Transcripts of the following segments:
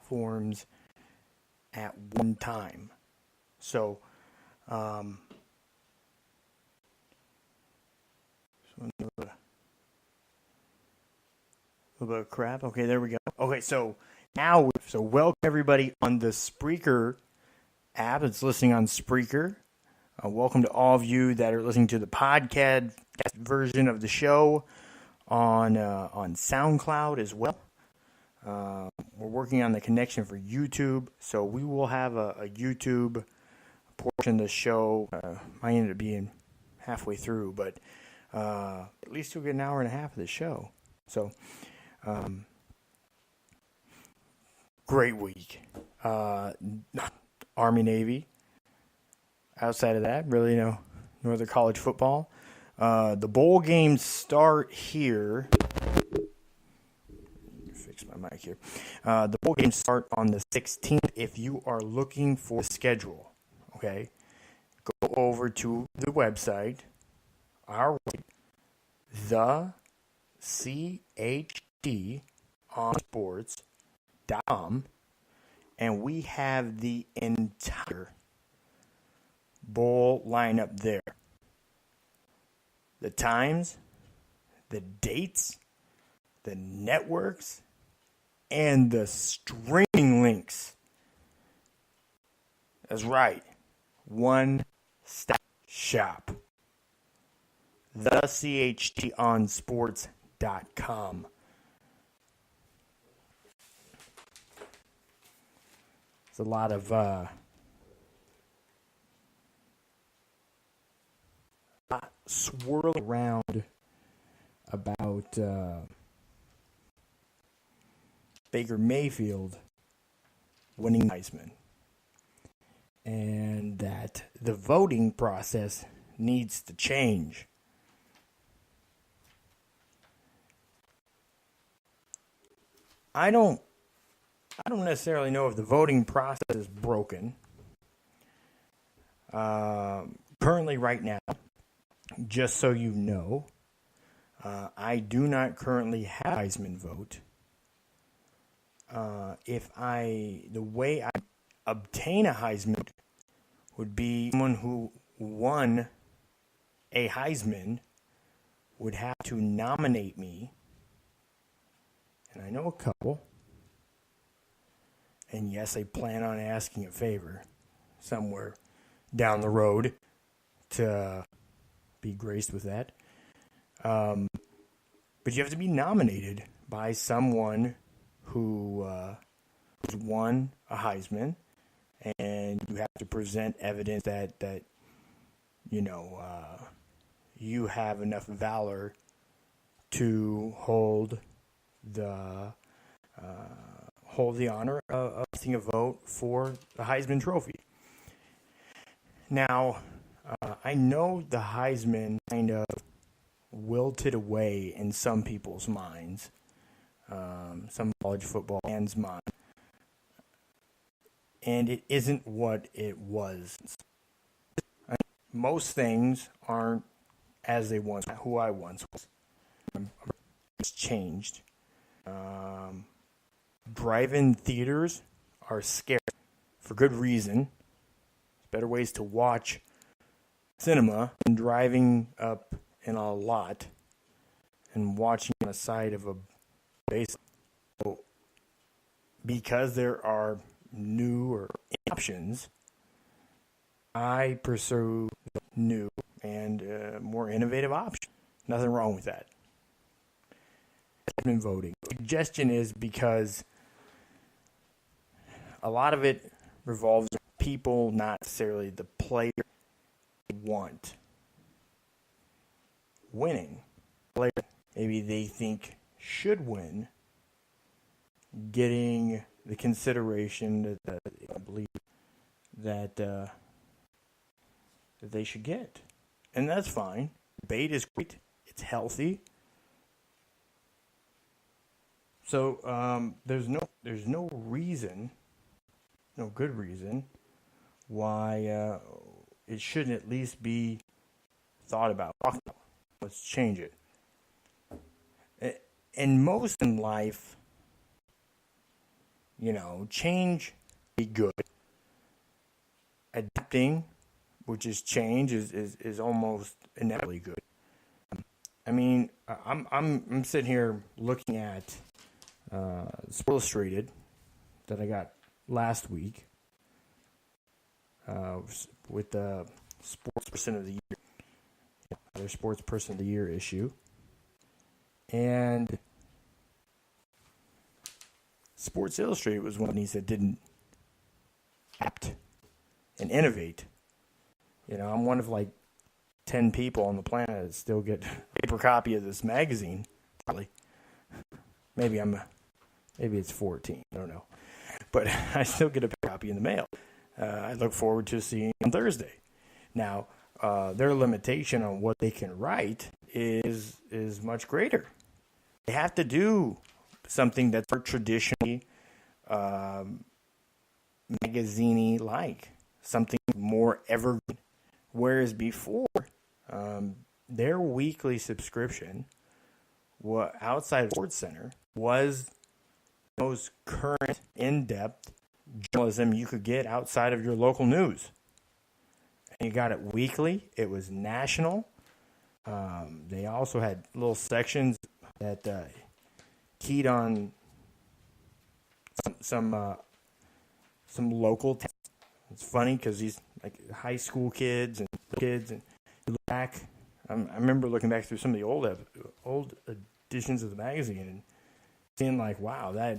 platforms at one time. So, a little bit of crap. Okay, there we go. Okay, so welcome everybody on the Spreaker app that's listening on Spreaker. Welcome to all of you that are listening to the podcast version of the show on SoundCloud as well. We're working on the connection for YouTube, so we will have a YouTube portion of the show. Might end up being halfway through, but at least you'll get an hour and a half of the show. So, great week. Army, Navy. Outside of that, really no other college football. The bowl games start here. Fix my mic here. The bowl games start on the 16th. If you are looking for the schedule, okay, go over to the website, our website, the CHD on sports.com, and we have the entire bowl lineup there. The times, the dates, the networks, and the streaming links. That's right. One stop shop. The CHT on sports.com. It's a lot of swirl around about Baker Mayfield winning Heisman, and that the voting process needs to change. I don't necessarily know if the voting process is broken. Currently, right now, just so you know, I do not currently have a Heisman vote. The way I obtain a Heisman vote would be someone who won a Heisman would have to nominate me, and I know a couple, and yes, I plan on asking a favor somewhere down the road to be graced with that. But you have to be nominated by someone who's won a Heisman, and you have to present evidence that you have enough valor to hold the honor of casting a vote for the Heisman Trophy. Now, I know the Heisman kind of wilted away in some people's minds, some college football fans' minds, and it isn't what it was. Most things aren't as they once were, who I once was. It's changed. Drive-in theaters are scarce for good reason. There's better ways to watch cinema than driving up in a lot and watching on the side of a base. So, because there are newer options, I pursue new and more innovative options. Nothing wrong with that. Been voting. Suggestion is because a lot of it revolves around people, not necessarily the player they want winning. Player maybe they think should win, getting the consideration that I believe that they should get, and that's fine. Debate is great. It's healthy. So there's no reason, no good reason, why it shouldn't at least be thought about. Let's change it. And most in life, change be good. Adapting, which is change, is almost inevitably good. I mean, I'm sitting here looking at Sports Illustrated that I got last week with the Sports Person of the Year, their Sports Person of the Year issue, and Sports Illustrated was one of these that didn't adapt and innovate. I'm one of like 10 people on the planet that still get a paper copy of this magazine. Probably, maybe it's 14. I don't know, but I still get a paper copy in the mail. I look forward to seeing on Thursday. Now, their limitation on what they can write is much greater. They have to do something that's traditionally magazine-y like, something more evergreen. Whereas before, their weekly subscription, outside of Sports Center, was the most current, in-depth journalism you could get outside of your local news. And you got it weekly. It was national. They also had little sections that keyed on some local. It's funny because these like high school kids and you look back. I remember looking back through some of the old editions of the magazine and seeing like, wow, that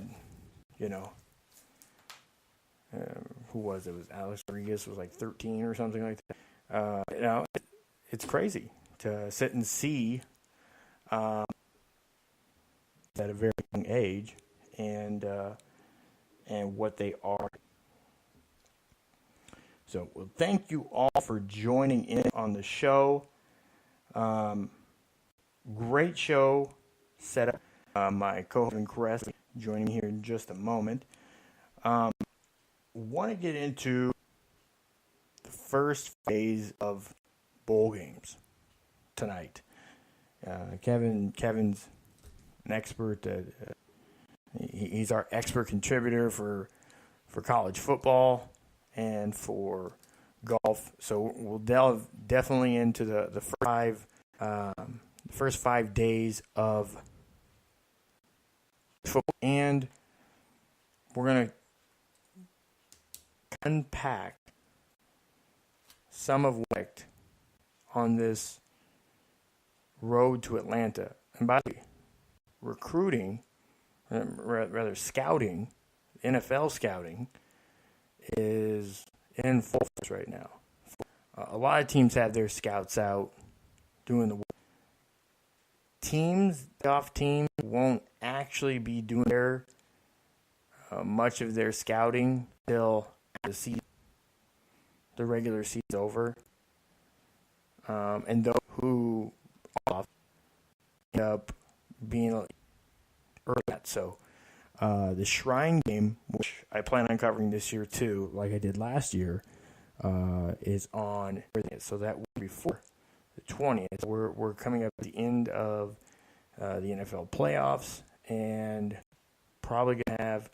who was it? It was Alex Rodriguez was like 13 or something like that. It's crazy to sit and see at a very young age and what they are. So, well, thank you all for joining in on the show. Great show set up. My co-host Crest joining me here in just a moment. Want to get into the first phase of bowl games tonight. Kevin's an expert. He's our expert contributor for college football and for golf. So we'll delve definitely into the first 5 days of football, and we're going to unpack some of what on this road to Atlanta. And by the way, recruiting, rather scouting, NFL scouting, is in full force right now. A lot of teams have their scouts out doing the work. Off teams won't actually be doing much of their scouting till the regular season's over. And those who off end up being early at. So the Shrine game, which I plan on covering this year too, like I did last year, is on. So that will be before the 20th. We're coming up at the end of the NFL playoffs, and probably going to have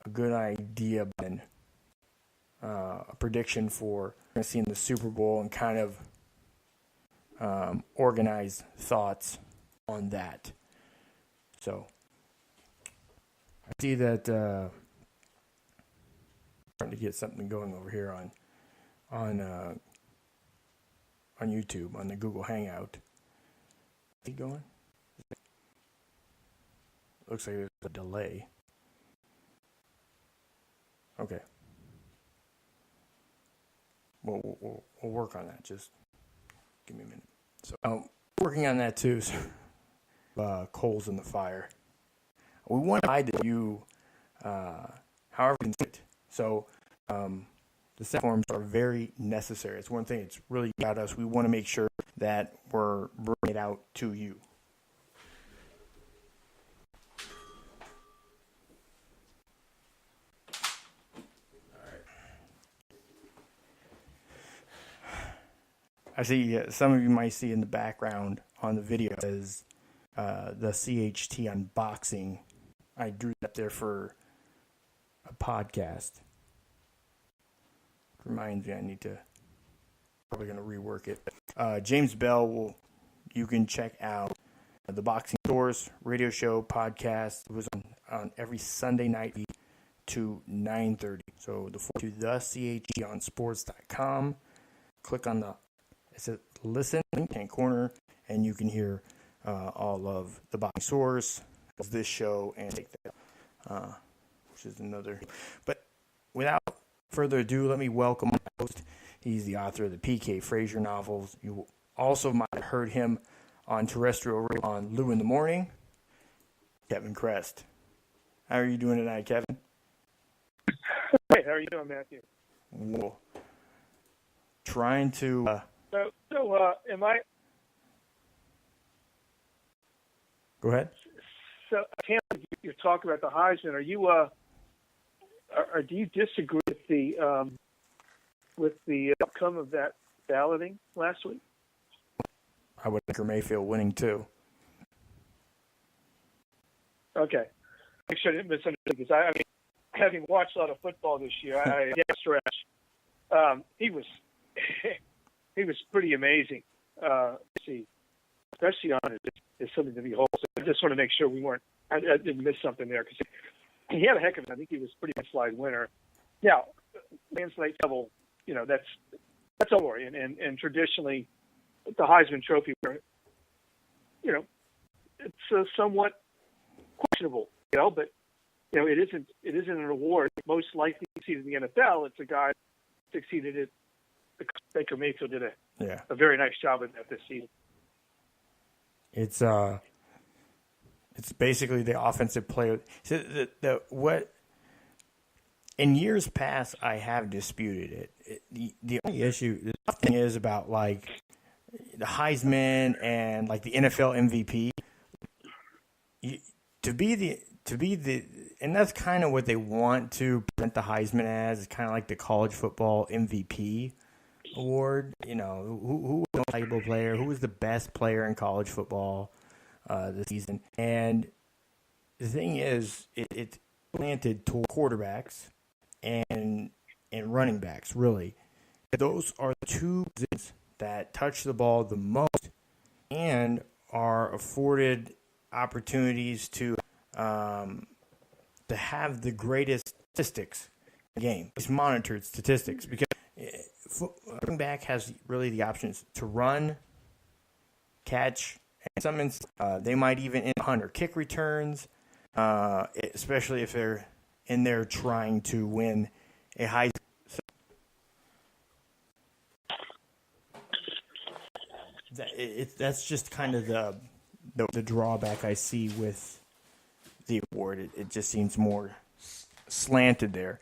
a good idea and a prediction for seeing the Super Bowl and kind of organized thoughts on that. So I see that trying to get something going over here on YouTube on the Google Hangout. Keep going. Looks like there's a delay. Okay. We'll work on that. Just give me a minute. So working on that too. So, coals in the fire. We want to guide you however you can see it. So the set forms are very necessary. It's one thing that's really about us. We want to make sure that we're bringing it out to you. I see some of you might see in the background on the video is the CHT unboxing. I drew that there for a podcast. Reminds me, I need to probably going to rework it. James Bell you can check out the Boxing Source radio show podcast. It was on every Sunday night to 9:30. So to the CHE on sports.com. Click on it says listen link hand corner, and you can hear all of the Boxing Source, this show, and take that, which is another. But without further ado, let me welcome my host. He's the author of the P.K. Frazier novels. You also might have heard him on terrestrial radio on Lou in the Morning, Kevin Crest. How are you doing tonight, Kevin? Hey, how are you doing, Matthew? Well, trying to... am I... Go ahead. So, you're talking about the Heisman. Are you... Or do you disagree with the outcome of that balloting last week? I would think Mayfield winning too. Okay, make sure I didn't misunderstand, because I mean, having watched a lot of football this year, I stretch. He was he was pretty amazing. See, especially on it is something to behold. So I just want to make sure I didn't miss something there, because he had a heck of it. I think he was pretty much slide winner. Now, landslide level, that's over. And traditionally, the Heisman Trophy, it's somewhat questionable, but it isn't an award. Most likely succeeded in the NFL. It's a guy who succeeded at Baker Mayfield did a very nice job at that this season. It's basically the offensive player. So what in years past I have disputed it. The only issue, the tough thing is about like the Heisman and like the NFL MVP. To be the and that's kind of what they want to present the Heisman as. It's kind of like the college football MVP award. Who was the most valuable player? Who was the best player in college football this season? And the thing is, it's planted toward quarterbacks and running backs, really. Those are the two positions that touch the ball the most and are afforded opportunities to have the greatest statistics in the game. It's monitored statistics because running back has really the options to run, catch, and some instances, they might even punt or kick returns, especially if they're in there trying to win a Heisman. That's just kind of the drawback I see with the award. It just seems more slanted there.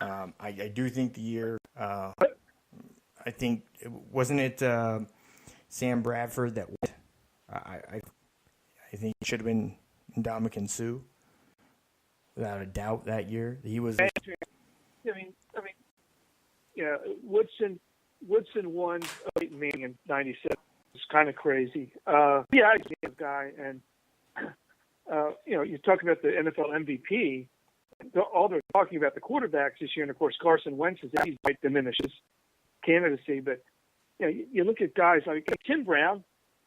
I do think the year. I think wasn't it Sam Bradford that went? I think it should have been Ndamukong Suh, without a doubt, that year. He was. Woodson won meeting in '97. It's kind of crazy. I agree with the guy, and you're talking about the NFL MVP. All they're talking about the quarterbacks this year, and of course Carson Wentz might diminishes candidacy. But you look at guys like Tim Brown,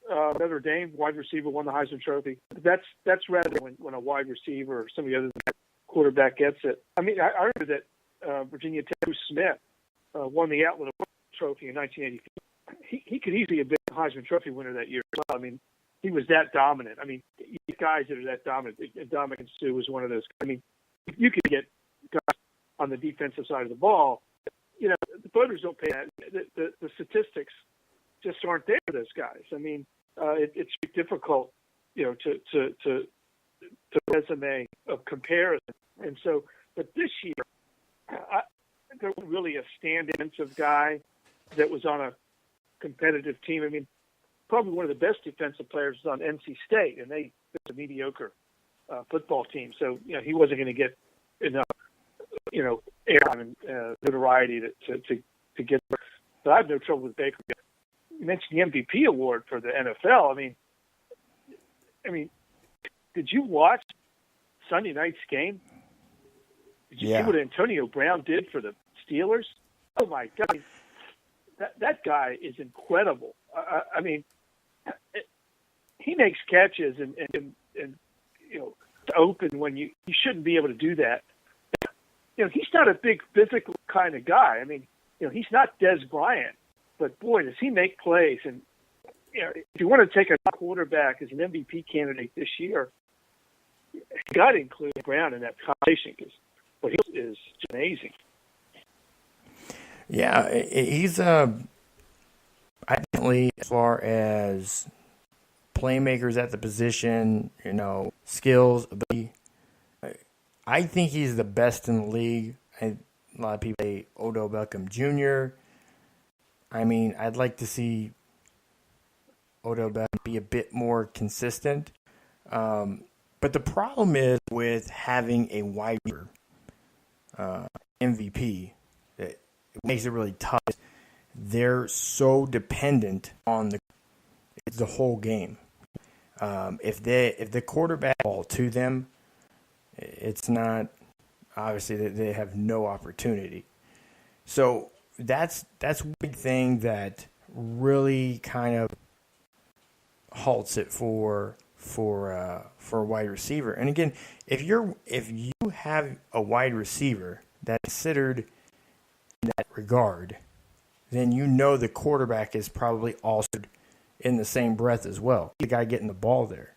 Notre Dame wide receiver, won the Heisman Trophy. That's rather when a wide receiver or some of the other quarterback gets it. I mean, I remember that Virginia Tech Smith won the Outland Award Trophy in 1984. He could easily have been the Heisman Trophy winner that year as well. I mean, he was that dominant. I mean, guys that are that dominant. Ndamukong Suh was one of those. I mean, you could get guys on the defensive side of the ball. The voters don't pay that. The statistics just aren't there for those guys. I mean, it's difficult, to resume of comparison. And so, but this year, there was really a stand-in defensive guy that was on a competitive team. I mean, probably one of the best defensive players was on NC State, and it's a mediocre football team. So, he wasn't going to get enough, airtime and notoriety to get there. But I have no trouble with Baker. You mentioned the MVP award for the NFL. I mean, did you watch Sunday night's game? Did you see what Antonio Brown did for the Steelers? Oh my God, that guy is incredible. I mean, he makes catches and open when you shouldn't be able to do that. He's not a big physical kind of guy. I mean, he's not Des Bryant, but boy, does he make plays. And if you want to take a quarterback as an MVP candidate this year, you got to include Brown in that conversation because what he is amazing. Yeah, he's I definitely, as far as playmakers at the position, skills, ability, I think he's the best in the league. A lot of people say Odell Beckham Jr. I mean, I'd like to see Odell Beckham be a bit more consistent. But the problem is with having a wide receiver MVP, it makes it really tough. They're so dependent on the whole game. If the quarterback ball to them, it's not obviously they have no opportunity. So that's one big thing that really kind of halts it for a wide receiver. And again, if you have a wide receiver that's considered in that regard, then the quarterback is probably also in the same breath as well. The guy getting the ball there.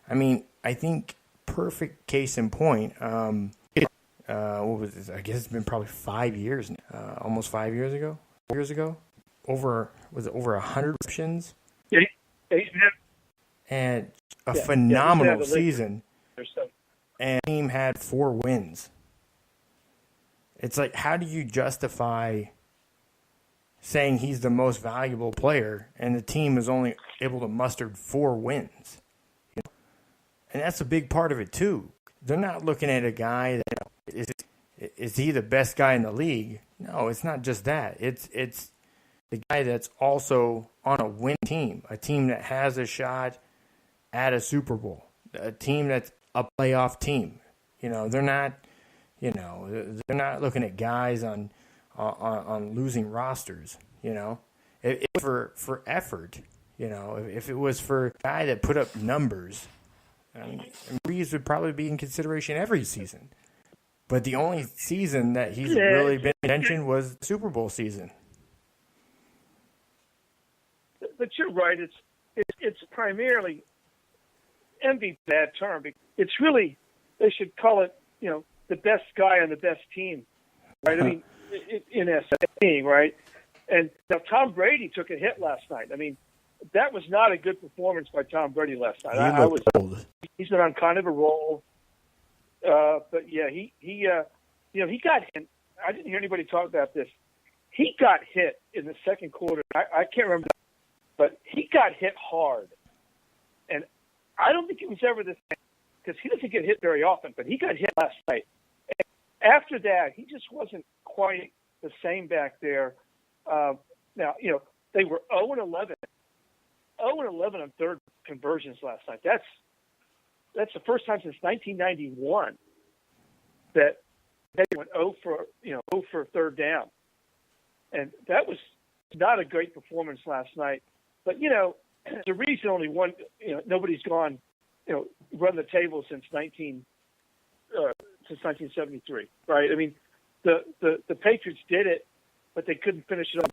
I mean, I think perfect case in point. What was this? I guess it's been probably 5 years now. Almost 5 years ago. 4 years ago. Over 100 receptions? Yeah. And a phenomenal season. And the team had 4 wins. It's like, how do you justify saying he's the most valuable player and the team is only able to muster 4 wins? And that's a big part of it, too. They're not looking at a guy that is he the best guy in the league? No, it's not just that. It's the guy that's also on a win team, a team that has a shot at a Super Bowl, a team that's a playoff team. They're not looking at guys on losing rosters. If for effort, if it was for a guy that put up numbers, Breeze would probably be in consideration every season. But the only season that he's really been mentioned was the Super Bowl season. But you're right. It's primarily MVP, bad term. It's really, they should call it, the best guy on the best team, right? I mean, in a team, right? And now Tom Brady took a hit last night. I mean, that was not a good performance by Tom Brady last night. He's been on kind of a roll. But yeah, he got hit. I didn't hear anybody talk about this. He got hit in the second quarter. I can't remember, but he got hit hard. And I don't think it was ever the same because he doesn't get hit very often, but he got hit last night. And after that, he just wasn't quite the same back there. Now, they were 0-11. 0-11 on third conversions last night. That's the first time since 1991 that they went 0 for third down. And that was not a great performance last night. But, the reason only one, nobody's gone, run the table since 1973, right? I mean, the Patriots did it, but they couldn't finish it up.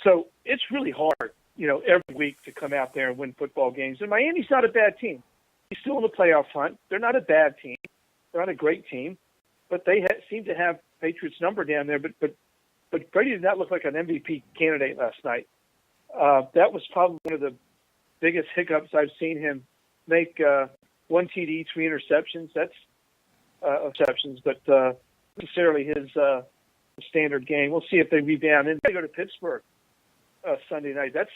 So it's really hard, every week to come out there and win football games. And Miami's not a bad team. He's still in the playoff hunt. They're not a bad team. They're not a great team, but they seem to have Patriots number down there. But Brady did not look like an MVP candidate last night. That was probably one of the biggest hiccups I've seen him make. 1 TD, 3 interceptions. That's exceptions, but necessarily his standard game. We'll see if they rebound. And they go to Pittsburgh Sunday night. That's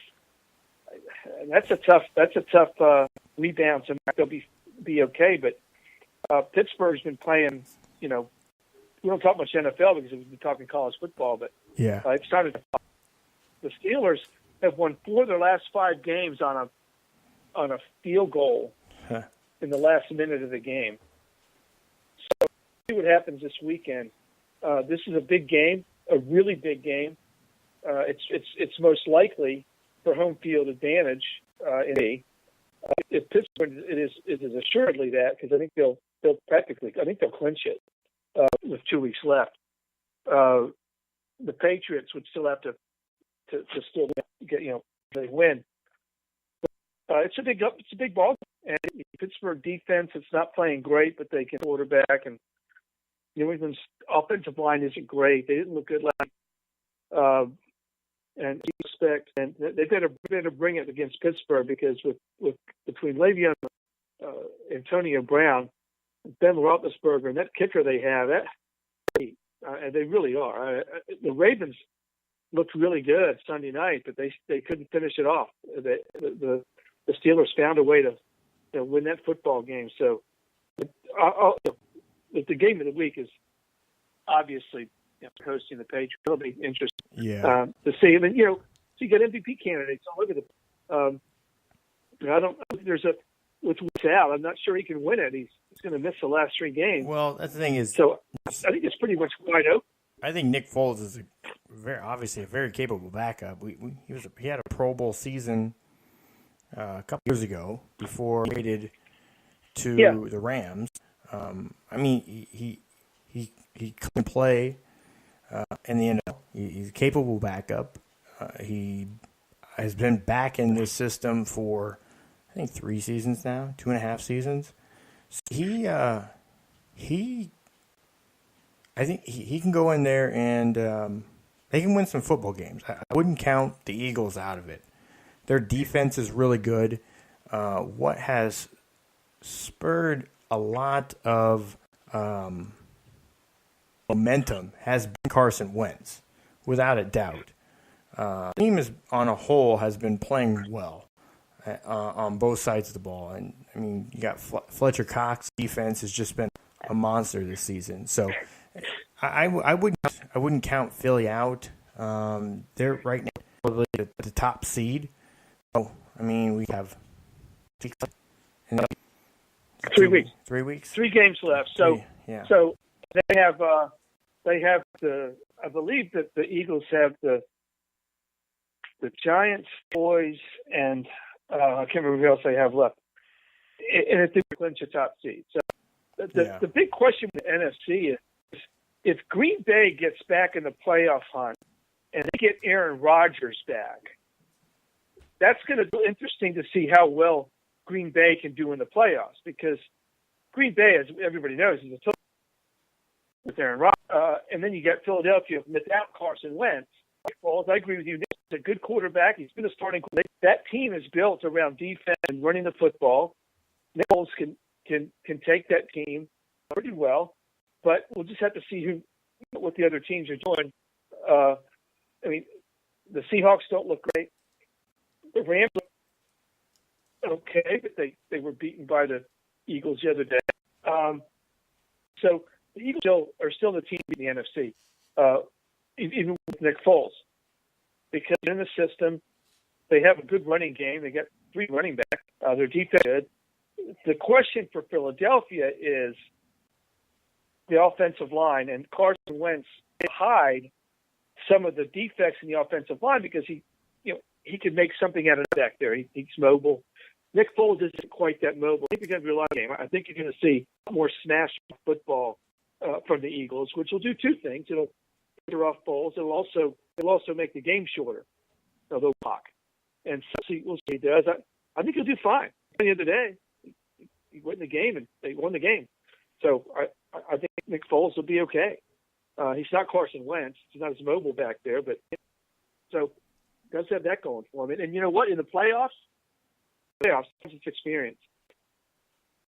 a tough rebound. So they'll be okay. But Pittsburgh's been playing. We don't talk much NFL because we've been talking college football. But yeah, it started. The Steelers have won 4 of their last 5 games on a field goal in the last minute of the game. So see what happens this weekend. This is a big game, a really big game. It's most likely for home field advantage in A. If Pittsburgh, it is assuredly that, because I think they'll clinch it with 2 weeks left. The Patriots would still have to still get, they win. It's a big ball, and Pittsburgh defense, it's not playing great, but they can quarterback, and New England's offensive line isn't great. They didn't look good last. And you expect, and they better bring it against Pittsburgh, because with between Le'Veon, Antonio Brown, Ben Roethlisberger, and that kicker they have, and they really are. The Ravens looked really good Sunday night, but they couldn't finish it off. The Steelers found a way to win that football game. So the game of the week is obviously hosting the Patriots. It'll be interesting to see. I mean, so you got MVP candidates all over I don't think there's with Sal. I'm not sure he can win it. He's going to miss the last 3 games. Well, that's the thing is. So I think it's pretty much wide open. I think Nick Foles is obviously a very capable backup. He had a Pro Bowl season a couple years ago before he traded to the Rams. I mean, he can play in the NFL. He's a capable backup. He has been back in this system for, I think, 3 seasons now, 2.5 seasons. So I think he can go in there and they can win some football games. I wouldn't count the Eagles out of it. Their defense is really good. What has spurred a lot of momentum has been Carson Wentz, without a doubt. The team on a whole has been playing well on both sides of the ball. And, I mean, you got Fletcher Cox's defense has just been a monster this season. So I wouldn't count Philly out. They're right now probably the top seed. Oh, I mean, we have 3 weeks. 3 weeks. 3 games left. So so they have I believe that the Eagles have the Giants, Boys, and I can't remember who else they have left. And if they clinch a top seed. So the big question with the NFC is, if Green Bay gets back in the playoff hunt and they get Aaron Rodgers back, that's going to be interesting to see how well Green Bay can do in the playoffs, because Green Bay, as everybody knows, is a total with Aaron Rodgers. And then you got Philadelphia without Carson Wentz. Well, I agree with you. He's a good quarterback. He's been a starting quarterback. That team is built around defense and running the football. Nick Foles can take that team pretty well, but we'll just have to see what the other teams are doing. I mean, the Seahawks don't look great. The Rams look okay, but they were beaten by the Eagles the other day. So the Eagles are still the team in the NFC, even with Nick Foles, because in the system they have a good running game. They got 3 running backs. Their defense is good. The question for Philadelphia is the offensive line, and Carson Wentz can hide some of the defects in the offensive line because he can make something out of back there. He's mobile. Nick Foles isn't quite that mobile. I think it's going to be a lot of game. I think you're going to see more smash football from the Eagles, which will do 2 things. It'll get off Foles. It'll also make the game shorter. They'll block. And so we'll see what he does. I think he'll do fine. At the end of the day, he won the game, and they won the game. So I think Nick Foles will be okay. He's not Carson Wentz. He's not as mobile back there, but so does have that going for him. And you know what? In the playoffs, it's experience.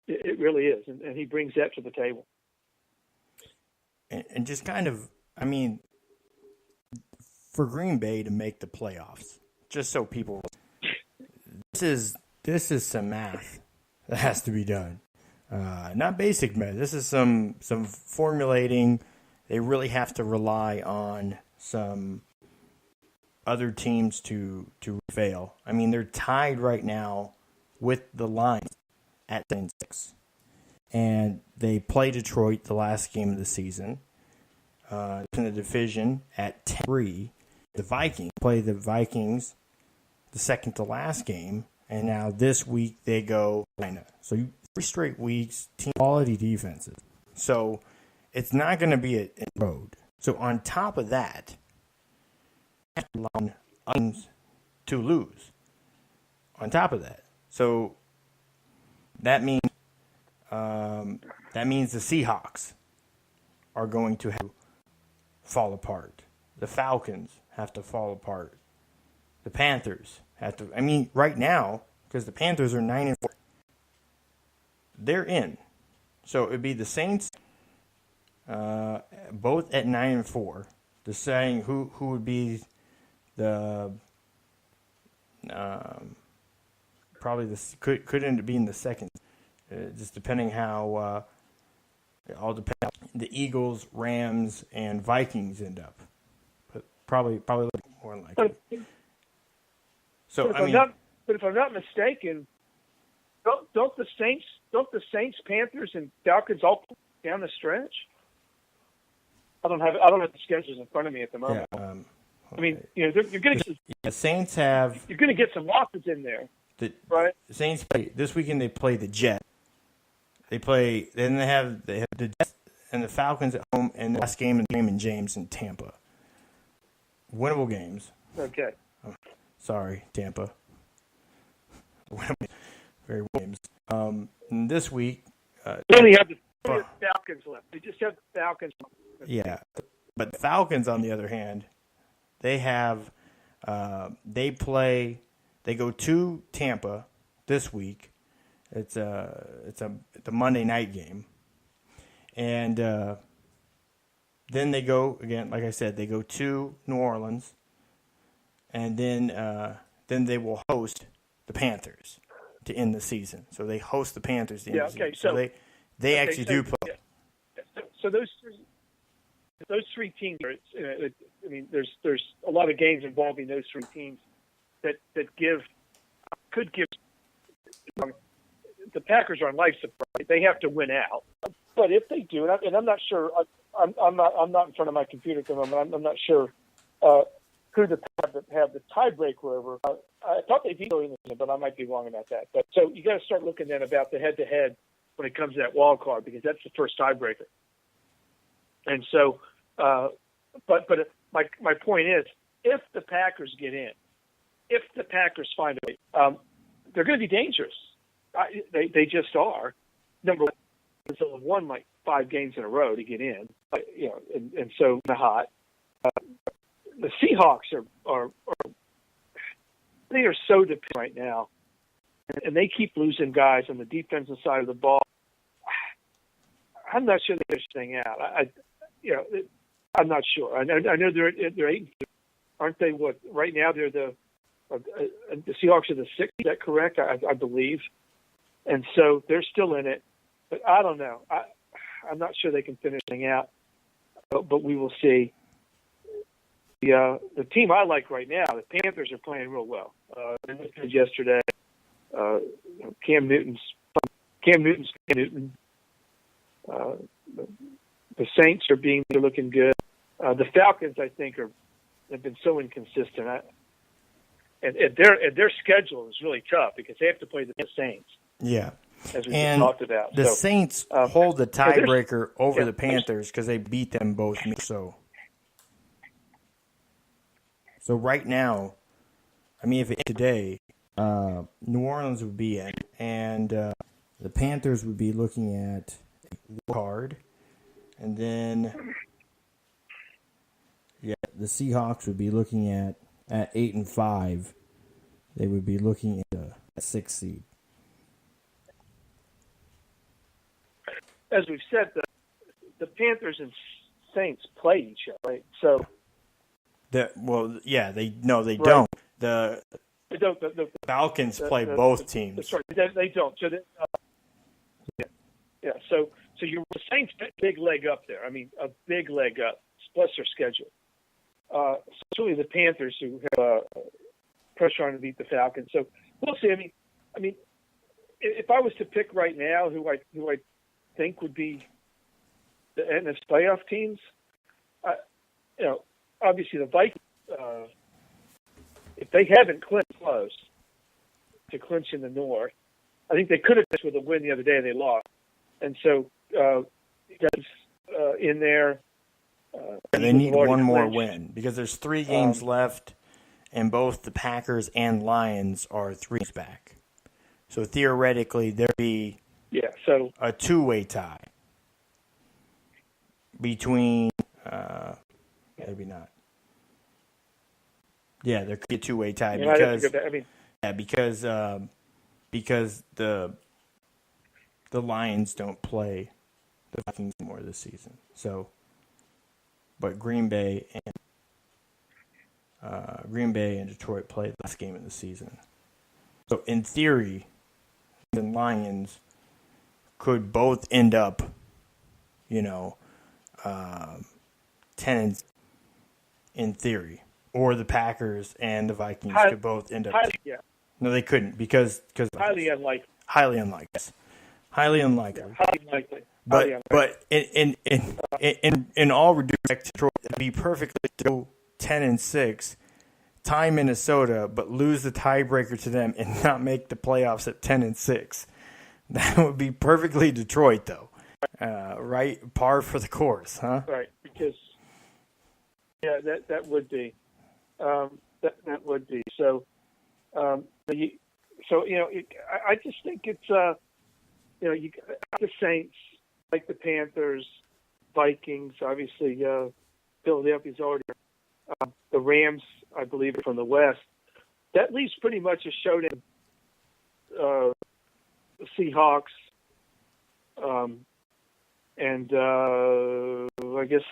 It really is, and he brings that to the table. And just kind of, I mean, for Green Bay to make the playoffs, just so people, this is some math that has to be done. Not basic math. This is some formulating. They really have to rely on some other teams to fail. I mean, they're tied right now with the Lions at 6. and they play Detroit the last game of the season. In the division at 10-3. The Vikings play the Vikings the second to last game, and now this week they go China. So 3 straight weeks, team quality defenses. So it's not going to be a road. So on top of that, you have to allow others to lose. On top of that, so that means the Seahawks are going to have to fall apart. The Falcons have to fall apart. The Panthers have to. I mean, right now, because the Panthers are 9-4, they're in. So it'd be the Saints, both at 9-4. Deciding who would be the probably could end up being the second, just depending how it all depends. The Eagles, Rams, and Vikings end up, but probably more likely. So but if I'm not mistaken, don't the Saints, Panthers, and Falcons all down the stretch? I don't have the schedules in front of me at the moment. Yeah, I mean, you're going to the Saints have. You're going to get some losses in there, right? The Saints play this weekend. They play the Jets. Then they have the Jets and the Falcons at home, and the last game in Raymond James in Tampa. Winnable games. Okay. Sorry, Tampa. Very games. And this week, they only have the Falcons left. They just have the Falcons. Yeah, but the Falcons, on the other hand, they have they go to Tampa this week. It's a Monday night game, and then they go again. Like I said, they go to New Orleans, and then they will host the Panthers to end the season. So they host the Panthers to end the season. So they actually do play. Yeah. So those three teams are. I mean, there's a lot of games involving those three teams that could give. The Packers are on life support. They have to win out. But if they do, and I'm not sure. I'm not in front of my computer at the moment. I'm not sure who have the tiebreaker over. I thought they beat them, but I might be wrong about that. But so you got to start looking then about the head-to-head when it comes to that wild card, because that's the first tiebreaker. And so, but my point is, if the Packers get in, if the Packers find a way, they're going to be dangerous. They just are. Number one, they'll have won like 5 games in a row to get in, and so the hot. The Seahawks are they are so dependent right now, and they keep losing guys on the defensive side of the ball. I'm not sure they figure this thing out. I'm not sure. I know they're 8, aren't they? What right now they're the Seahawks are the 6th. Is that correct? I believe, and so they're still in it. But I don't know. I'm not sure they can finish the thing out. But we will see. The team I like right now, the Panthers are playing real well. They looked good yesterday. Cam Newton. The Saints they're looking good. The Falcons, I think, have been so inconsistent. And their schedule is really tough because they have to play the Saints. Yeah. As we just talked about. The Saints hold the tiebreaker over the Panthers because they beat them both. So right now, I mean, if it's today, New Orleans would be in, and the Panthers would be looking at a card, and then the Seahawks would be looking at 8-5. They would be looking at a 6th seed. As we've said, the Panthers and Saints play each other, right? So. They don't. They don't. The Falcons play both teams. Sorry, they don't. So, So the Saints big leg up there. I mean, a big leg up. Plus their schedule. It's really the Panthers who have pressure on to beat the Falcons. So we'll see. I mean, if I was to pick right now who I think would be the NFC playoff teams. Obviously the Vikings, if they haven't clinched close to clinch in the North, I think they could have clinched with a win the other day and they lost. And so guys in there. They need one more win because there's 3 games left, and both the Packers and Lions are 3 games back. So theoretically, there'd be a 2-way tie between maybe not. Yeah, there could be a 2-way tie because the Lions don't play the Vikings anymore this season. So, but Green Bay and Detroit play the last game of the season. So in theory, the Lions could both end up, 10 in theory, or the Packers and the Vikings could both end up. No, they couldn't because highly unlikely. Highly unlikely. Yes. Highly unlikely. Yeah, highly unlikely. But in all due respect to Detroit, it'd be perfectly to go 10-6, tie Minnesota, but lose the tiebreaker to them and not make the playoffs at 10-6. That would be perfectly Detroit, though. Right? Par for the course, huh? Right, because that would be that would be so. I just think it's you the Saints, like the Panthers, Vikings, obviously Philadelphia's already the Rams, I believe, from the West. That leaves pretty much a showdown. The Seahawks, and I guess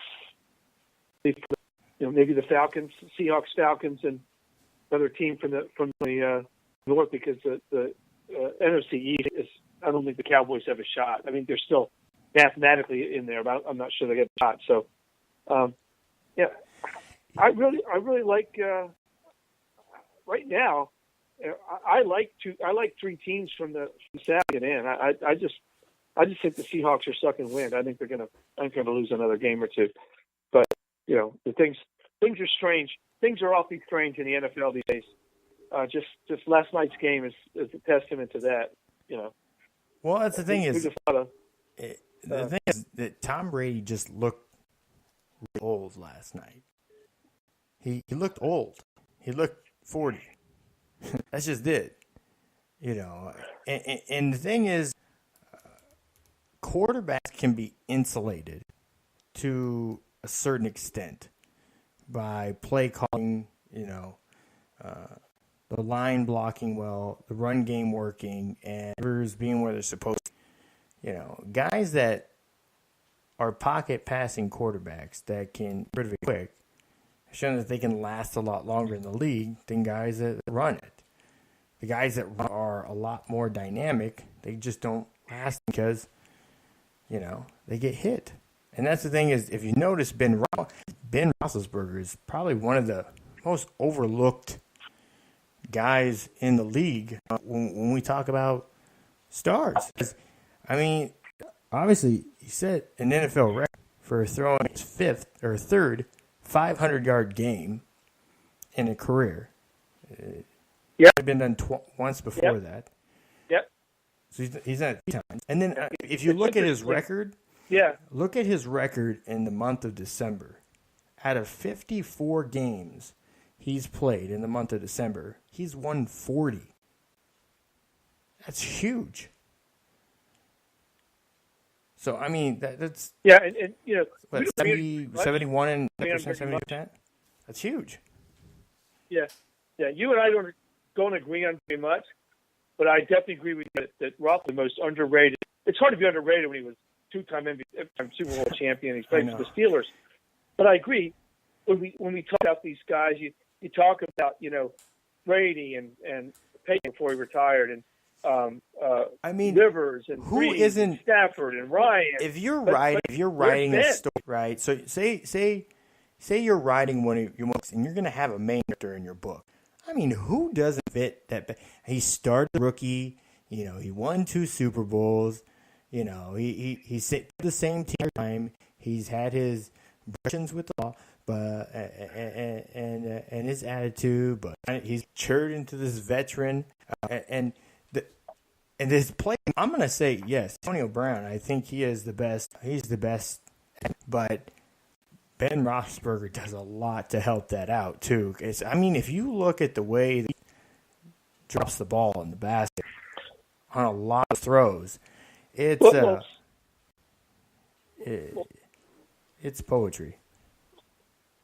maybe the Falcons, Seahawks, Falcons, and another team from the North, because the NFC East is. I don't think the Cowboys have a shot. I mean, they're still mathematically in there, but I'm not sure they get a shot. So, I really like right now. I like 3 teams from the South get in. I just think the Seahawks are sucking wind. I think they're gonna lose another game or two. But the things are strange. Things are awfully strange in the NFL these days. Just last night's game is a testament to that. Well, that's the thing the thing is that Tom Brady just looked really old last night. He looked old. He looked 40. That's just it. And the thing is, quarterbacks can be insulated to a certain extent by play calling, the line blocking well, the run game working, and rivers being where they're supposed to. Guys that are pocket passing quarterbacks that can get rid of it quick have shown that they can last a lot longer in the league than guys that run it. The guys that run are a lot more dynamic. They just don't last because, they get hit. And that's the thing is, if you notice, Ben Roethlisberger is probably one of the most overlooked guys in the league when we talk about stars. I mean, obviously, he set an NFL record for throwing his third 500-yard game in a career. It had been done once before that. Yep. So he's done it 3 times. And then if you look at his record, look at his record in the month of December. Out of 54 games he's played in the month of December, he's won 40. That's huge. So, I mean, that's... Yeah, and 71 and 70%? That's huge. Yeah. You and I don't agree on very much, but I definitely agree with you that Roth is the most underrated. It's hard to be underrated when he was 2-time MVP, Super Bowl champion. He's played for the Steelers. But I agree, when we talk about these guys, you talk about, Brady and Peyton before he retired, and Rivers and Brees and Stafford and Ryan. If you're writing a story, right? So say you're writing one of your books and you're going to have a main character in your book. I mean, who doesn't fit that? He started rookie. He won 2 Super Bowls. He's sit the same team every time. He's had his brushes with the ball, but and his attitude, but he's matured into this veteran, and his play. I'm gonna say yes, Antonio Brown. I think he is the best. He's the best, but Ben Roethlisberger does a lot to help that out too. If you look at the way he drops the ball in the basket on a lot of throws, it's poetry.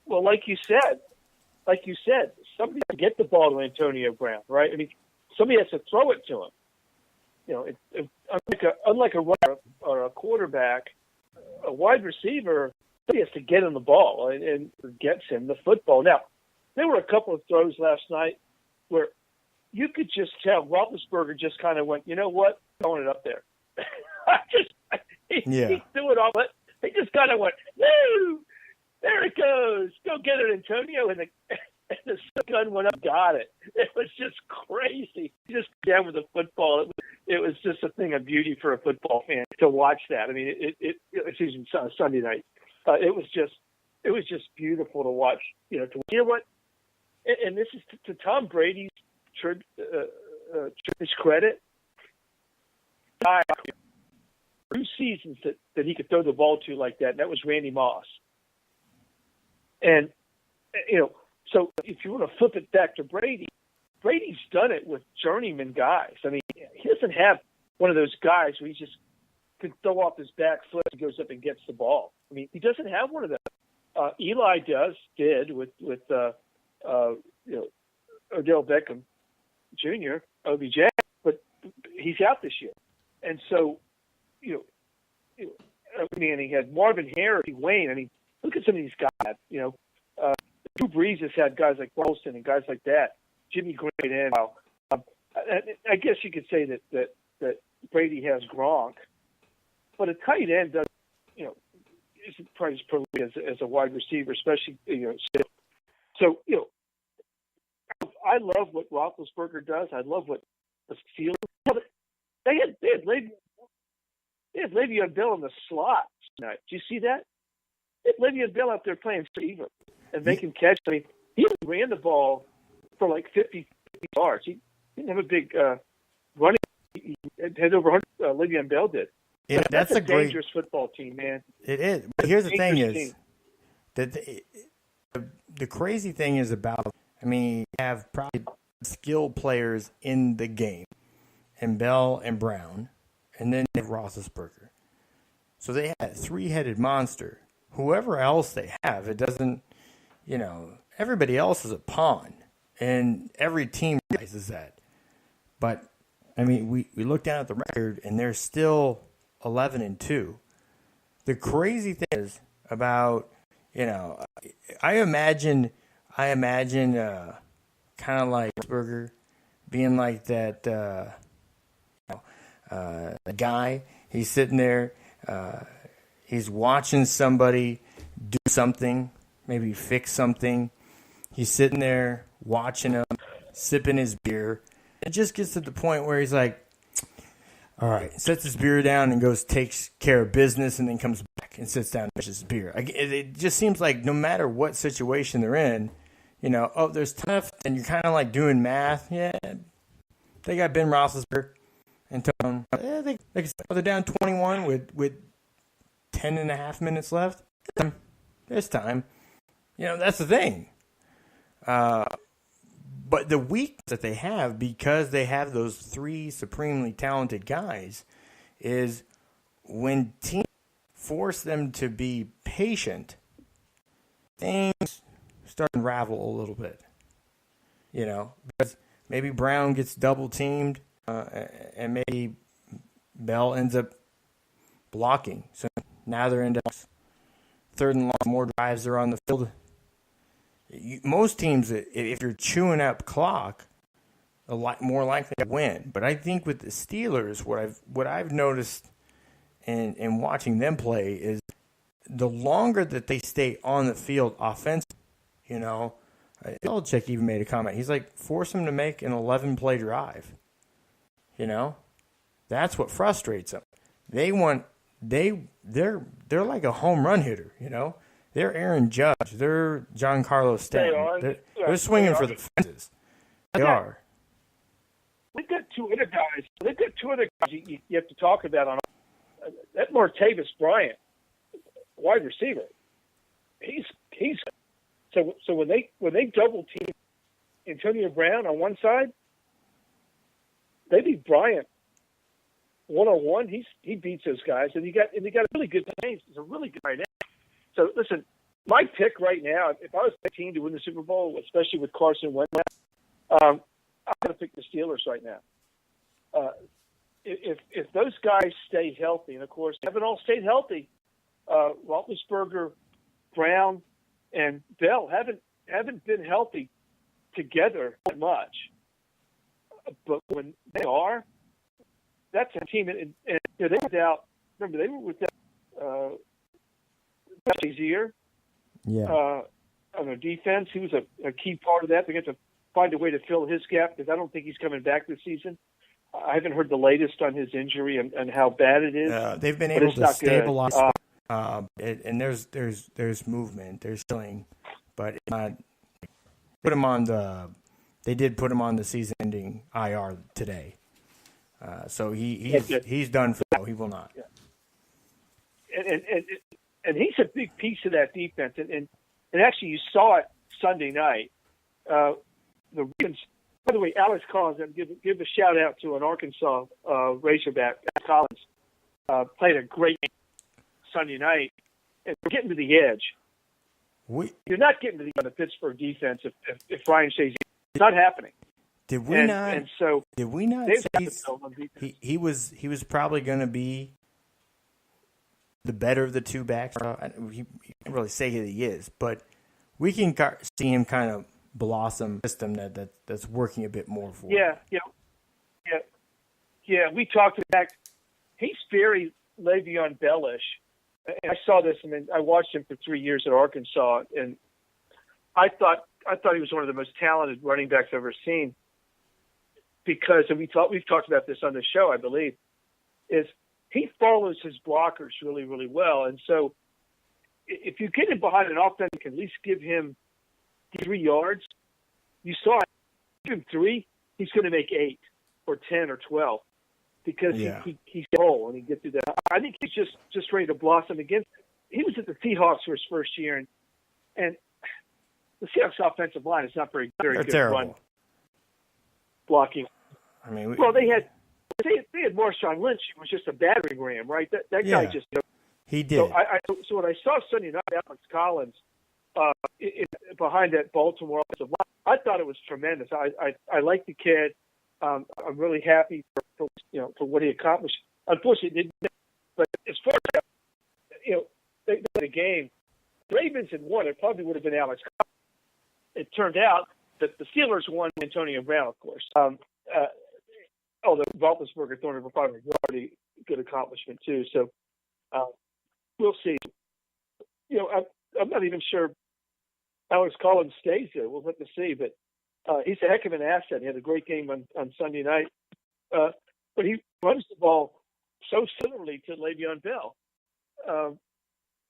Well, like you said, somebody has to get the ball to Antonio Brown, right? I mean, somebody has to throw it to him. Unlike a runner or a quarterback, a wide receiver, somebody has to get him the ball and gets him the football. Now, there were a couple of throws last night where you could just tell Roethlisberger just kind of went, you know what, throwing it up there. He threw it off, but he just kind of went, woo! There it goes. Go get it, Antonio. And the gun went up, got it. It was just crazy. He just down with the football. It was just a thing of beauty for a football fan to watch that. I mean, it's even Sunday night. It was just beautiful to watch. You know what? And this is to Tom Brady's credit. 2 seasons that he could throw the ball to like that, and that was Randy Moss. And, so if you want to flip it back to Brady, Brady's done it with journeyman guys. I mean, he doesn't have one of those guys where he just can throw off his back foot and goes up and gets the ball. I mean, he doesn't have one of those. Eli did with Odell Beckham Jr., OBJ, but he's out this year. And so, he had Marvin Harris, Wayne. I mean, look at some of these guys. Drew Brees has had guys like Wilson and guys like that. Jimmy Graham in. I guess you could say that Brady has Gronk, but a tight end does, isn't probably as prolific as a wide receiver, especially So I love what Roethlisberger does. I love what the Steelers. They had Le'Veon Bell in the slot tonight. Did you see that? Le'Veon Bell out there playing receiver and making catch. I mean, he ran the ball for like 50 yards. He didn't have a big running. He had over 100. Le'Veon Bell did. Yeah, that's a dangerous football team, man. It is. But here's the thing: is that the crazy thing is about. I mean, you have probably skilled players in the game, and Bell and Brown, and then you have Roethlisberger. So they have a 3-headed monster. Whoever else they have, it doesn't, everybody else is a pawn, and every team realizes that. But, I mean, we look down at the record, and they're still 11-2. The crazy thing is about, I imagine kind of like Burger being like that guy. He's sitting there. He's watching somebody do something, maybe fix something. He's sitting there watching him, sipping his beer. It just gets to the point where he's like, all right, sets his beer down and goes, takes care of business, and then comes back and sits down and finishes his beer. It just seems like no matter what situation they're in, there's tough, and you're kind of like doing math. Yeah, they got Ben Roethlisberger and Tone. Yeah, they're down 21 with 10.5 minutes left. There's time. That's the thing. But the weakness that they have, because they have those 3 supremely talented guys, is when teams force them to be patient, things start to unravel a little bit. Because maybe Brown gets double teamed, and maybe Bell ends up blocking. So now they're into 3rd and long, more drives are on the field. Most teams, if you're chewing up clock, a lot more likely to win. But I think with the Steelers, what I've noticed in watching them play is the longer that they stay on the field offensively, Belichick even made a comment. He's like, force them to make an 11-play drive. That's what frustrates them. they're like a home run hitter, you know. They're Aaron Judge. They're Giancarlo Stanton. They're swinging for the fences. They are. We've got two other guys. They've got two other guys you have to talk about on that. Martavis Bryant, wide receiver. He's so when they double team Antonio Brown on one side, they beat Bryant 1-on-1. He beats those guys, and he got a really good team. He's a really good right now. So listen, my pick right now, if I was a team to win the Super Bowl, especially with Carson Wentz, I'm going to pick the Steelers right now. If those guys stay healthy, and of course they haven't all stayed healthy, Roethlisberger, Brown, and Bell haven't been healthy together that much. But when they are, that's a team. And they were without. Remember, they were without Shazier. Yeah. On their defense, he was a key part of that. They got to find a way to fill his gap because I don't think he's coming back this season. I haven't heard the latest on his injury and how bad it is. They've been able to stabilize, and there's movement, there's healing, but it's not. Put him on the. They did put him on the season-ending IR today, so he's done for now. He will not. Yeah. And he's a big piece of that defense, and actually you saw it Sunday night. The Ravens. By the way, Alex Collins, give a shout out to an Arkansas Razorback. Alex Collins played a great game Sunday night, and we're getting to the edge. You're not getting to the Pittsburgh defense if Ryan Shazier. It's not happening. Did we not say he was probably going to be the better of the two backs? He can't really say that he is, but we can see him kind of blossom system that's working a bit more for him. Yeah. We talked about he's very Le'Veon Bell-ish. And I saw this. I mean, I watched him for 3 years at Arkansas, and I thought he was one of the most talented running backs I've ever seen. Because, and we've talked about this on the show, I believe, is he follows his blockers really, really well. And so, if you get him behind an offense that can at least give him 3 yards, you saw it. Give him 3, he's going to make 8 or 10 or 12 because he's goal and he gets through that. I think he's just ready to blossom again. He was at the Seahawks for his first year, and the Seahawks offensive line is not very good terrible. Run blocking. I mean, they had Marshawn Lynch, who was just a battering ram, right? That guy just he did. So when I saw Sunday night Alex Collins behind that Baltimore offensive line, I thought it was tremendous. I like the kid. I'm really happy for what he accomplished. Unfortunately, it didn't. But as far as they won the game, the Ravens had won. It probably would have been Alex Collins. It turned out that the Steelers won Antonio Brown, of course. Although Roethlisberger throwing it probably a pretty good accomplishment too. So we'll see. I'm not even sure Alex Collins stays there. We'll have to see. But he's a heck of an asset. He had a great game on Sunday night. But he runs the ball so similarly to Le'Veon Bell.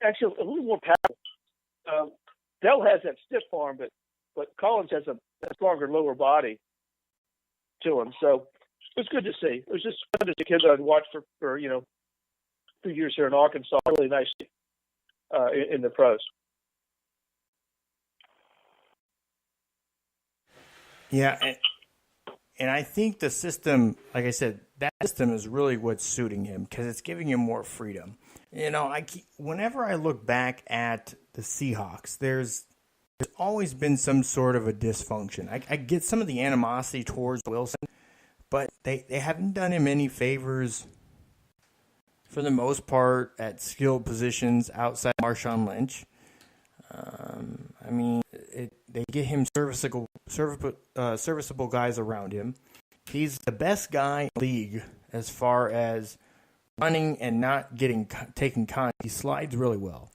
Actually, a little more powerful. Bell has that stiff arm, but Collins has a stronger lower body to him. So it was good to see. It was just fun as a kid that I'd watched for 2 years here in Arkansas. Really nice in the pros. Yeah, and I think the system, like I said, that system is really what's suiting him because it's giving him more freedom. Whenever I look back at the Seahawks, there's always been some sort of a dysfunction. I get some of the animosity towards Wilson, but they haven't done him any favors for the most part at skilled positions outside Marshawn Lynch. They get him serviceable guys around him. He's the best guy in the league as far as running and not getting taken contact. He slides really well.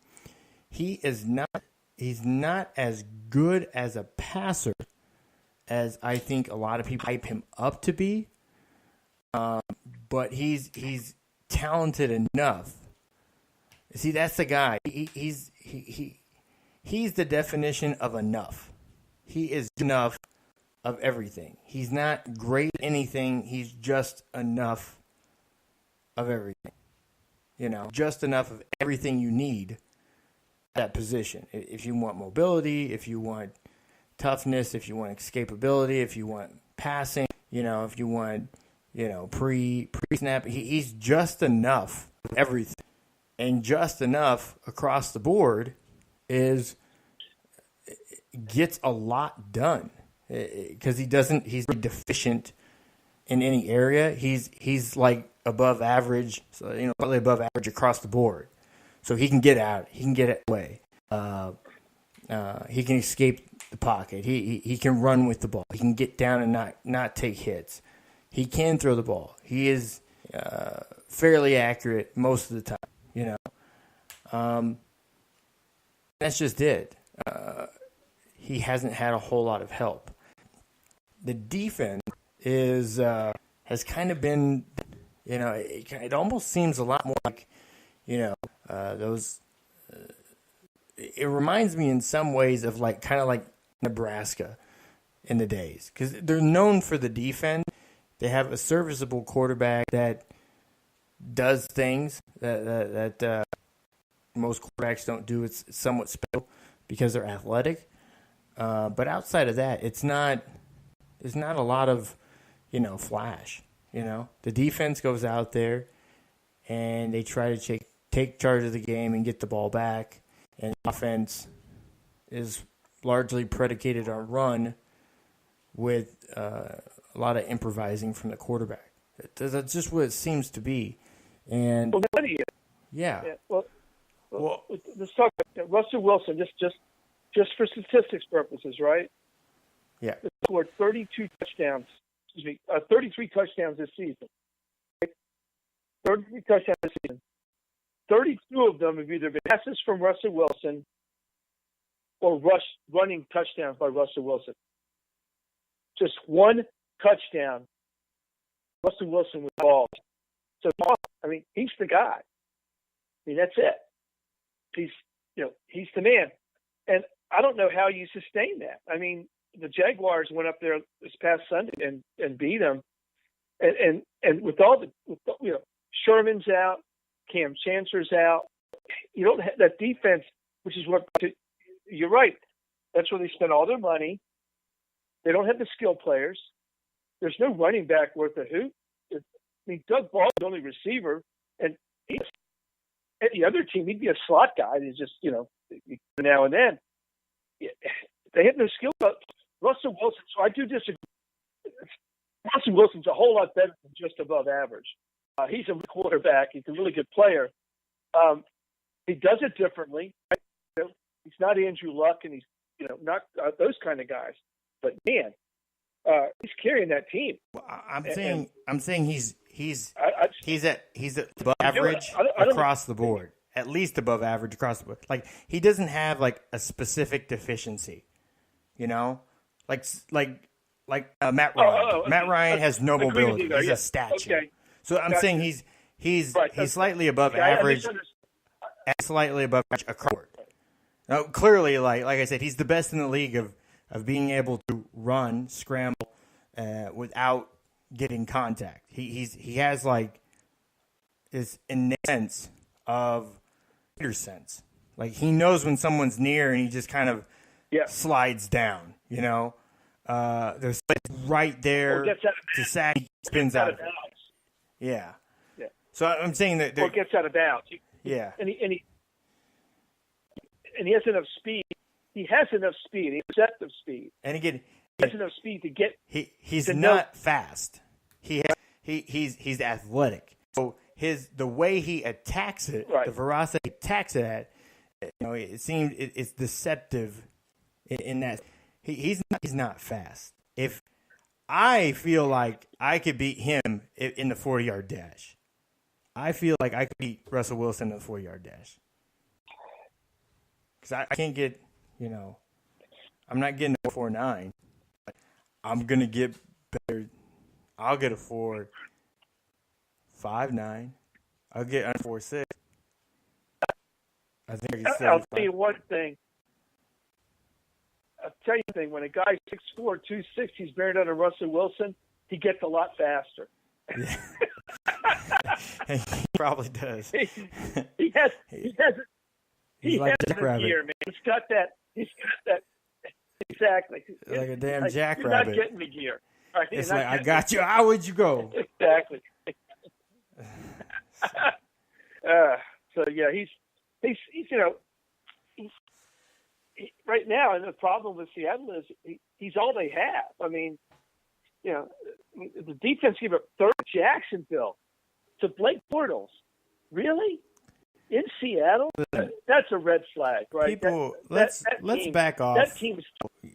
He's not as good as a passer as I think a lot of people hype him up to be. But he's talented enough. See, that's the guy. He's the definition of enough. He is enough of everything. He's not great at anything. He's just enough of everything. Just enough of everything you need at that position. If you want mobility, if you want toughness, if you want escapability, if you want passing, if you want, pre-snap, he's just enough of everything. And just enough across the board gets a lot done because he's deficient in any area. He's like above average, so, slightly above average across the board. So he can get out, he can get away. He can escape the pocket. He can run with the ball. He can get down and not take hits. He can throw the ball. He is fairly accurate most of the time. That's just it. He hasn't had a whole lot of help. The defense has kind of been, it almost seems a lot more like, those. It reminds me in some ways of kind of like Nebraska in the days, because they're known for the defense. They have a serviceable quarterback that does things that most quarterbacks don't do. It's somewhat special because they're athletic. But outside of that, there's not a lot of, flash. The defense goes out there and they try to take charge of the game and get the ball back. And the offense is largely predicated on run with a lot of improvising from the quarterback. That's just what it seems to be. And yeah. Well, let's talk about Russell Wilson. Just for statistics purposes, right? Yeah. He scored 33 touchdowns this season. 33 touchdowns this season. 32 of them have either been passes from Russell Wilson or running touchdowns by Russell Wilson. Just one touchdown, Russell Wilson with the ball. So, he's the guy. That's it. He's the man. And I don't know how you sustain that. The Jaguars went up there this past Sunday and beat them. And with Sherman's out, Cam Chancellor's out. You don't have that defense, which is what you're right. That's where they spend all their money. They don't have the skill players. There's no running back worth a hoot. Doug Ball is the only receiver, and any other team, he'd be a slot guy. He's just, now and then. They have no skill. But Russell Wilson, so I do disagree. Russell Wilson's a whole lot better than just above average. He's a quarterback. He's a really good player. He does it differently. He's not Andrew Luck, and he's not those kind of guys. But man, he's carrying that team. Well, I'm saying he's above average across the board. At least above average across the board. Like, he doesn't have a specific deficiency. Like Matt Ryan. Matt Ryan has no mobility. He's a statue. Okay. So I'm saying he's slightly above average and slightly above average across the board. Now, clearly, like I said, he's the best in the league of being able to run, scramble without getting contact. He has this innate sense of sense. He knows when someone's near and he just kind of slides down. There's right there to sack. He spins out of it. Yeah. So I'm saying that. Or gets out of bounds. Yeah. And he has enough speed. He has enough speed. He has receptive speed. And again, he has enough speed to get. He's not fast. He's athletic. So the way he attacks it, the veracity he attacks it at, it seems it's deceptive in that he's not fast. If I feel like I could beat him in the 40-yard dash, I feel like I could beat Russell Wilson in the 40-yard dash. Because I can't get, I'm not getting a 4.9. I'm going to get better. I'll get a 4.59. I'll get under 4'6". I think I can still I'll be tell you fine. one thing. I'll tell you one thing. When a guy's 6'4", 260, he's buried under Russell Wilson, he gets a lot faster. Yeah. He probably does. He has He's like it Jackrabbit. gear, man. He's got that. Exactly. Like a damn You're jackrabbit. not getting the gear. Right? It's You're like, not I getting got you. How would you go? Exactly. So yeah, he's right now, and the problem with Seattle is he's all they have. I mean, the defense gave up third to Jacksonville to Blake Bortles. Really? In Seattle? That's a red flag, right? People, that let's team, back off. That team is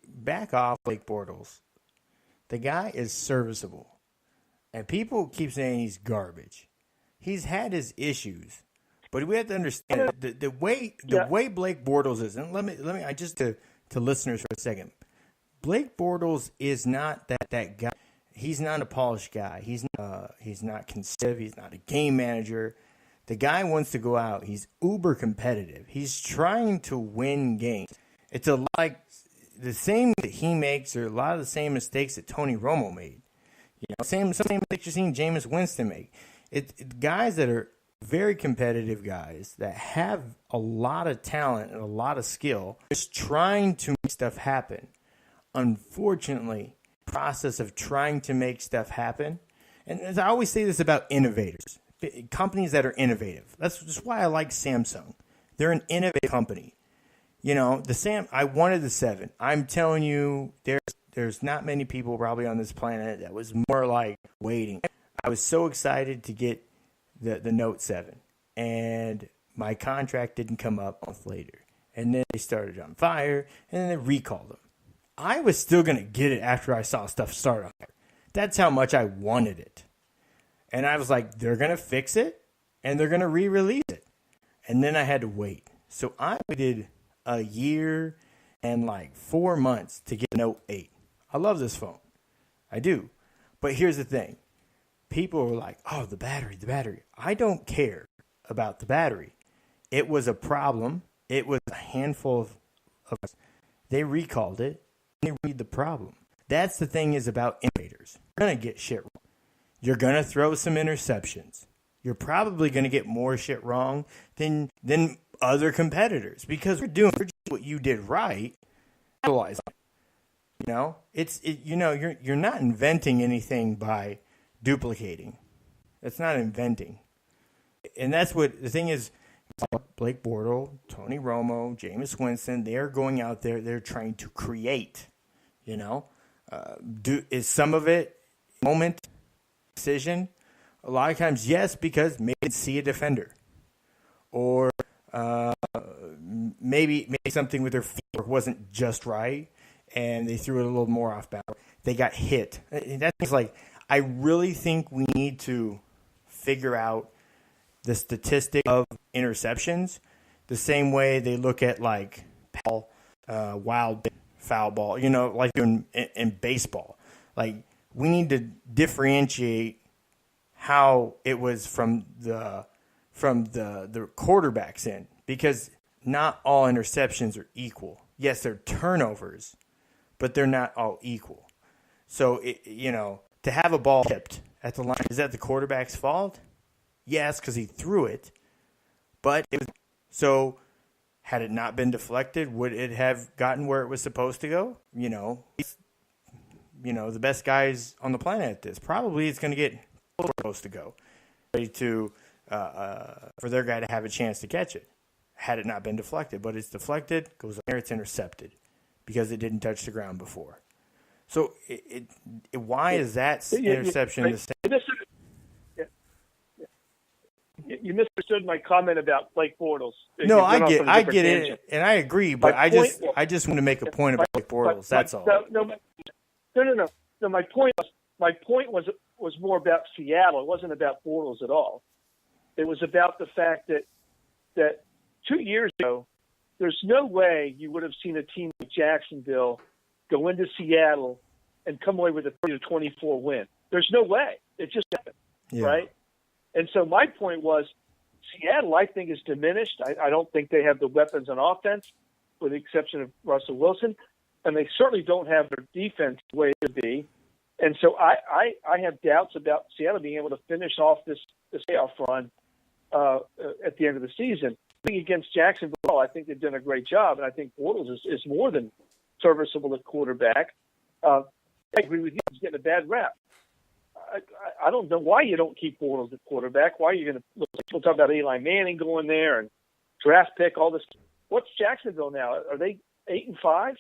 Back off Blake Bortles. The guy is serviceable. And people keep saying he's garbage. He's had his issues. But we have to understand the way Blake Bortles is, and let me I just to listeners for a second. Blake Bortles is not that guy. He's not a polished guy. He's not consistent. He's not a game manager. The guy wants to go out. He's uber competitive. He's trying to win games. It's a lot like the same that he makes, or a lot of the same mistakes that Tony Romo made. Same mistakes you're seeing Jameis Winston make. It's guys that are very competitive guys that have a lot of talent and a lot of skill, just trying to make stuff happen. Unfortunately, the process of trying to make stuff happen, and as I always say this about innovators, companies that are innovative. That's just why I like Samsung. They're an innovative company. I wanted the 7. I'm telling you, there's not many people probably on this planet that was more like waiting. I was so excited to get the Note 7, and my contract didn't come up a month later. And then they started on fire, and then they recalled them. I was still going to get it after I saw stuff start on fire. That's how much I wanted it. And I was like, they're going to fix it, and they're going to re-release it. And then I had to wait. So I waited a year and like 4 months to get Note 8. I love this phone. I do. But here's the thing. People were like, oh, the battery. I don't care about the battery. It was a problem. It was a handful of us. They recalled it, and they read the problem. That's the thing is about innovators. You're going to get shit wrong. You're going to throw some interceptions. You're probably going to get more shit wrong than other competitors because we're doing what you did right. Realize, you're not inventing anything by duplicating. That's not inventing. And that's what the thing is. Blake Bortles, Tony Romo, Jameis Winston, they're going out there. They're trying to create. Is some of it moment decision? A lot of times, yes, because maybe see a defender, or maybe something with their feet wasn't just right, and they threw it a little more off balance. They got hit. That's like, I really think we need to figure out the statistic of interceptions the same way they look at like wild foul ball, like doing in baseball. Like, we need to differentiate how it was from the quarterback's end, because not all interceptions are equal. Yes, they're turnovers, but they're not all equal. So, to have a ball tipped at the line, is that the quarterback's fault? Yes, because he threw it. But so had it not been deflected, would it have gotten where it was supposed to go? The best guys on the planet at this. Probably it's going to get where it's supposed to go. Ready to for their guy to have a chance to catch it. Had it not been deflected. But it's deflected, goes there, it's intercepted because it didn't touch the ground before. So why is that interception the same? You misunderstood my comment about Blake Bortles. No, I get it, and I agree. But I just want to make a point about Blake Bortles. That's all. No. My point was more about Seattle. It wasn't about Bortles at all. It was about the fact that 2 years ago, there's no way you would have seen a team like Jacksonville go into Seattle and come away with a 30-24 win. There's no way. It just happened, right? And so my point was, Seattle, I think, is diminished. I don't think they have the weapons on offense, with the exception of Russell Wilson, and they certainly don't have their defense the way it should be. And so I have doubts about Seattle being able to finish off this playoff run at the end of the season. Against Jacksonville, I think they've done a great job, and I think Bortles is more than serviceable at quarterback. I agree with you. He's getting a bad rap. I don't know why you don't keep Bortles at quarterback. Why are you going to look? We'll talk about Eli Manning going there and draft pick, all this. What's Jacksonville now? Are they 8-5?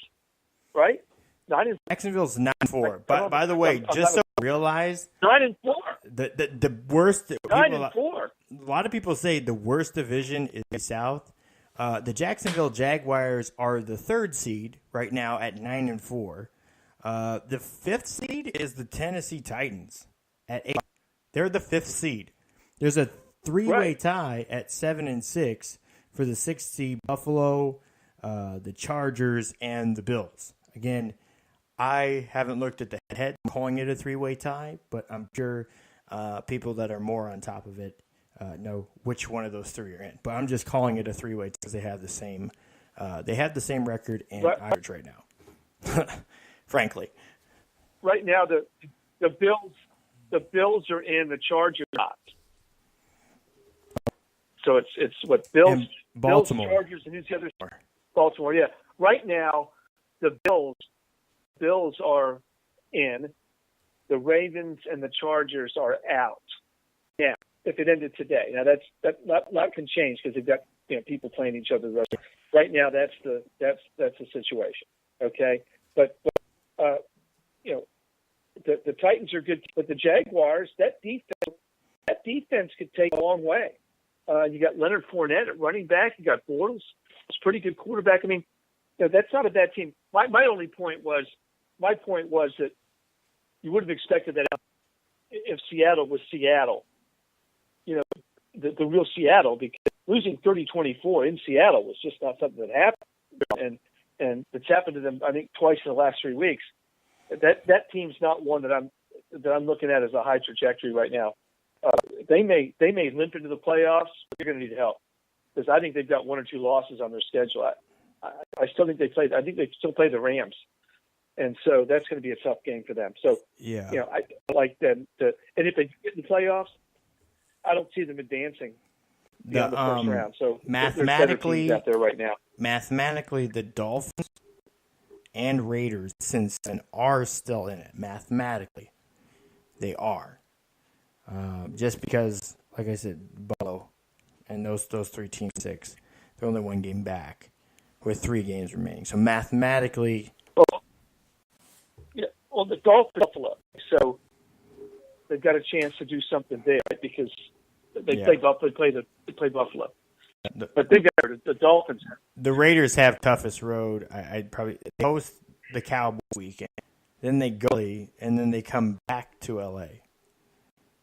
Right? 9-4. Jacksonville's 9-4. But by the way, just so you realize, 9-4. The worst. 9-4. A lot of people say the worst division is the South. The Jacksonville Jaguars are the 3rd seed right now at 9-4. The 5th seed is the Tennessee Titans at 8. They're the 5th seed. There's a 3-way tie at 7-6 for the 6th seed Buffalo, the Chargers, and the Bills. Again, I haven't looked at the head calling it a 3-way tie, but I'm sure people that are more on top of it know which one of those 3 are in. But I'm just calling it a 3-way because they have the same record and average right now. Frankly, right now the Bills are in, the Chargers not. So it's what Bills, and Baltimore, Bills, Chargers, and who's the other? Baltimore. Yeah. Right now, the Bills are in. The Ravens and the Chargers are out. Now, if it ended today, now that can change because they've got people playing each other. Right now, that's the situation. Okay, but the Titans are good, but the Jaguars, that defense could take a long way. You got Leonard Fournette at running back. You got Bortles. It's a pretty good quarterback. I mean, that's not a bad team. My point was that you would have expected that if Seattle was Seattle, the real Seattle, because losing 30-24 in Seattle was just not something that happened. And it's happened to them, I think, twice in the last 3 weeks. That team's not one that I'm looking at as a high trajectory right now. They may limp into the playoffs, but they're going to need help because I think they've got 1 or 2 losses on their schedule. I still think I think they still play the Rams, and so that's going to be a tough game for them. So I like them and if they get in the playoffs, I don't see them advancing beyond the first round. So mathematically, out there right now. Mathematically, the Dolphins and Raiders since then are still in it. Mathematically, they are. Just because, like I said, Buffalo and those 3 teams 6, they're only 1 game back with 3 games remaining. So mathematically, the Dolphins, Buffalo, so they've got a chance to do something there because they play Buffalo. They play Buffalo, but they got the Dolphins. The Raiders have toughest road. I'd probably host the Cowboys weekend, then they go and then they come back to LA.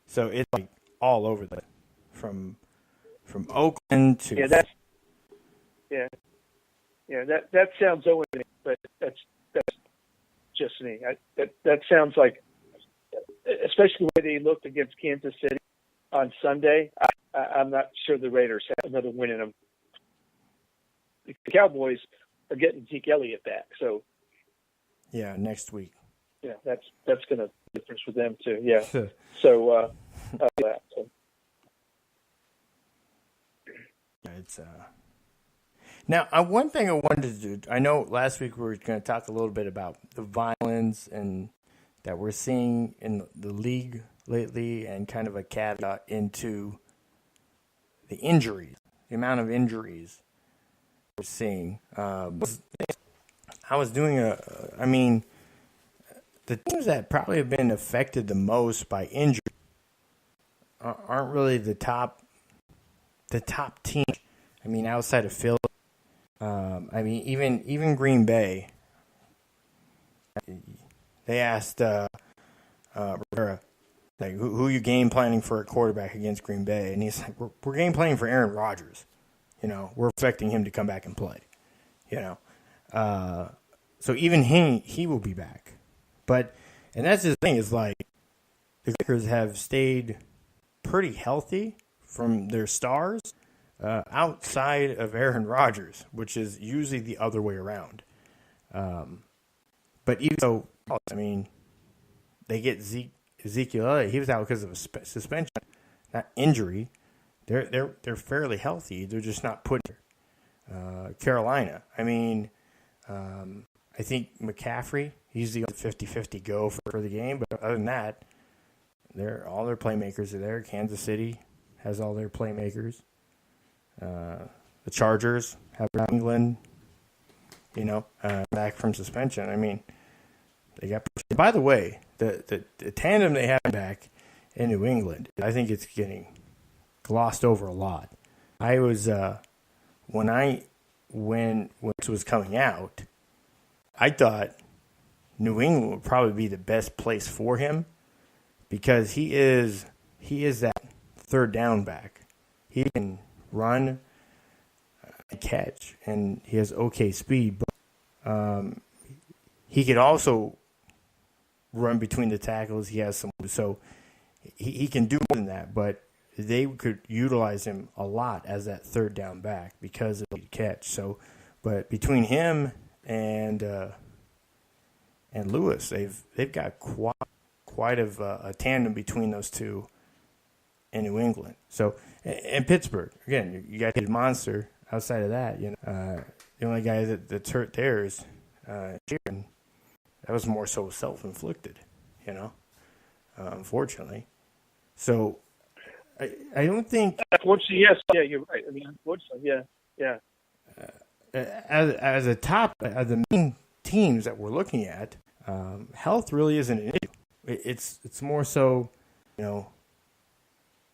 So it's like all over from Oakland to that sounds over me, but that's just me. That sounds like, especially the way they looked against Kansas City on Sunday. I'm not sure the Raiders have another win in them. The Cowboys are getting Zeke Elliott back, so next week. Yeah, that's going to be a difference for them too. Yeah, so. It's now one thing I wanted to do. I know last week we were going to talk a little bit about the violence and that we're seeing in the league lately, and kind of a caveat into the injuries, the amount of injuries we're seeing. I was doing the teams that probably have been affected the most by injury aren't really the top team. I mean, outside of Philly, even Green Bay. They asked Rivera, like, who are you game planning for a quarterback against Green Bay? And he's like, we're game planning for Aaron Rodgers. We're expecting him to come back and play. So even he will be back. And that's the thing, is like the Lakers have stayed pretty healthy from their stars, outside of Aaron Rodgers, which is usually the other way around. But even though, I mean, they get Ezekiel Elliott, he was out because of a suspension, not injury. They're fairly healthy. They're just not putting Carolina. I mean, I think McCaffrey, he's the 50-50 go for the game. But other than that, all their playmakers are there. Kansas City has all their playmakers. The Chargers have England, back from suspension. I mean, they got. By the way, the tandem they have back in New England, I think it's getting glossed over a lot. I was when this was coming out, I thought New England would probably be the best place for him because he is that third down back. He can run and catch, and he has okay speed. But he could also run between the tackles. He has some, so he can do more than that. But they could utilize him a lot as that third down back because of the catch. So, but between him and Lewis, they've got quite of a tandem between those two in New England. So, and Pittsburgh again, you got a monster. Outside of that, the only guy that's hurt there is Sheeran. That was more so self-inflicted, unfortunately. So I don't think. Unfortunately, yes, yeah, you're right. I mean, unfortunately, yeah. As a top of the main teams that we're looking at, health really isn't an issue. It's more so,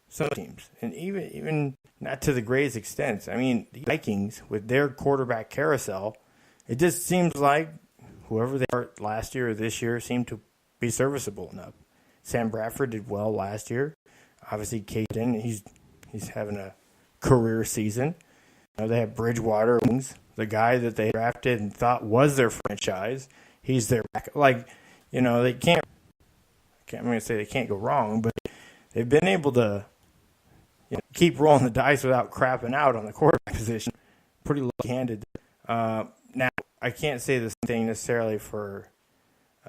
some teams, and even not to the greatest extent. I mean, the Vikings with their quarterback carousel, it just seems like whoever they are last year or this year seemed to be serviceable enough. Sam Bradford did well last year. Obviously, Caden, he's having a career season. They have Bridgewater, the guy that they drafted and thought was their franchise. He's their back. They can't. I'm going to say they can't go wrong, but they've been able to keep rolling the dice without crapping out on the quarterback position. Pretty lucky-handed. Now, I can't say the same thing necessarily for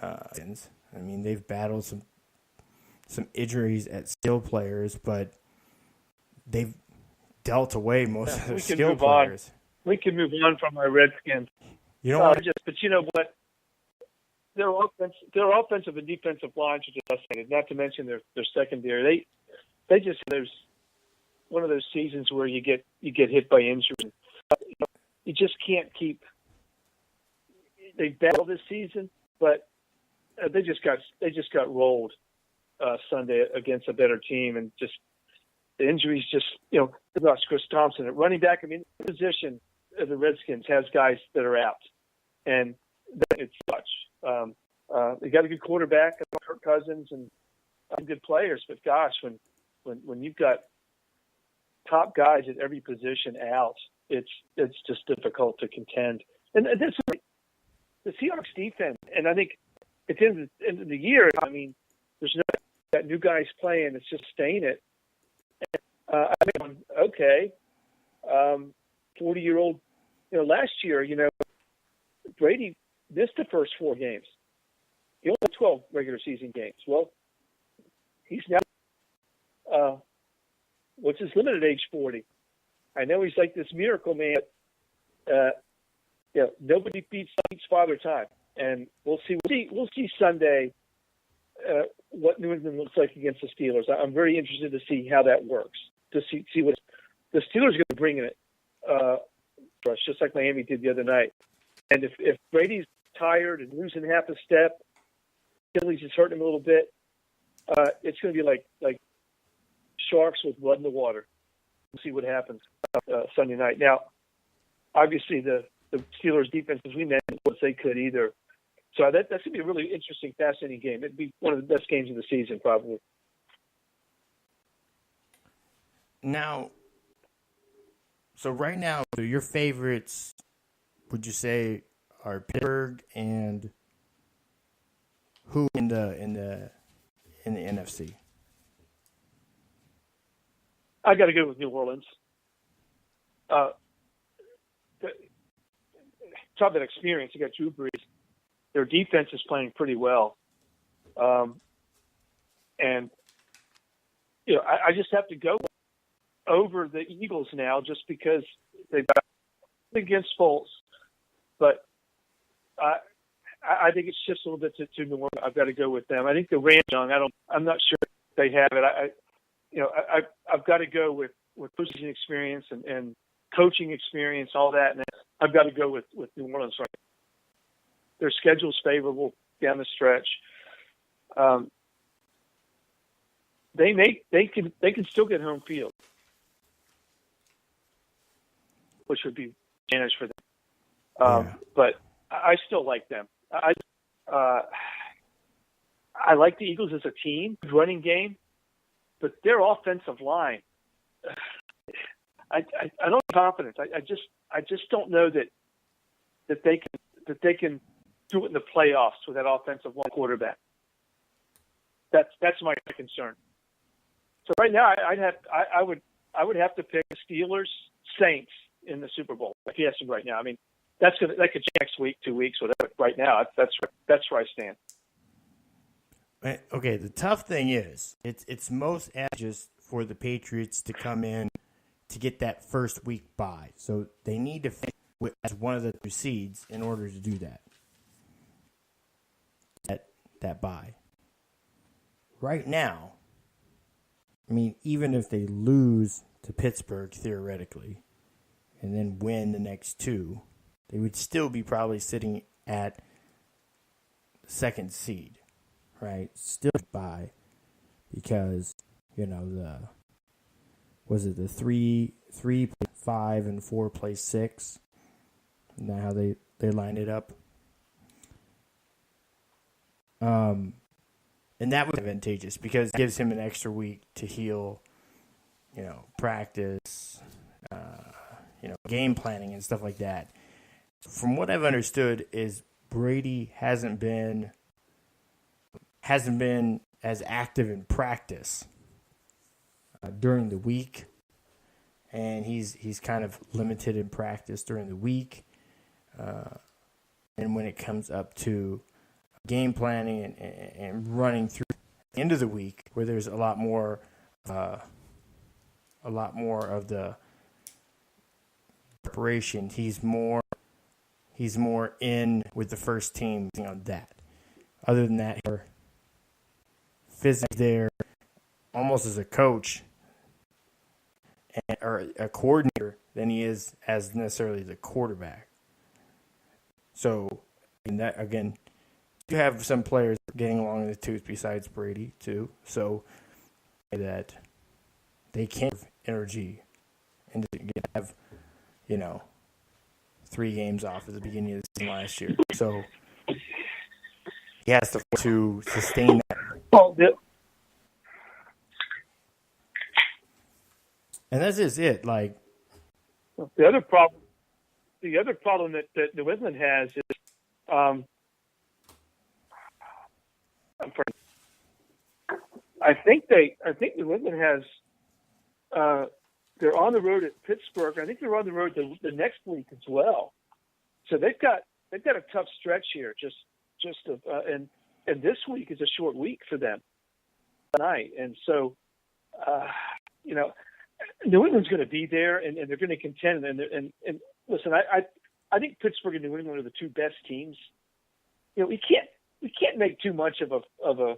I mean, they've battled some injuries at skill players, but they've dealt away most of their skill players. We can move on from our Redskins. You know what? But you know what? Their offensive and defensive lines are just fascinating. Not to mention their secondary. They just there's one of those seasons where you get hit by injury. You just can't keep. They battled this season, but they just got rolled Sunday against a better team, and just the injuries they lost Chris Thompson at running back. I mean, the position of the Redskins has guys that are out, and it's such. They got a good quarterback, Kirk Cousins, and good players. But gosh, when you've got top guys at every position out, it's just difficult to contend. And this the Seahawks defense, and I think at the end of the year, I mean, there's no that new guys playing. It's just staying it. I mean, okay, 40-year-old. Last year, Brady missed the first 4 games. He only had 12 regular season games. Well, he's now, what's his limit at age 40? I know he's like this miracle man. Nobody beats Father Time, and we'll see Sunday what New England looks like against the Steelers. I'm very interested to see how that works. To see what the Steelers are going to bring in it for us, just like Miami did the other night. And if Brady's tired and losing half a step, Achilles is hurting him a little bit, it's going to be like sharks with blood in the water. We'll see what happens Sunday night. Now, obviously, the Steelers' defense, as we mentioned, was they could either. So that's going to be a really interesting, fascinating game. It'd be one of the best games of the season, probably. Now, so right now, your favorites, would you say, are Pittsburgh and who in the NFC? I got to go with New Orleans. talk about experience. You got Drew Brees. Their defense is playing pretty well. And, I just have to go over the Eagles now just because they've got against Foles. But I think it's just a little bit too New Orleans. I've got to go with them. I think the Rams, I'm not sure they have it. I've got to go with position experience and coaching experience, all that. And I've got to go with New Orleans right now. Their schedule's favorable down the stretch. They can still get home field, which would be advantage for them. But I still like them. I like the Eagles as a team, running game, but their offensive line, I don't have confidence. I just don't know that they can do it in the playoffs with that offensive line quarterback. That's my concern. So right now, I would have to pick Steelers, Saints in the Super Bowl. If you ask me right now, I mean, that could change next week, 2 weeks, whatever. Right now, that's where I stand. Okay, the tough thing is it's most advantageous for the Patriots to come in to get that first week bye. So they need to finish as one of the 2 seeds in order to do that. That bye. Right now, I mean, even if they lose to Pittsburgh theoretically and then win the next 2, they would still be probably sitting at the 2nd seed, right? Still bye because, the 3, 5, and 4 play 6. Isn't that how they lined it up? And that was advantageous because it gives him an extra week to heal, practice, game planning and stuff like that. From what I've understood is Brady hasn't been as active in practice during the week, and he's kind of limited in practice during the week. And when it comes up to game planning and running through the end of the week, where there's a lot more of the preparation, he's more in with the first team on that. Other than that, physically there, almost as a coach or a coordinator than he is as necessarily the quarterback. So, and that again, you have some players getting along in the tooth besides Brady too. So that they can't have energy and have 3 games off at the beginning of the season last year. So he has to sustain that. Well, and that's just it. Like the other problem that New England has is, I think New England has. They're on the road at Pittsburgh. I think they're on the road the next week as well. So they've got a tough stretch here. And this week is a short week for them tonight. And so, New England's going to be there and they're going to contend. And listen, I think Pittsburgh and New England are the 2 best teams. We can't make too much of a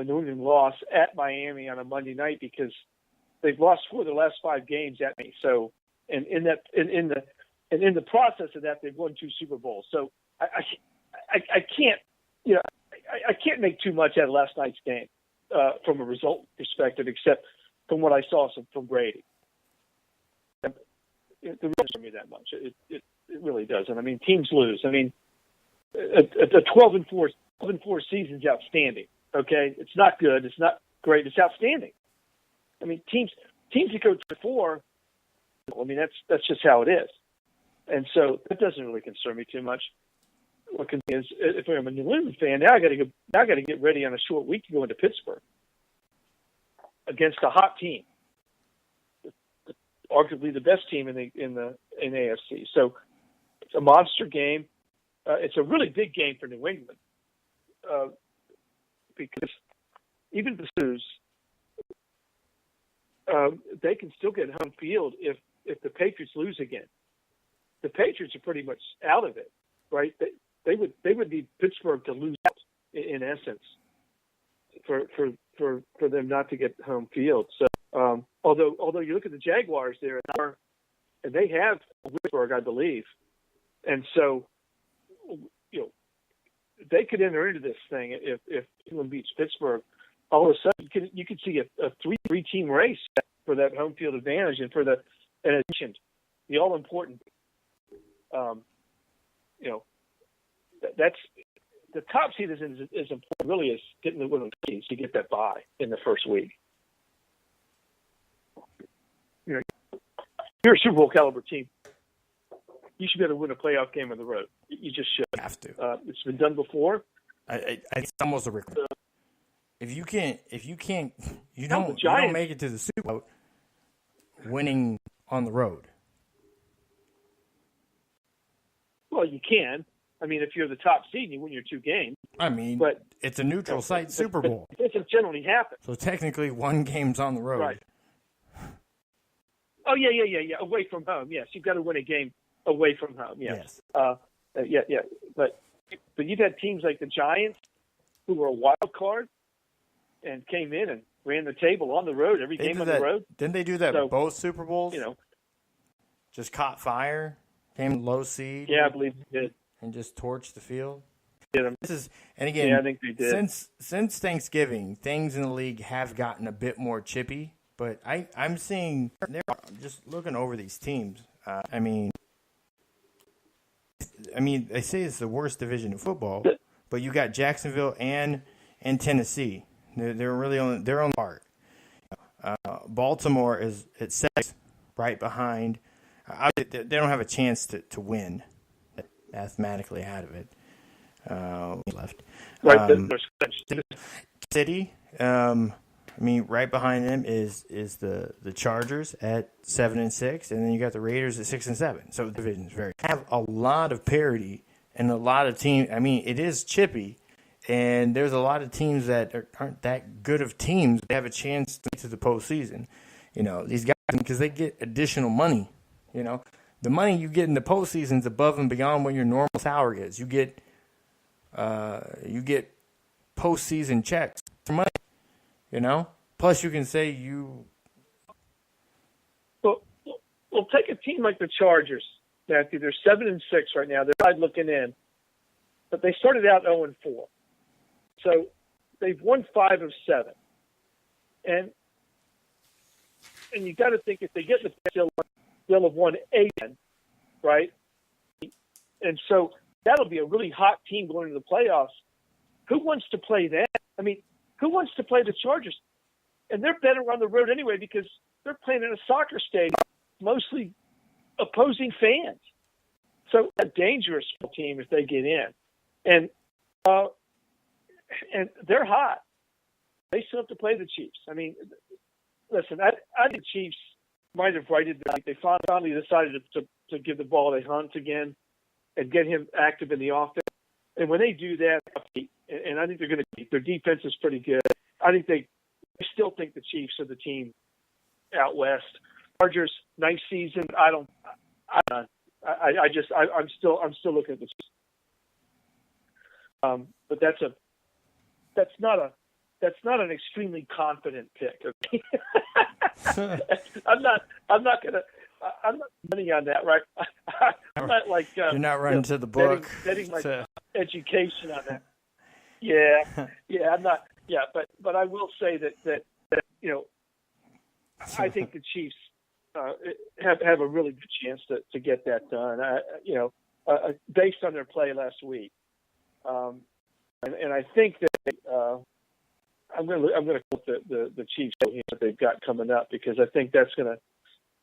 New England loss at Miami on a Monday night because they've lost 4 of their last 5 games at me. So, and in the process of that, they've won 2 Super Bowls. So I can't, I can't make too much out of last night's game from a result perspective, except from what I saw from Brady. It really doesn't me that much. It really doesn't. I mean, teams lose. I mean, a 12-4 season is outstanding. Okay, it's not good. It's not great. It's outstanding. I mean, teams that go to 4. I mean, that's just how it is. And so that doesn't really concern me too much. What can is if I'm a New England fan, now I got to get ready on a short week to go into Pittsburgh against a hot team. arguably the best team in AFC. So it's a monster game. It's a really big game for New England because even the Sioux, they can still get home field if the Patriots lose again. The Patriots are pretty much out of it, right? They would need Pittsburgh to lose out in essence for them not to get home field. So although you look at the Jaguars there, and they have Pittsburgh, I believe, and so they could enter into this thing if England beats Pittsburgh. All of a sudden, you could see a 3 team race for that home field advantage, and for the all important. That's the top seed is important. Really, is getting the winning seeds to get that bye in the first week. You're a Super Bowl caliber team. You should be able to win a playoff game on the road. You just should. Have to. It's been done before. It's almost a record. If you don't make it to the Super Bowl winning on the road. Well, you can. I mean, if you're the top seed and you win your 2 games. I mean, but it's a neutral site Super Bowl. It doesn't generally happen. So technically, 1 game's on the road. Right. Oh, yeah. Away from home, yes. You've got to win a game away from home, yes. Yeah. But you've had teams like the Giants who were a wild card and came in and ran the table on the road, every game on the road. Didn't they do that both Super Bowls? Just caught fire, came low seed. Yeah, I believe they did. And just torched the field. And again, I think they did. Since Thanksgiving, things in the league have gotten a bit more chippy. But I'm seeing, just looking over these teams. I mean, they say it's the worst division in football, but you got Jacksonville and Tennessee. They're really on their own part. Baltimore is at 6, right behind. They don't have a chance to win. Mathematically out of it. Left. City. Right behind them is the Chargers at 7-6, and then you got the Raiders at 6-7. So the division's have a lot of parity and a lot of teams. I mean, it is chippy, and there's a lot of teams that aren't that good of teams. They have a chance to get to the postseason. These guys, because they get additional money. The money you get in the postseason is above and beyond what your normal salary is. You get postseason checks for money. Plus you can say you. Well, take a team like the Chargers, Matthew. They're 7-6 right now. They're not looking in, but they started out 0-4, so they've won 5 of 7, and you got to think if they get the they'll have won 8, right? And so that'll be a really hot team going into the playoffs. Who wants to play that? I mean, who wants to play the Chargers? And they're better on the road anyway because they're playing in a soccer stadium, mostly opposing fans. So a dangerous team if they get in. And they're hot. They still have to play the Chiefs. I mean, listen, I think Chiefs might have righted that. They finally decided to give the ball to Hunt again and get him active in the offense. And when they do that, and I think they're going to keep their defense is pretty good. I still think the Chiefs are the team out west. Chargers, nice season. I'm still looking at the Chiefs. But that's not an extremely confident pick. Okay? I'm not betting on that, right? I'm not like you're not running to the book, betting my education on that. Yeah, I'm not. Yeah, but I will say that I think the Chiefs have a really good chance to get that done. Based on their play last week, and I think that I'm going to quote the Chiefs that they've got coming up because I think that's going to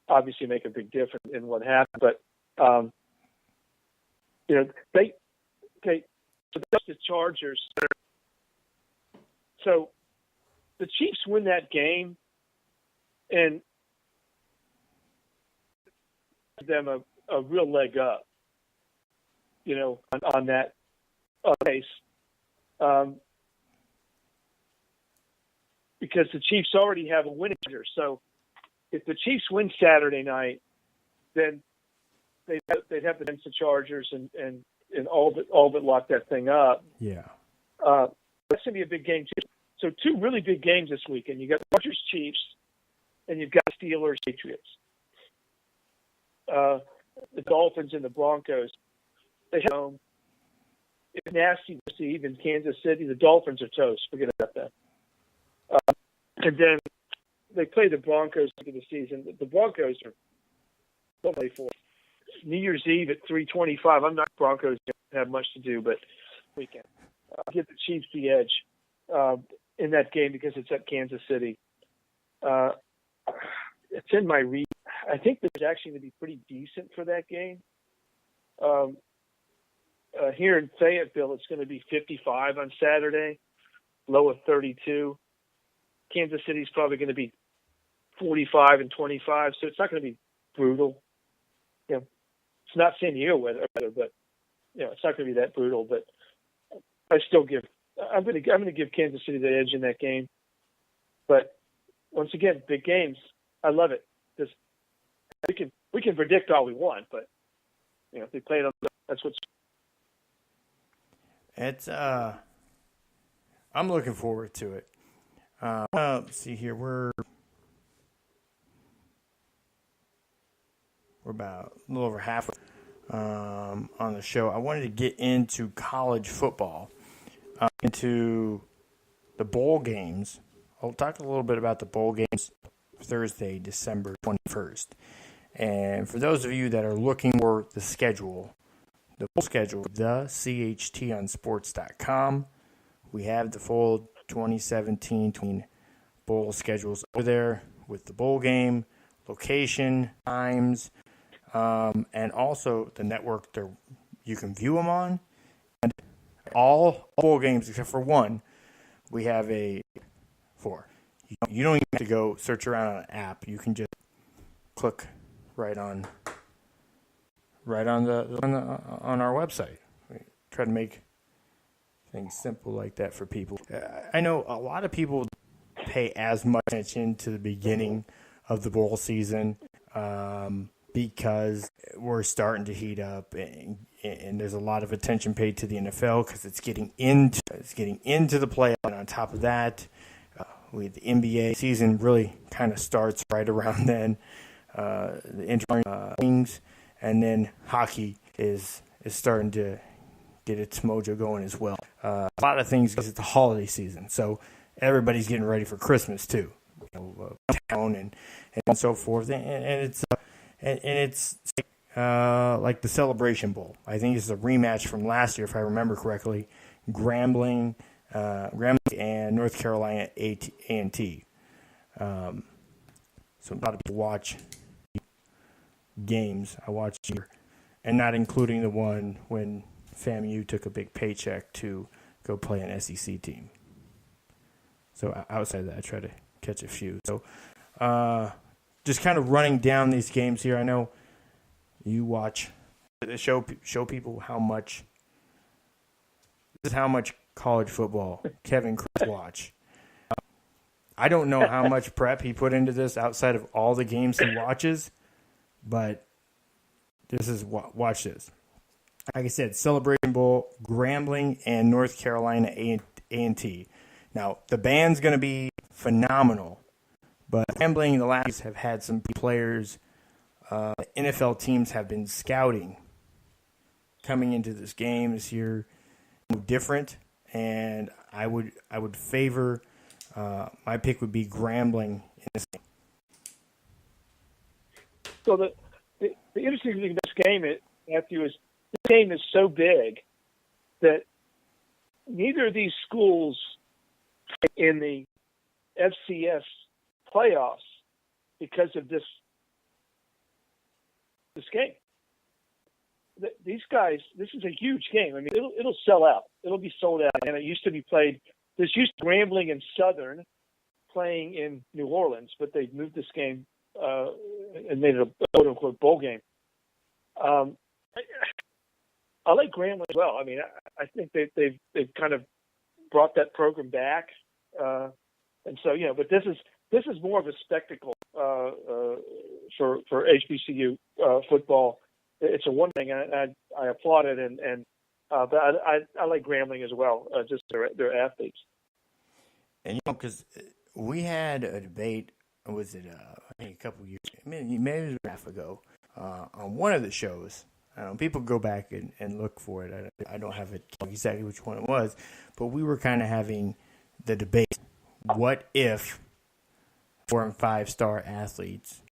obviously make a big difference in what happened. But so that's the Chargers. So the Chiefs win that game, and them a real leg up, on that race. Because the Chiefs already have a winning record. So if the Chiefs win Saturday night, then they'd have to against the Chargers and all but lock that thing up. Yeah. That's going to be a big game, too. So two really big games this weekend. You got Chargers, Chiefs, and you've got Steelers, Patriots. The Dolphins and the Broncos. They have home. It's nasty to see even Kansas City. The Dolphins are toast. Forget about that. And then they play the Broncos at the season. The Broncos don't play for New Year's Eve at 3:25. I'm not Broncos don't have much to do, but weekend. I'll give the Chiefs the edge in that game because it's at Kansas City. It's in my read. I think it's actually going to be pretty decent for that game. Here in Fayetteville, it's going to be 55 on Saturday, low of 32. Kansas City's probably going to be 45 and 25, so it's not going to be brutal. It's not San Diego weather, but it's not going to be that brutal. But I still I'm going to give Kansas City the edge in that game. But once again, big games. I love it because we can predict all we want, but if they play it on, that's what's. It's I'm looking forward to it. Let's see here. We're about a little over halfway on the show. I wanted to get into college football, into the bowl games. I'll talk a little bit about the bowl games Thursday, December 21st. And for those of you that are looking for the schedule, the full schedule, the CHTonsports.com. We have the full 2017 bowl schedules over there with the bowl game, location, times, and also the network that you can view them on. And all bowl games except for one, we have for. You don't even have to go search around on an app. You can just click right on our website. We try to make things simple like that for people. I know a lot of people pay as much attention to the beginning of the bowl season because we're starting to heat up, and there's a lot of attention paid to the NFL because it's getting into the playoff. And on top of that, the NBA season really kind of starts right around then. The inter things, and then hockey is starting to get its mojo going as well. A lot of things because it's the holiday season, so everybody's getting ready for Christmas too. Town and so forth, and it's like the Celebration Bowl. I think it's a rematch from last year, if I remember correctly. Grambling and North Carolina A&T. So a lot of people watch games. I watched here, and not including the one when FAMU took a big paycheck to go play an SEC team. So outside of that, I try to catch a few. So just kind of running down these games here. I know you watch to show people how much college football Kevin Chris watch. I don't know how much prep he put into this outside of all the games he watches, but watch this. Like I said, Celebration Bowl, Grambling, and North Carolina A&T. Now, the band's going to be phenomenal, but Grambling, the last have had some players NFL teams have been scouting coming into this game this year. Different, and I would favor my pick would be Grambling in this game. So the interesting thing about this game, Matthew, is this game is so big that neither of these schools in the FCS playoffs because of this game. These guys, this is a huge game. I mean, it'll sell out. It'll be sold out. And it used to be played. There's used to Grambling and Southern playing in New Orleans, but they moved this game and made it a quote unquote bowl game. I like Grambling as well. I mean, I think they've kind of brought that program back, and so but this is more of a spectacle for HBCU football. It's a one thing, and I applaud it, but I like Grambling as well, just their athletes. And because we had a debate, was it I think a couple of years, maybe it was a half ago, on one of the shows. People go back and look for it. I don't have it exactly which one it was, but we were kind of having the debate: what if 4- and 5-star athletes,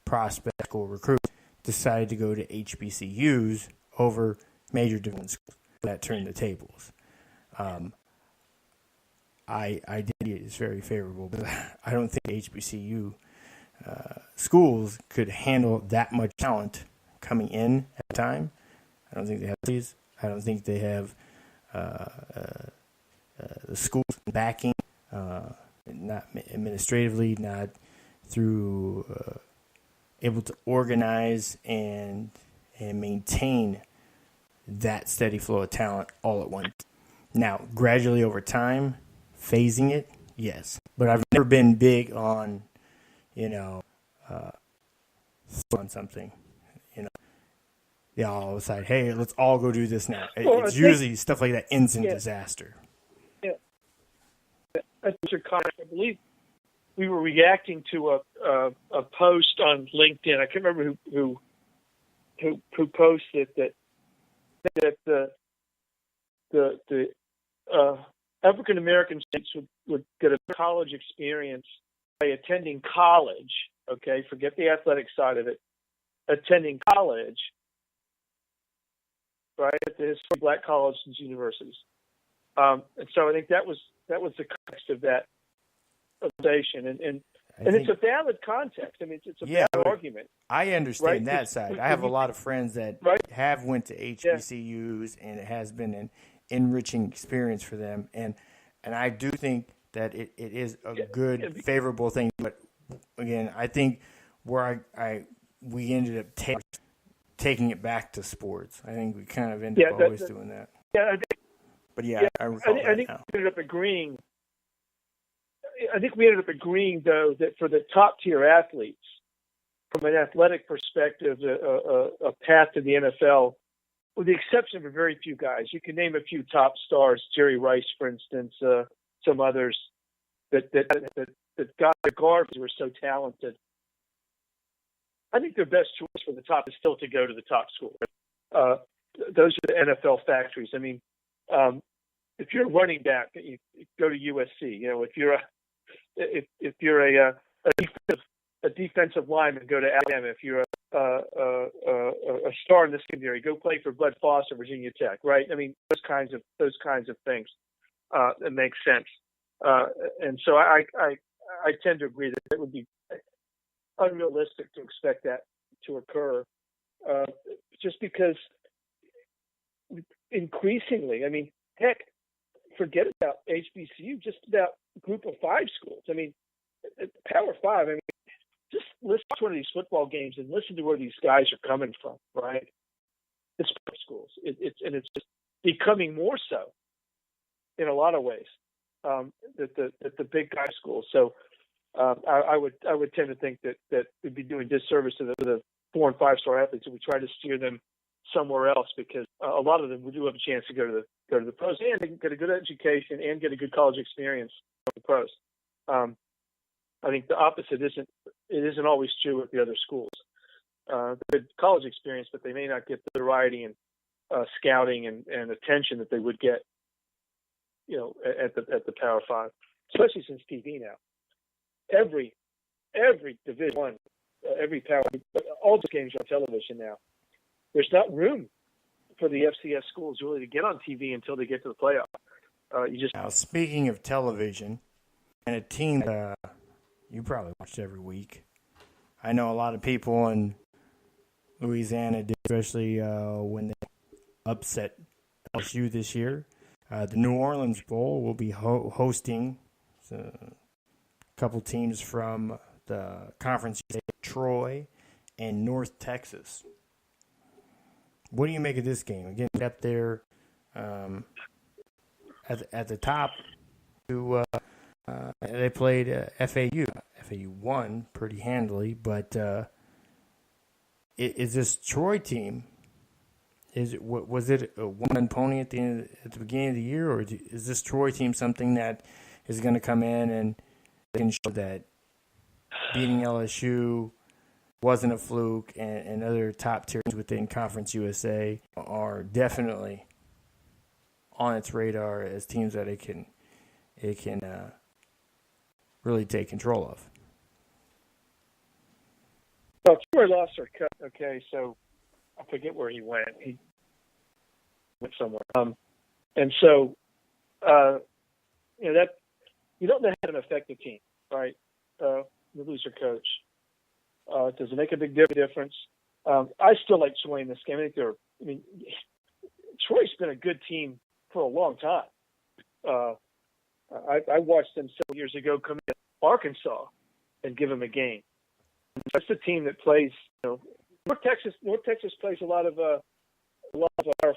prospects or recruits, decided to go to HBCUs over major division schools? That turned the tables. I did it is very favorable, but I don't think HBCU schools could handle that much talent coming in at the time. I don't think they have these. I don't think they have the schools backing, not administratively, not through able to organize and maintain that steady flow of talent all at once. Now, gradually over time, phasing it, yes. But I've never been big on, on something. All of a sudden, hey, let's all go do this now. It's usually stuff like that ends in disaster. Yeah. That's your comment. I believe we were reacting to a post on LinkedIn. I can't remember who posted that the African American students would get a college experience by attending college. Okay, forget the athletic side of it. Attending college, right, at the historic black colleges and universities. And so I think that was the context of that conversation, and it's a valid context. I mean, it's a valid argument. I understand that side. I have a lot of friends that have went to HBCUs, and it has been an enriching experience for them. And I do think that it is a good, favorable thing. But again, I think where we ended up taking it back to sports. I think we kind of ended up always doing that. Yeah, I think. But I recall I think we ended up agreeing. I think we ended up agreeing, though, that for the top tier athletes, from an athletic perspective, a path to the NFL, with the exception of a very few guys. You can name a few top stars, Jerry Rice, for instance, some others that got the guards who were so talented. I think their best choice for the top is still to go to the top school. Those are the NFL factories. I mean, if you're a running back, you go to USC. If you're a defensive lineman, go to Alabama. If you're a star in the secondary, go play for Bud Foster, Virginia Tech. Right? I mean, those kinds of things. It makes sense. And so I tend to agree that it would be unrealistic to expect that to occur, just because increasingly, I mean, heck, forget about HBCU, just about Group of 5 schools. I mean, Power 5. I mean, just listen to one of these football games and listen to where these guys are coming from. Right? It's schools. It's just becoming more so in a lot of ways that the big guy schools. So. I would tend to think that we'd be doing disservice to the 4- and 5-star athletes if we try to steer them somewhere else, because a lot of them do have a chance to go to the pros, and they can get a good education and get a good college experience from the pros. I think the opposite isn't always true with the other schools. Good college experience, but they may not get the variety and scouting and attention that they would get, at the Power 5, especially since TV now. Every Division One, every Power, all the games are on television now. There's not room for the FCS schools really to get on TV until they get to the playoff. Now, speaking of television, and a team that you probably watched every week. I know a lot of people in Louisiana did, especially when they upset LSU this year. The New Orleans Bowl will be hosting couple teams from the conference, Troy and North Texas. what do you make of this game? Again, up there at the top. They played FAU. FAU won pretty handily, but is this Troy team? Was it a one pony at the beginning of the year, or is this Troy team something that is going to come in and they can show that beating LSU wasn't a fluke, and other top tiers within Conference USA are definitely on its radar as teams that it can really take control of? Well, Troy lost their cut. Okay, so I forget where he went. He went somewhere. And so, that you don't know how to affect the team, right? You lose your coach. Does it make a big difference? I still like Troy in this game. Troy's been a good team for a long time. I watched them several years ago come to Arkansas and give them a game. That's a team that plays. North Texas plays a lot of Power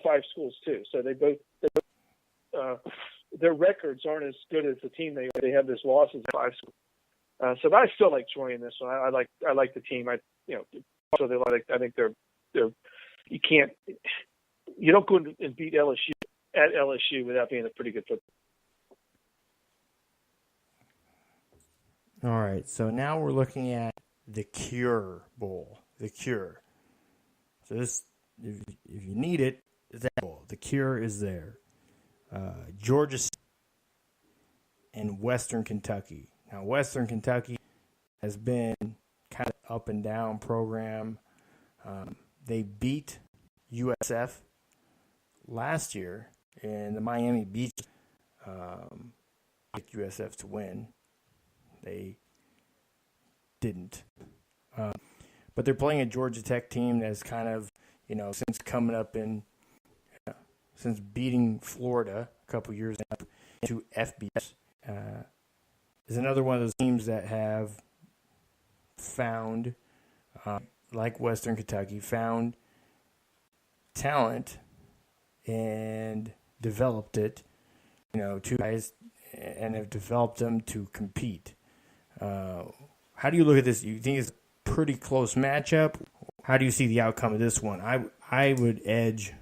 5 schools too. So they both their records aren't as good as the team they have this losses in 5 schools. So I still like Troy in this one. I like the team. I think they're you don't go and beat LSU at LSU without being a pretty good football. All right, so now we're looking at the Cure Bowl. The Cure. So this, if you need it, that bowl. The Cure is there. Georgia State and Western Kentucky. Now, Western Kentucky has been kind of up and down program. They beat USF last year, and the Miami Beach picked USF to win. They didn't. But they're playing a Georgia Tech team that's kind of, since coming up since beating Florida a couple years up to FBS, is another one of those teams that have found, like Western Kentucky, found talent and developed it, two guys, and have developed them to compete. How do you look at this? You think it's a pretty close matchup? How do you see the outcome of this one? I would edge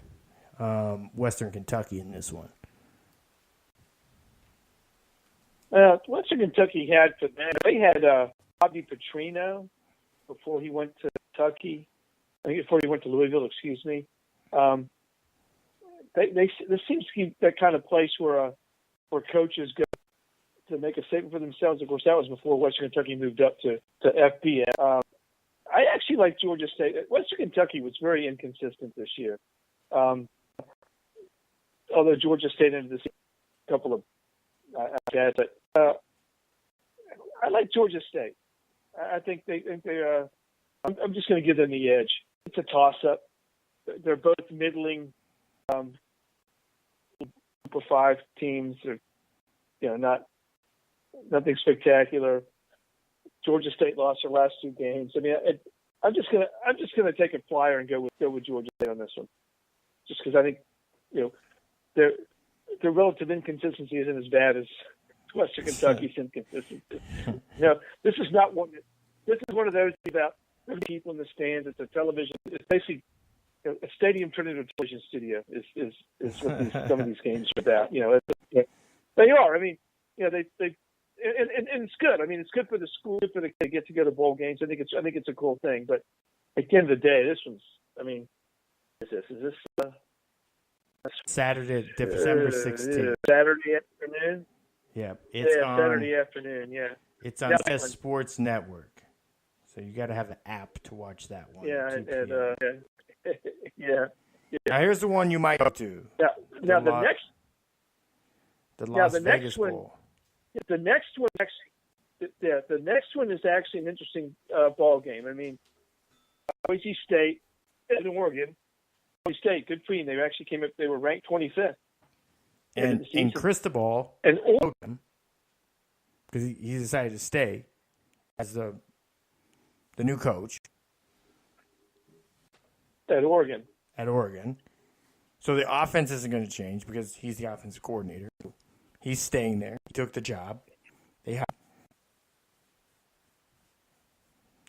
Western Kentucky in this one. Western Kentucky had for them. They had Bobby Petrino before he went to Kentucky. I think before he went to Louisville. Excuse me. This seems to be that kind of place where coaches go to make a statement for themselves. Of course, that was before Western Kentucky moved up to FBS. I actually like Georgia State. Western Kentucky was very inconsistent this year. Although Georgia State ended this couple of bad, but I like Georgia State. I think they I'm just going to give them the edge. It's a toss-up. They're both middling Super 5 teams. They're nothing spectacular. Georgia State lost their last 2 games. I'm just gonna take a flyer and go with Georgia State on this one, just because I think their relative inconsistency isn't as bad as Western Kentucky's inconsistency. This is not one. This is one of those about people in the stands. It's a television. It's basically a stadium turned into a television studio. Is what some of these games are about. They are. They. And it's good. It's good for the school, good for the kids to get to go to bowl games. I think it's a cool thing. But at the end of the day, this one's. Is this Saturday, December 16th? Saturday afternoon. Yeah, it's on Saturday afternoon. Yeah, it's on CS Sports Network. So you got to have an app to watch that one. Yeah, yeah. Now here's the one you might go to. Now the Las Vegas next one. Bowl. The next one the next one is actually an interesting ball game. Boise State and Oregon. Boise State, good for you. They actually came up. They were ranked 25th. And in Cristobal, and because he decided to stay as the new coach at Oregon. at Oregon. So the offense isn't going to change because he's the offensive coordinator. He's staying there. He took the job.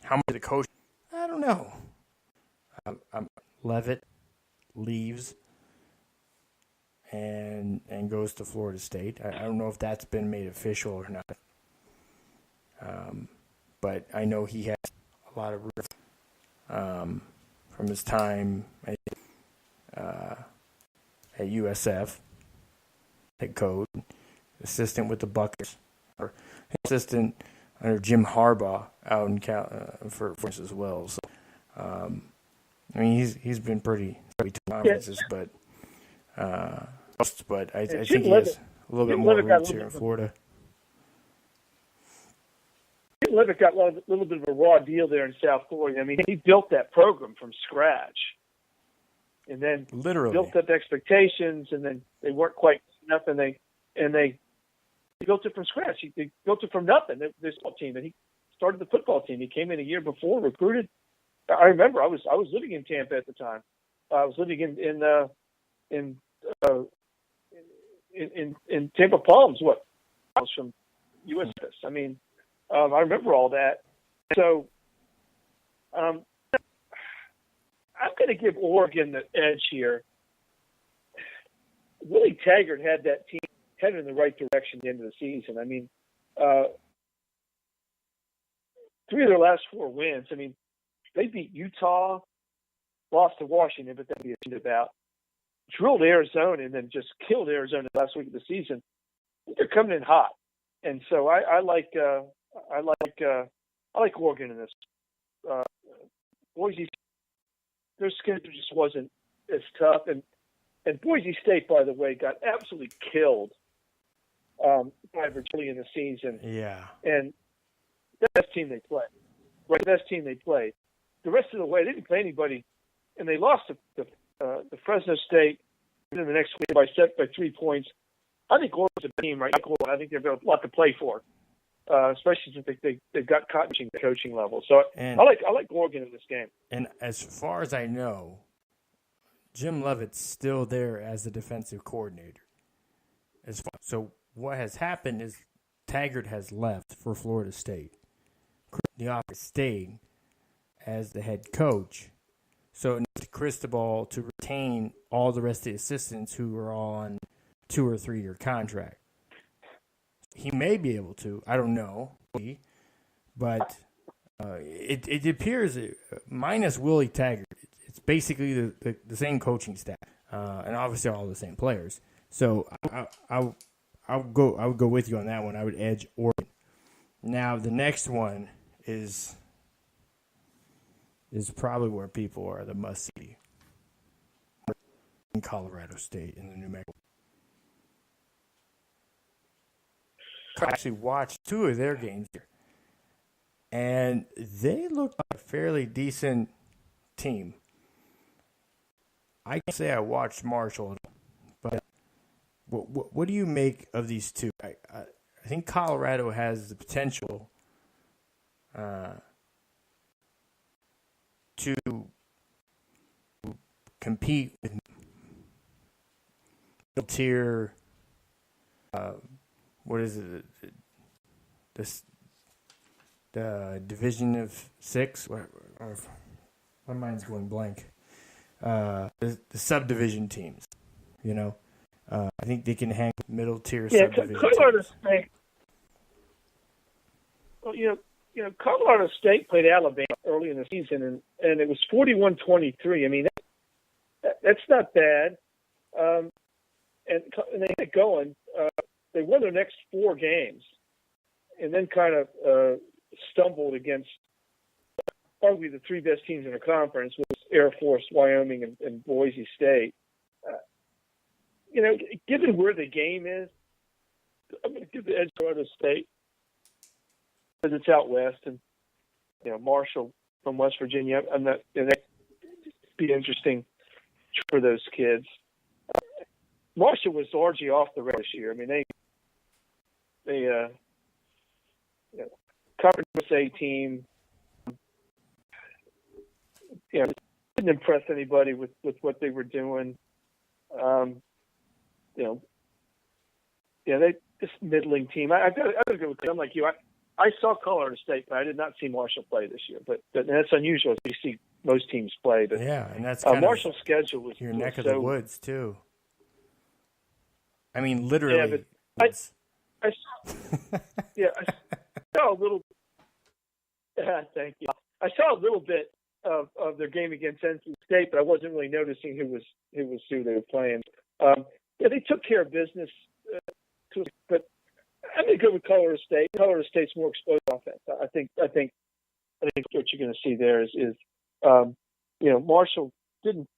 How much of the coach? I don't know. Levitt leaves and goes to Florida State. I don't know if that's been made official or not. But I know he has a lot of from his time at USF, head coach, assistant with the Buckeyes, or assistant under Jim Harbaugh out in for us as well. So, I mean, he's been pretty conferences, but I think he has a little bit more roots here in Florida. Levitt got a little bit of a raw deal there in South Florida. I mean, he built that program from scratch, and then literally built up expectations, and then they weren't quite enough, and they built it from scratch. They built it from nothing. This team, and he started the football team. He came in a year before, recruited. I remember I was living in Tampa at the time. I was living in Tampa Palms. I was from USS. I mean. I remember all that. So I'm going to give Oregon the edge here. Willie Taggart had that team headed in the right direction at the end of the season. I mean, 3 of their last 4 wins. I mean, they beat Utah, lost to Washington, but that'd be about. Drilled Arizona and then just killed Arizona last week of the season. They're coming in hot, and so I like Oregon in this. Boise, their schedule just wasn't as tough, and Boise State, by the way, got absolutely killed by Virginia in the season. Yeah, and that's the best team they played. Right, the best team they played. The rest of the way, they didn't play anybody, and they lost to Fresno State in the next week by 3 points. I think Oregon's a team, right? I think they've got a lot to play for. Especially since they've got coaching level. So I like Oregon in this game. And as far as I know, Jim Leavitt's still there as the defensive coordinator. So what has happened is Taggart has left for Florida State. The office stayed as the head coach. So it needs Cristobal to retain all the rest of the assistants who are on 2 or 3 year contract. He may be able to. I don't know. But it appears, minus Willie Taggart, it's basically the same coaching staff. And obviously all the same players. So I would go with you on that one. I would edge Oregon. Now the next one is probably where people are the must see. In Colorado State in the New Mexico. I actually watched 2 of their games here, and they looked like a fairly decent team. I can't say I watched Marshall, but what do you make of these 2? I think Colorado has the potential to compete with middle-tier what is it? The Division of 6? My mind's going blank. The subdivision teams, you know. I think they can hang middle tier subdivision Colorado teams. State. Well, you know, Colorado State played Alabama early in the season, and it was 41-23. I mean, that's not bad. And they get going. They won their next 4 games, and then kind of stumbled against probably the 3 best teams in the conference, was Air Force, Wyoming, and Boise State. You know, given where the game is, I'm going to give the edge to Colorado State because it's out west, and you know Marshall from West Virginia. That'd be interesting for those kids. Marshall was largely off the rail this year. I mean, they Conference A team. You know, didn't impress anybody with what they were doing. They this middling team. I've got to go with. I'm like you. I saw Colorado State, but I did not see Marshall play this year. But that's unusual. You see most teams play. But yeah, and that's kind Marshall's schedule was your neck of so, the woods too. I mean, literally. Yeah, but I saw a little. Thank you. I saw a little bit of their game against NC State, but I wasn't really noticing who they were playing. They took care of business, but I'm going to go with Colorado State. Colorado State's more exposed offense. I think what you're going to see there is Marshall didn't.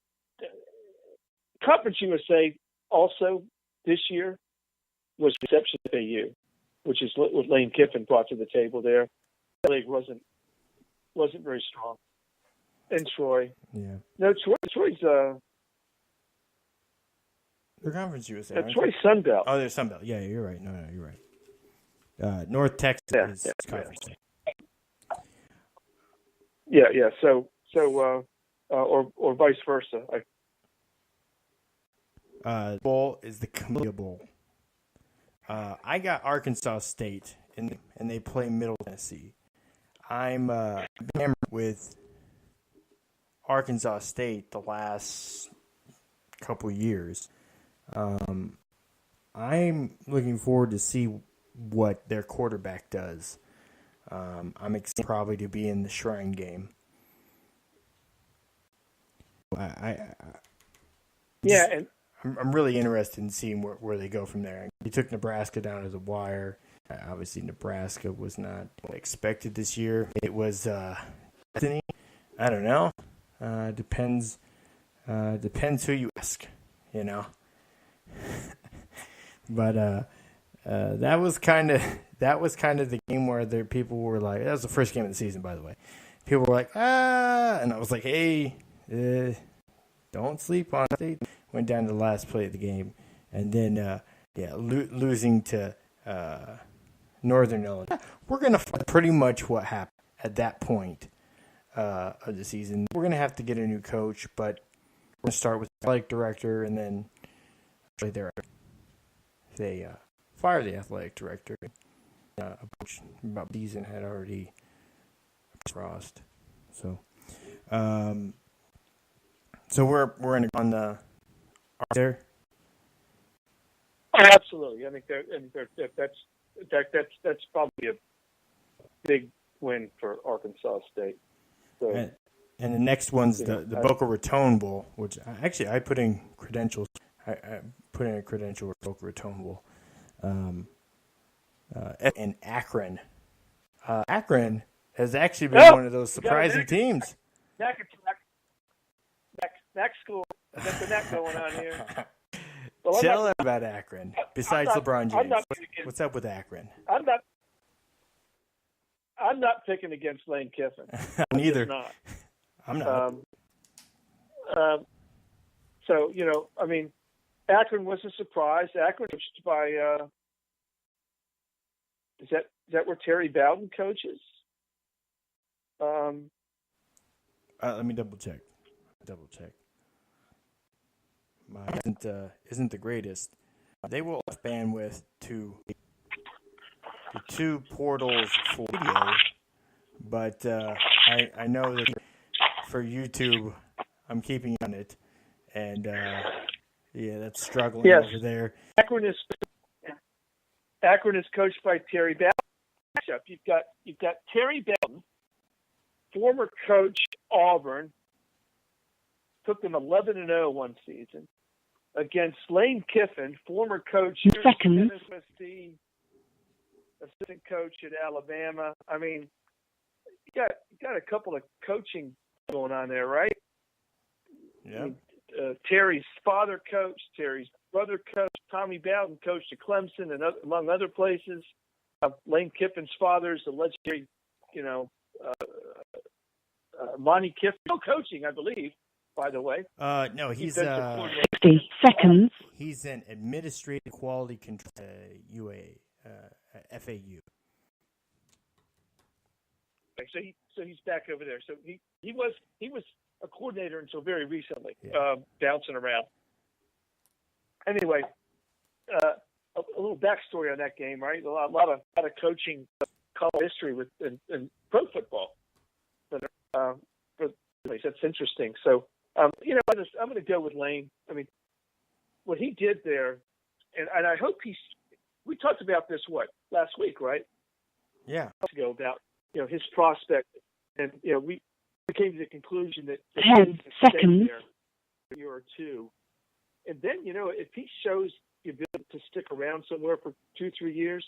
Conference USA also this year was reception to AU, which is what Lane Kiffin brought to the table there. The league wasn't very strong. And Troy. Yeah. No, Troy's they're Conference USA. Troy's Sunbelt. Oh, they're Sunbelt. Yeah, you're right. No, you're right. North Texas is Conference. Yeah. So, or vice versa. Bowl is the Camellia Bowl. I got Arkansas State, and they play Middle Tennessee. I'm enamored with Arkansas State the last couple years. I'm looking forward to see what their quarterback does. I'm excited probably to be in the Shrine game. And I'm really interested in seeing where they go from there. He took Nebraska down to the wire. Obviously, Nebraska was not expected this year. It was destiny. I don't know. Depends who you ask, But that was kind of the game where people were like, that was the first game of the season, by the way. People were like, and I was like, hey, don't sleep on it. Went down to the last play of the game, and then losing to Northern Illinois. We're gonna find pretty much what happened at that point of the season. We're gonna have to get a new coach, but we're gonna start with the athletic director, and then they fire the athletic director. A coach about season had already crossed, so we're on the there. Oh, absolutely. I think that's probably a big win for Arkansas State. So, and the next one's the Boca Raton Bowl, which I put in credentials. I put in a credential for Boca Raton Bowl. And Akron. Akron has actually been one of those surprising teams. Next school. I got the neck going on here. Well, tell them about Akron. Besides LeBron James, what's up with Akron? I'm not picking against Lane Kiffin. Neither. I'm not. So Akron was a surprise. Akron coached by is that where Terry Bowden coaches? Let me double check. Mine isn't the greatest. They will have bandwidth to the two portals for video, but I know that for YouTube, I'm keeping on it, and that's struggling over there. Akron is coached by Terry Bowden. You've got Terry Bowden, former coach Auburn, took them 11-0 one season, against Lane Kiffin, former coach at USC, assistant coach at Alabama. I mean, you got a couple of coaching going on there, right? Yeah. I mean, Terry's father coached, Terry's brother coached, Tommy Bowden coached at Clemson and among other places. Lane Kiffin's father is the legendary, Monty Kiffin, still coaching, I believe. By the way, no, he's 60 seconds. He's an administrative quality control FAU. So he's back over there. So he was a coordinator until very recently, Yeah. bouncing around. Anyway, a little backstory on that game, right? A lot of coaching college history in pro football. But anyways, that's interesting. So, I'm going to go with Lane. I mean, what he did there, and I hope we talked about this, last week, right? Yeah. Ago about, his prospect. And, we came to the conclusion that 10 seconds. there a year or two. And then, if he shows the ability to stick around somewhere for 2-3 years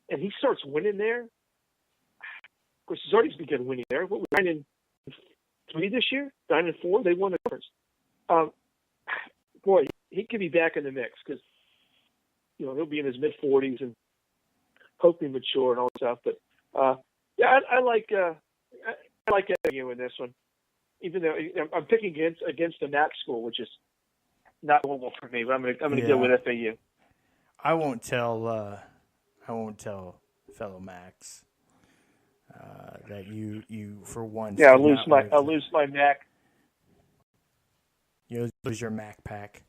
and he starts winning there, of course, he's already begun winning there. What, 9-3 this year? 9-4? They won the conference. Boy, he could be back in the mix because, he'll be in his mid-40s and hopefully mature and all that stuff. But, I like FAU in this one, even though I'm picking against the MAC school, which is not normal for me. But I'm gonna go with FAU. I won't tell fellow Max that you for once. Yeah, I'll lose my MAC. You lose your Mac pack.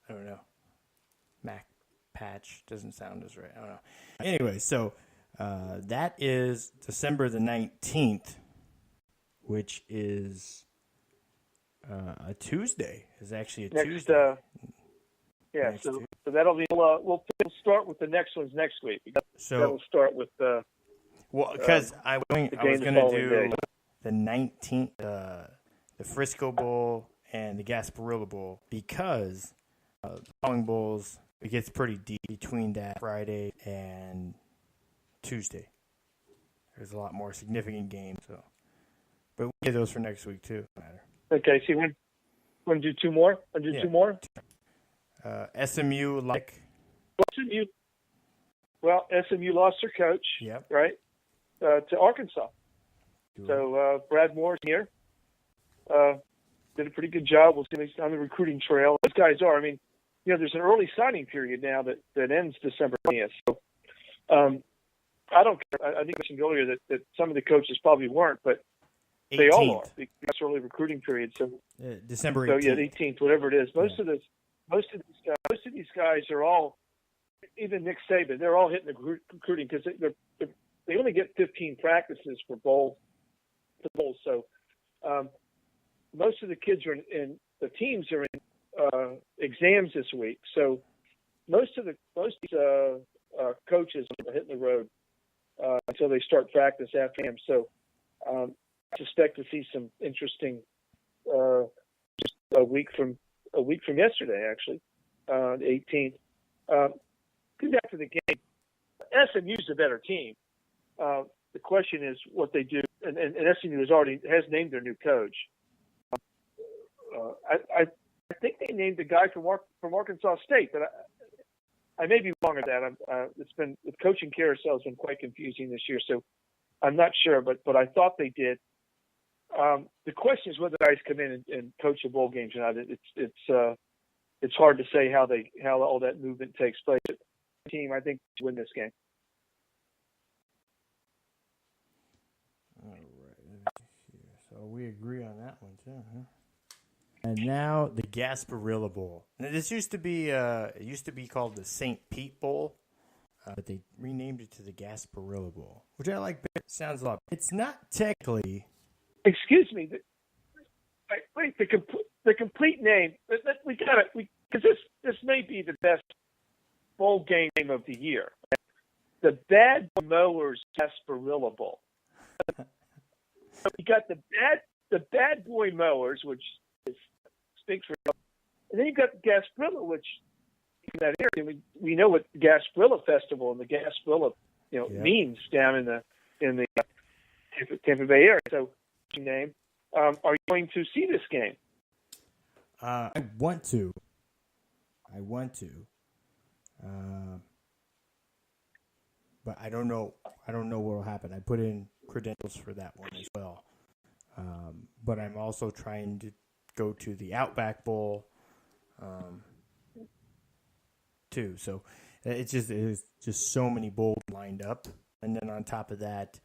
I don't know. Mac patch doesn't sound as right. I don't know. Anyway, so that is December the 19th, which is a Tuesday. It's actually a Tuesday. So that'll be. We'll start with the next ones next week. So that'll start with because I was going to do the 19th, the Frisco Bowl and the Gasparilla Bowl, because the following bowls, it gets pretty deep between that Friday and Tuesday. There's a lot more significant games, but we'll get those for next week too. Okay, so you want to do two more? Two more? SMU SMU. Well, SMU lost their coach, right, to Arkansas. So Brad Moore's here. Did a pretty good job. We'll see on the recruiting trail. Those guys are. I mean, there's an early signing period now that ends December 20th. So I don't care. I think I mentioned earlier that some of the coaches probably weren't, but 18th. They all are. That's early recruiting period. So December 18th. So 18th, whatever it is. Most of these guys are all. Even Nick Saban, they're all hitting the recruiting because they only get 15 practices for bowls. So most of the kids are in the teams are in exams this week. So most of these coaches are hitting the road until they start practice after him. So I suspect to see some interesting just a week from yesterday, actually, the 18th. Get back to the game. SMU's a better team. The question is what they do, and SMU has named their new coach. I think they named the guy from Arkansas State, but I may be wrong on that. The coaching carousel has been quite confusing this year, so I'm not sure, but I thought they did. The question is whether guys come in and coach a bowl game or not. It's hard to say how all that movement takes place. Team, I think, to win this game. All right. So we agree on that one too, huh? And now the Gasparilla Bowl. Now, this used to be called the St. Pete Bowl, but they renamed it to the Gasparilla Bowl, which I like. It sounds a lot. It's not technically. Excuse me. Wait. The complete name. We got it. Because this may be the best bowl game of the year. The Bad Boy Mowers Gasparilla Bowl. You got the Bad Boy Mowers, which speaks for, and then you got the Gasparilla, which in that area we know what the Gasparilla Festival and the Gasparilla means down in the Tampa Bay area. So, name, are you going to see this game? I want to. But I don't know what will happen. I put in credentials for that one as well. But I'm also trying to go to the Outback Bowl too. So it's just so many bowls lined up. And then on top of that,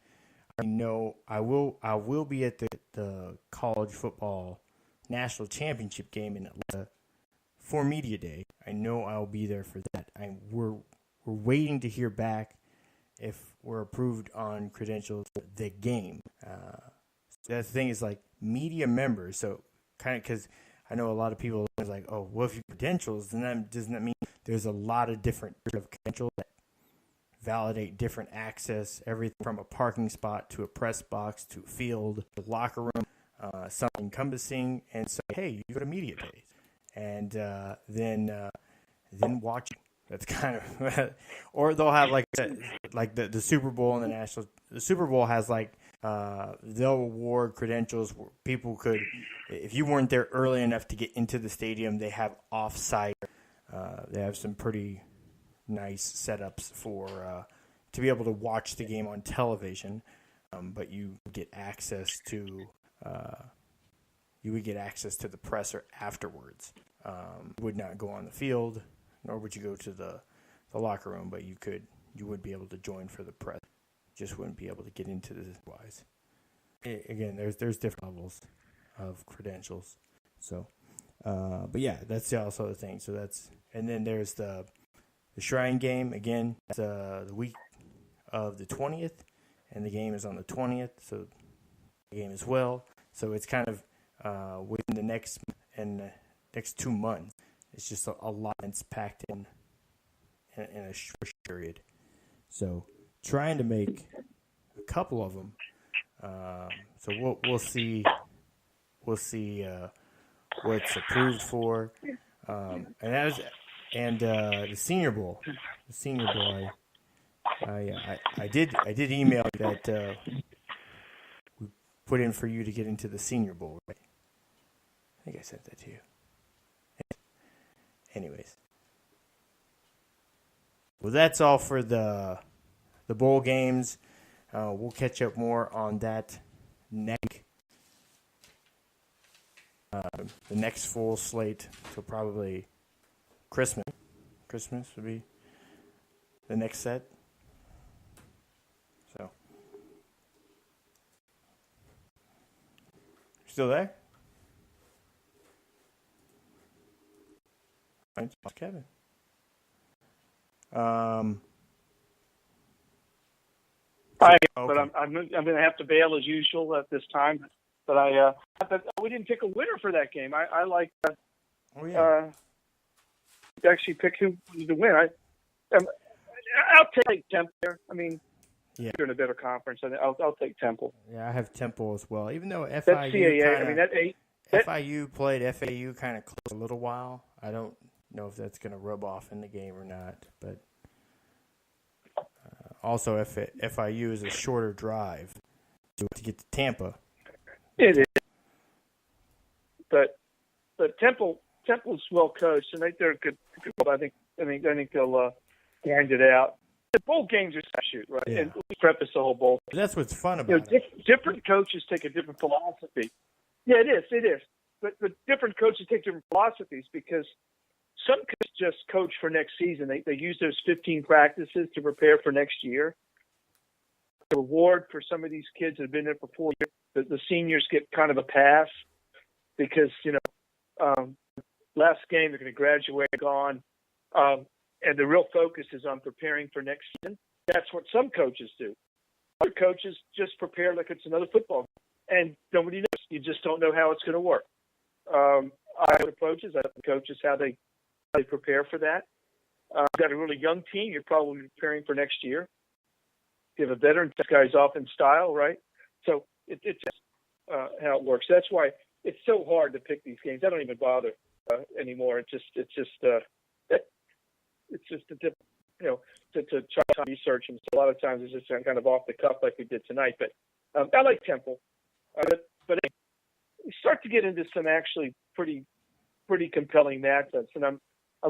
know I will be at the college football national championship game in Atlanta for media day. I know I'll be there for that. We're waiting to hear back if we're approved on credentials for the game. The thing is, like, media members. So kind of, because I know a lot of people are like, oh, well, if you credentials, then doesn't that mean there's a lot of different credentials that validate different access, everything from a parking spot to a press box to a field, a locker room, some encompassing, and say, hey, you go to media days, and then watch. That's kind of, or they'll have like the Super Bowl and the national. The Super Bowl has like they'll award credentials where people could, if you weren't there early enough to get into the stadium, they have off-site. They have some pretty nice setups for to be able to watch the game on television, but you get access to the presser afterwards. Would not go on the field, nor would you go to the locker room, but you would be able to join for the press. Just wouldn't be able to get into the wise. Again, there's different levels of credentials. So, but yeah, that's also the thing. So and then there's the Shrine game again. The week of the 20th, and the game is on the 20th. So the game as well. So it's kind of within the next 2 months. It's just a lot that's packed in a short period. So trying to make a couple of them. So we'll see what's approved for. And the Senior Bowl. I did email that we put in for you to get into the Senior Bowl, right? I think I sent that to you. Anyways. Well, that's all for the bowl games. We'll catch up more on that next. The next full slate, so probably Christmas. Christmas would be the next set. So, still there? Thanks, Kevin. Hi, Okay. but I'm going to have to bail as usual at this time. But we didn't pick a winner for that game. I like actually pick who wanted to win. I'll take Temple there. I mean, yeah, you're in a better conference. I'll take Temple. Yeah, I have Temple as well. Even though That's CAA. FIU played FAU kind of close a little while. I don't know if that's going to rub off in the game or not. But also, FIU is a shorter drive to get to Tampa. It is, but Temple's well coached, and they're a good. I think they'll grind it out. The bowl games are shoot, right? Yeah. And we preface the whole bowl. That's what's fun about it. Different coaches take a different philosophy. Yeah, it is. But different coaches take different philosophies because some coaches just coach for next season. They use those 15 practices to prepare for next year. The reward for some of these kids that have been there for 4 years, the seniors get kind of a pass because, last game they're going to graduate, gone. And the real focus is on preparing for next season. That's what some coaches do. Other coaches just prepare like it's another football game. And nobody knows. You just don't know how it's going to work. I have approaches. I have coaches how they prepare for that. You've got a really young team. You're probably preparing for next year. You have a veteran. This guy's off in style, right? So it's just how it works. That's why it's so hard to pick these games. I don't even bother anymore. It's just a different, to try to research. And so a lot of times it's just kind of off the cuff like we did tonight. But I like Temple. But we start to get into some actually pretty compelling matchups. And I'm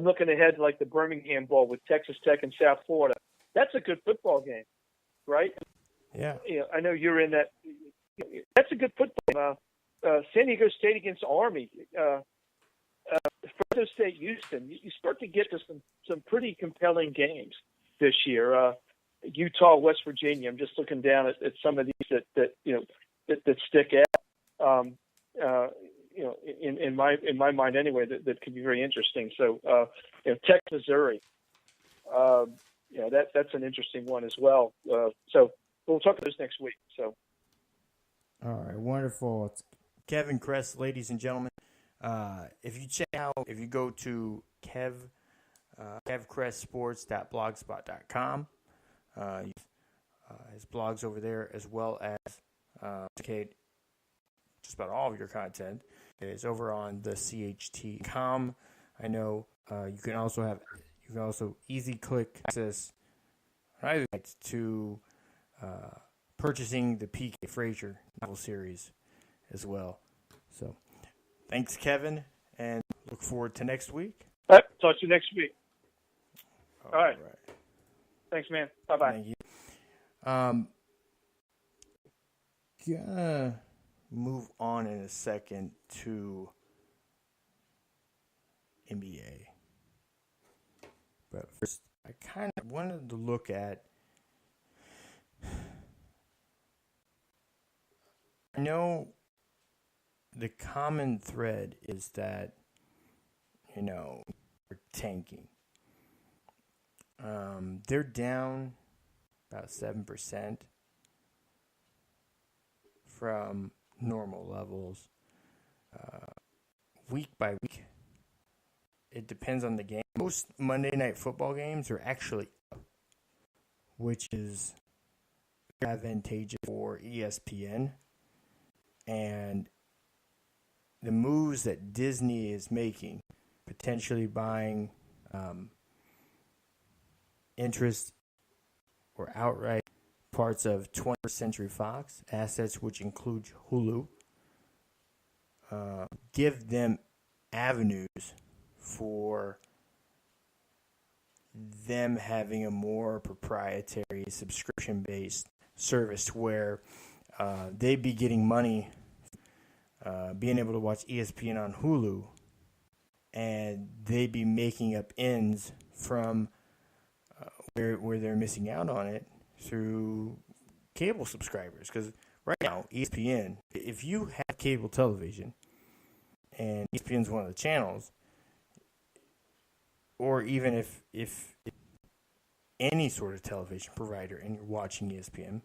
looking ahead to like the Birmingham Bowl with Texas Tech and South Florida. That's a good football game, right? Yeah. I know you're in that. That's a good football game. San Diego State against Army. Fresno State, Houston. You start to get to some pretty compelling games this year. Utah, West Virginia. I'm just looking down at some of these that stick out. In my mind anyway, that could be very interesting. So, Tech, Missouri. That's an interesting one as well. So we'll talk about this next week. So. All right, wonderful. It's Kevin Kress, ladies and gentlemen. If you go to kevkresssports.blogspot.com, his blogs over there, as well as just about all of your content is over on the CHT.com. I know you can also easy click access to purchasing the P.K. Frazier novel series as well. So, thanks, Kevin, and look forward to next week. All right, talk to you next week. All right. Thanks, man. Bye-bye. Thank you. Gonna move on in a second to NBA. But first, I kind of wanted to look at. I know the common thread is that, we're tanking. They're down about 7% from normal levels. Week by week, it depends on the game. Most Monday Night Football games are actually up, which is advantageous for ESPN. And the moves that Disney is making, potentially buying interest or outright parts of 20th Century Fox assets, which include Hulu, give them avenues for them having a more proprietary subscription-based service where they'd be getting money, being able to watch ESPN on Hulu, and they'd be making up ends from where they're missing out on it through cable subscribers. Because right now, ESPN, if you have cable television, and ESPN's one of the channels, or even if any sort of television provider and you're watching ESPN,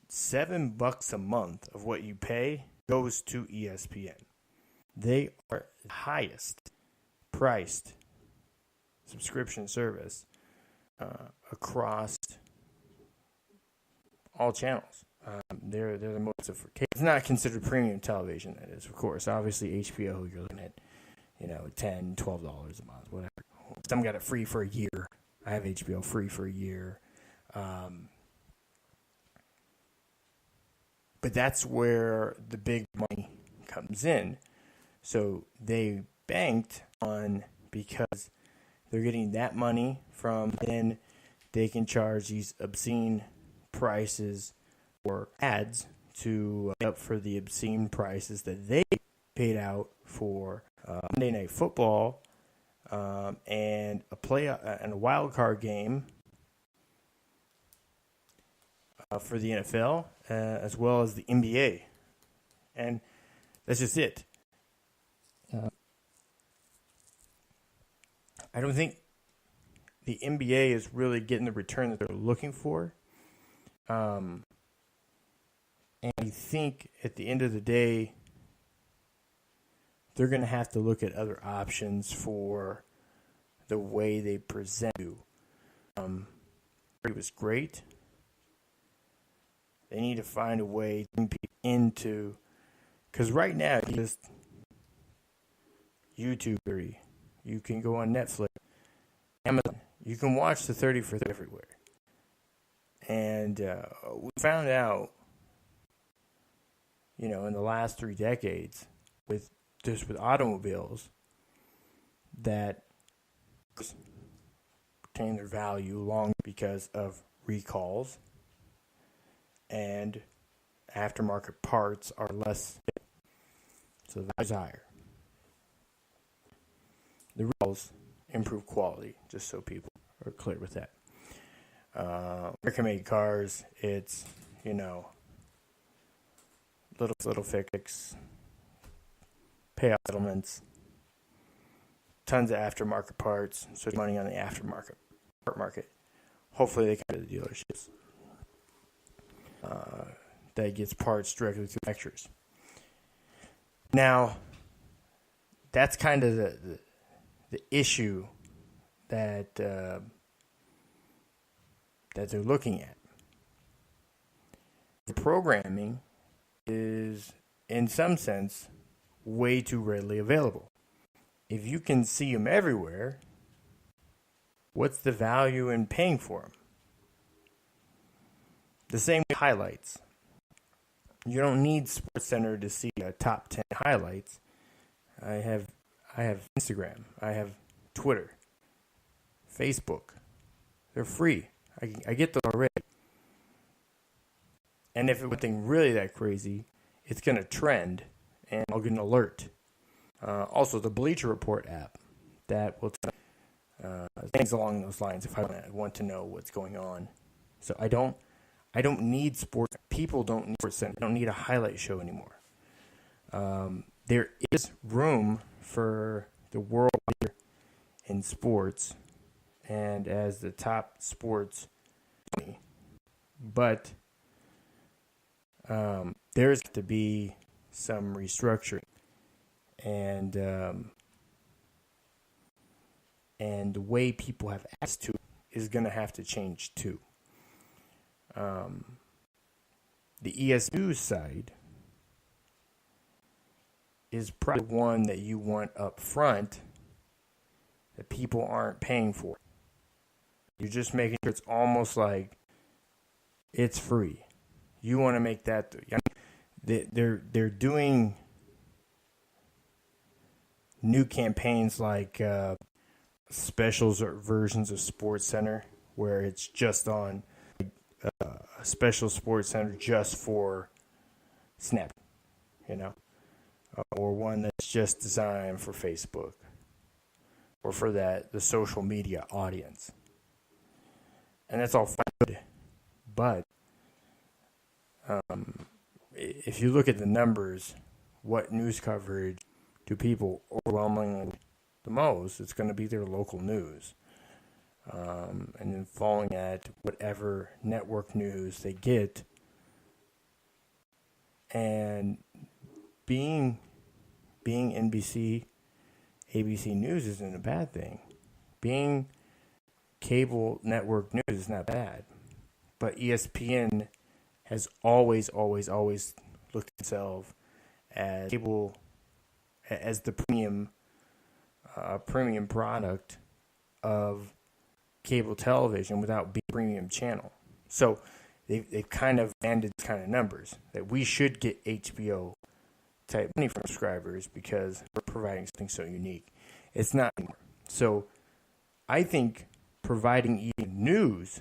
$7 a month of what you pay goes to ESPN. They are the highest priced subscription service across all channels. They're the most for cable. It's not considered premium television, that is, of course. Obviously, HBO, you're looking at, $10, $12 a month, whatever. Some got it free for a year. I have HBO free for a year. But that's where the big money comes in. So they banked on, because they're getting that money from, then they can charge these obscene prices or ads to make up for the obscene prices that they paid out for Monday Night Football and a wild card game for the NFL, as well as the NBA. And that's just it. I don't think the NBA is really getting the return that they're looking for. And I think at the end of the day, they're going to have to look at other options for the way they present you. It was great. They need to find a way to bring people into, because right now, just YouTube, you can go on Netflix, Amazon, you can watch the 30 for 30 everywhere. And we found out, in the last 3 decades, with automobiles, that retain their value long because of recalls, and aftermarket parts are less, so the value's higher. The recalls improve quality, just so people are clear with that. American-made cars, it's, little fix, payoff settlements, tons of aftermarket parts, so money on the aftermarket part market. Hopefully they come to the dealerships. That gets parts directly through manufacturers. Now, that's kind of the issue that they're looking at. The programming is, in some sense, way too readily available. If you can see them everywhere, what's the value in paying for them? The same with highlights. You don't need SportsCenter to see a top 10 highlights. I have Instagram. I have Twitter, Facebook. They're free. I get those already. And if it's something really that crazy, it's going to trend, and I'll get an alert. Also, the Bleacher Report app that will tell things along those lines if I want to know what's going on. So I don't need sports. People don't need sports center. I don't need a highlight show anymore. There is room for the world leader in sports and as the top sports, but there's to be some restructuring, and the way people have access to it is going to have to change too. The ESPN side is probably one that you want up front that people aren't paying for. You're just making sure it's almost like it's free. You want to make that. They're doing new campaigns like specials or versions of SportsCenter where it's just on a special SportsCenter just for Snap, or one that's just designed for Facebook or for the social media audience. And that's all fine, but if you look at the numbers, what news coverage do people overwhelmingly the most? It's going to be their local news. And then following at whatever network news they get. And being NBC, ABC News isn't a bad thing. Being cable network news is not bad. But ESPN has always looked at itself as cable, as the premium product of cable television without being a premium channel. So they've kind of banded kind of numbers that we should get HBO type money from subscribers because we're providing something so unique. It's not anymore. So I think providing even news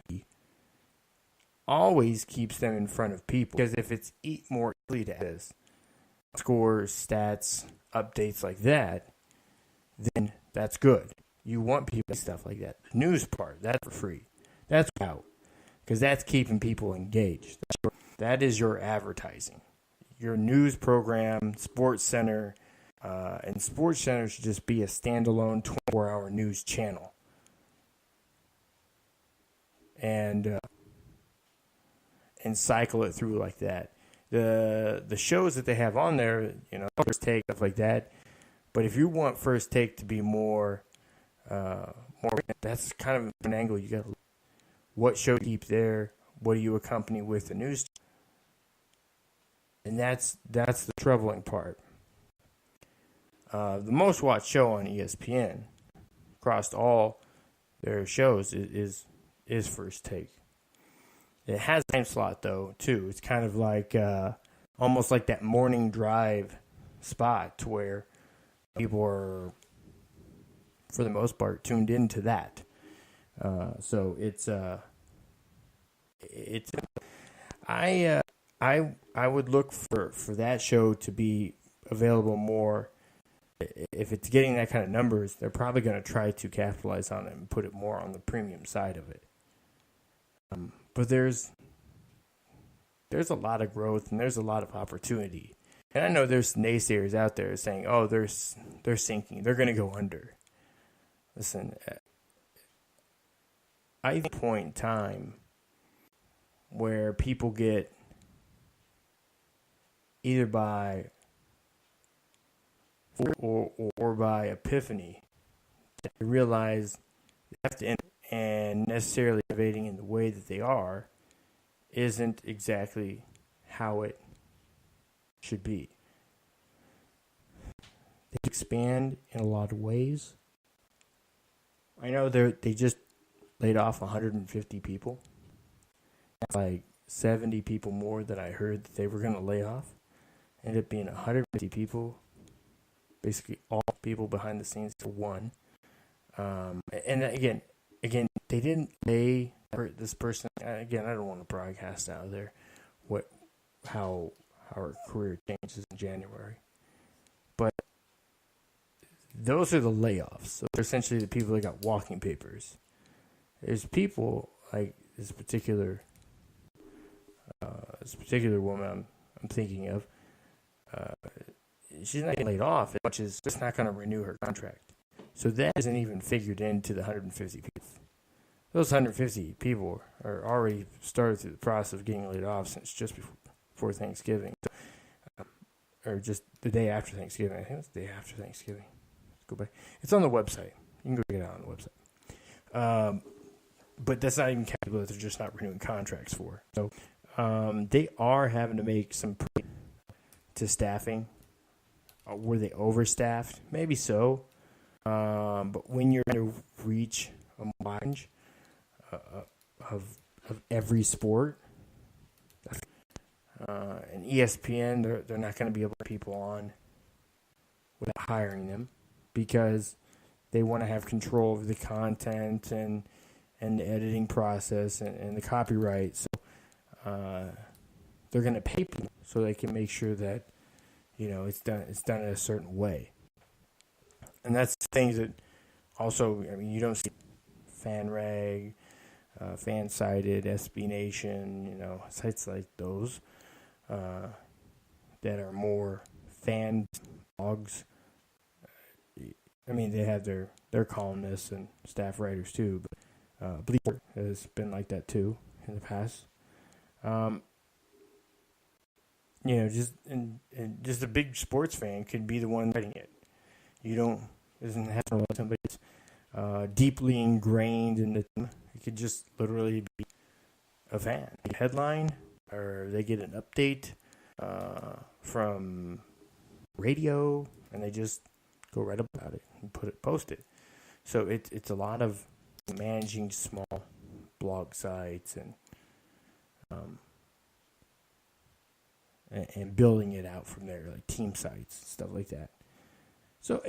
always keeps them in front of people, because if it's more easily to access, scores, stats, updates like that, then that's good. You want people to stuff like that. The news part, that's for free. That's out, because that's keeping people engaged. That is your advertising. Your news program, SportsCenter, and SportsCenter should just be a standalone 24-hour news channel. And cycle it through like that. The shows that they have on there, First Take, stuff like that. But if you want First Take to be more, that's kind of an angle you got to look. What show to keep there? What do you accompany with the news? And that's the troubling part. The most watched show on ESPN across all their shows is First Take. It has a time slot, though, too. It's kind of like almost like that morning drive spot where people are, for the most part, tuned into that. So I would look for that show to be available more. If it's getting that kind of numbers, they're probably going to try to capitalize on it and put it more on the premium side of it. But there's a lot of growth and there's a lot of opportunity. And I know there's naysayers out there saying, "Oh, they're sinking. They're going to go under." Listen, I think a point in time where people get either by or by epiphany, they realize they have to end, and necessarily innovating in the way that they are isn't exactly how it should be. They expand in a lot of ways. I know they just laid off 150 people. That's like 70 people more than I heard that they were going to lay off. Ended up being 150 people, basically all people behind the scenes for one. And again, they didn't lay this person. Again, I don't want to broadcast out there how our career changes in January, but those are the layoffs. So they're essentially the people that got walking papers. There's people like this particular woman I'm thinking of. She's not getting laid off as much as just not going to renew her contract. So that isn't even figured into the 150 people. Those 150 people are already started through the process of getting laid off since just before Thanksgiving. Or just the day after Thanksgiving. I think it was the day after Thanksgiving. Let's go back. It's on the website. You can go get it out on the website. But that's not even counting that they're just not renewing contracts for. So they are having to make some to staffing. Were they overstaffed? Maybe so. But when you're going to reach a range of every sport, and ESPN, they're not going to be able to put people on without hiring them because they want to have control of the content and the editing process and the copyright. So they're going to pay people so they can make sure that it's done in a certain way. And that's things that also, you don't see FanRag, FanSided, SB Nation, sites like those that are more fan blogs. They have their columnists and staff writers too, but Bleacher has been like that too in the past. Just a big sports fan could be the one writing it. Doesn't have to be somebody that's deeply ingrained in the team. It could just literally be a fan. A headline, or they get an update from radio, and they just go right about it and post it. So it's a lot of managing small blog sites and building it out from there, like team sites and stuff like that. So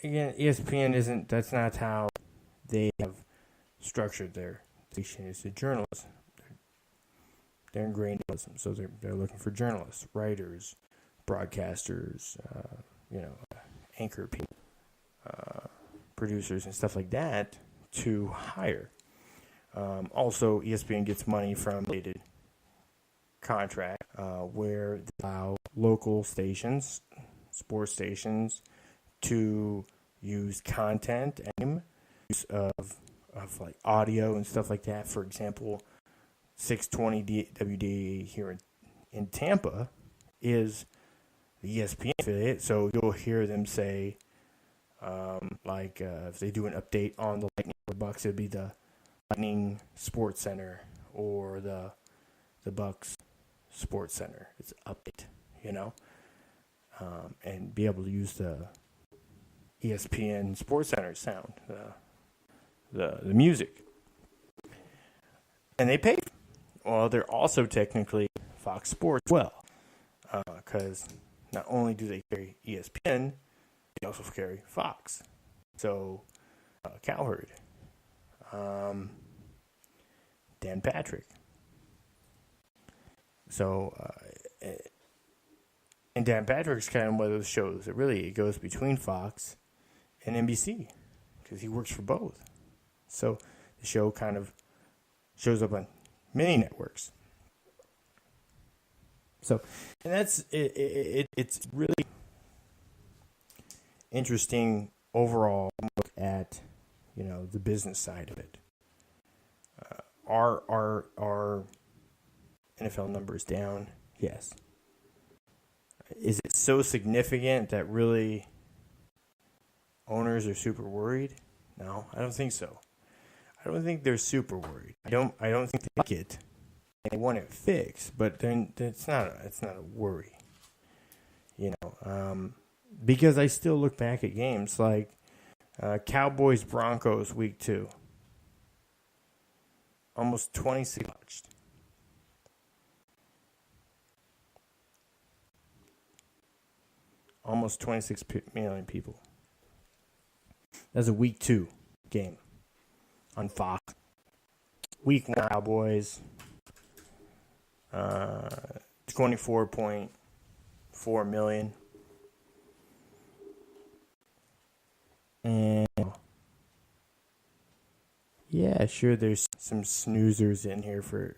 again, ESPN that's not how they have structured their station. It's a journalist. They're ingrained in journalism, so they're looking for journalists, writers, broadcasters, anchor people, producers, and stuff like that to hire. Also, ESPN gets money from related contract where they allow local stations, sports stations, to use content and use of like audio and stuff like that. For example, 620 WDA here in Tampa is the ESPN affiliate, so you'll hear them say, if they do an update on the Lightning or Bucks, it'd be the Lightning Sports Center or the Bucks Sports Center. It's an update, and be able to use the ESPN Sports Center sound, the music, and they pay. Well, they're also technically Fox Sports as well, because not only do they carry ESPN, they also carry Fox. So, Cowherd, Dan Patrick. So, and Dan Patrick's kind of one of those shows that really it goes between Fox and NBC because he works for both. So the show kind of shows up on mini networks. So, and that's it's really interesting overall look at, the business side of it. Are NFL numbers down? Yes. Is it so significant that really owners are super worried? No, I don't think so. I don't think they're super worried. I don't think they like it. They want it fixed, but then it's not a worry. Because I still look back at games like Cowboys Broncos week 2. Almost 26 watched. Almost 26 million people. That's a week 2 game on Fox. Week 1 Cowboys, 24.4 million. And yeah, sure, there's some snoozers in here for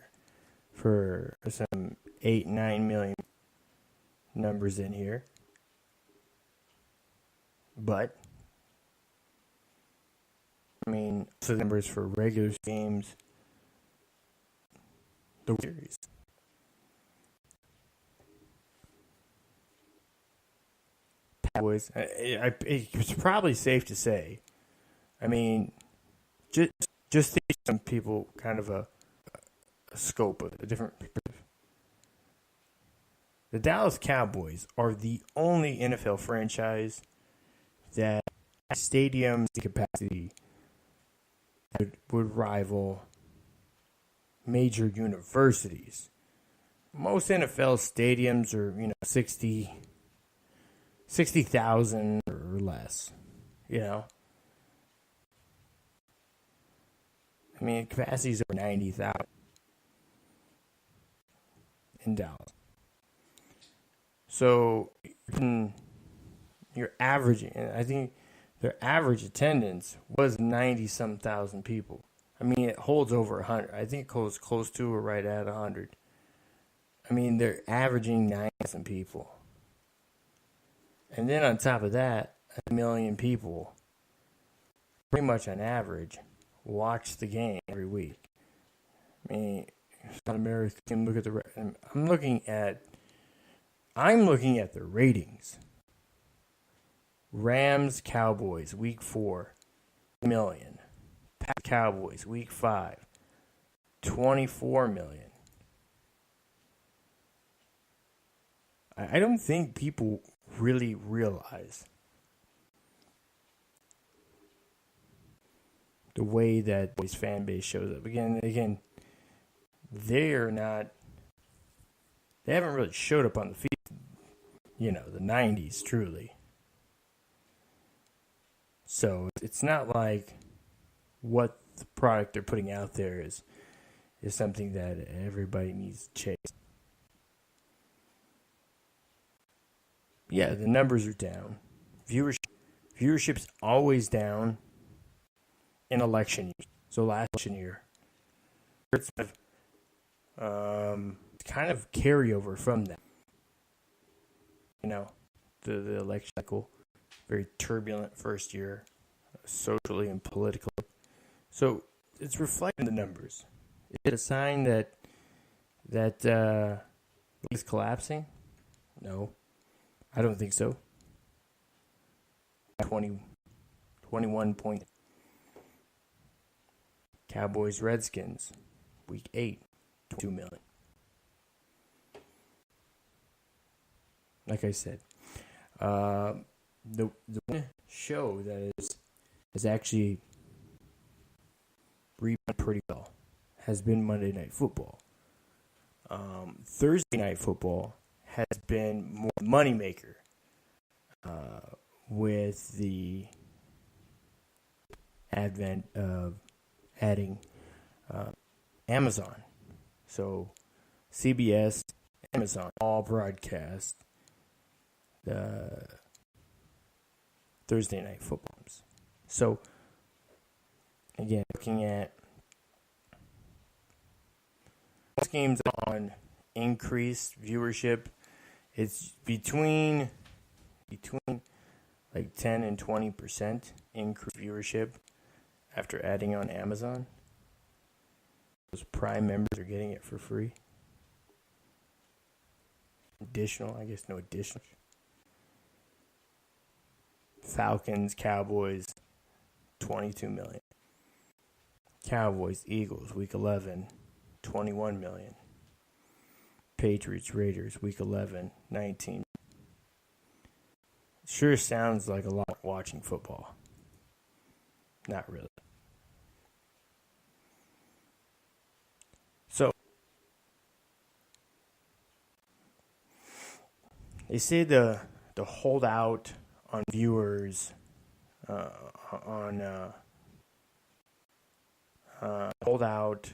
some 8-9 million numbers in here. But so the numbers for regular games, the series. Cowboys, it's probably safe to say. Just think some people kind of a scope of a different perspective. The Dallas Cowboys are the only NFL franchise that stadium capacity would rival major universities. Most NFL stadiums are, 60,000 or less, capacity is over 90,000 in Dallas. So you're averaging, and I think their average attendance was 90-some thousand people. It holds over 100. I think it goes close to or right at 100. They're averaging 9,000 people. And then on top of that, 1 million people, pretty much on average, watch the game every week. America can look at I'm looking at the ratings. Rams Cowboys week 4, 1 million. Pack Cowboys week 5, 24 million. I don't think people really realize the way that this fan base shows up. Again, they haven't really showed up on the field, the 90s, truly. So it's not like what the product they're putting out there is something that everybody needs to chase. Yeah, the numbers are down. Viewership's always down in election years. So last election year, it's kind of carryover from that. The election cycle, very turbulent first year, socially and politically. So it's reflecting the numbers. Is it a sign that is collapsing? No, I don't think so. 21 point. Cowboys Redskins, week 8, 2 million. Like I said, the one show that is actually rebounded pretty well has been Monday Night Football. Thursday Night Football has been more moneymaker with the advent of adding Amazon. So CBS, Amazon all broadcast the Thursday Night Footballs. So again, looking at games on increased viewership. It's between like 10 and 20% increased viewership after adding on Amazon. Those Prime members are getting it for free. Additional, I guess no additional. Falcons, Cowboys, 22 million. Cowboys, Eagles, week 11, 21 million. Patriots, Raiders, week 11, 19. Sure sounds like a lot watching football. Not really. So, they say the holdout on viewers holdout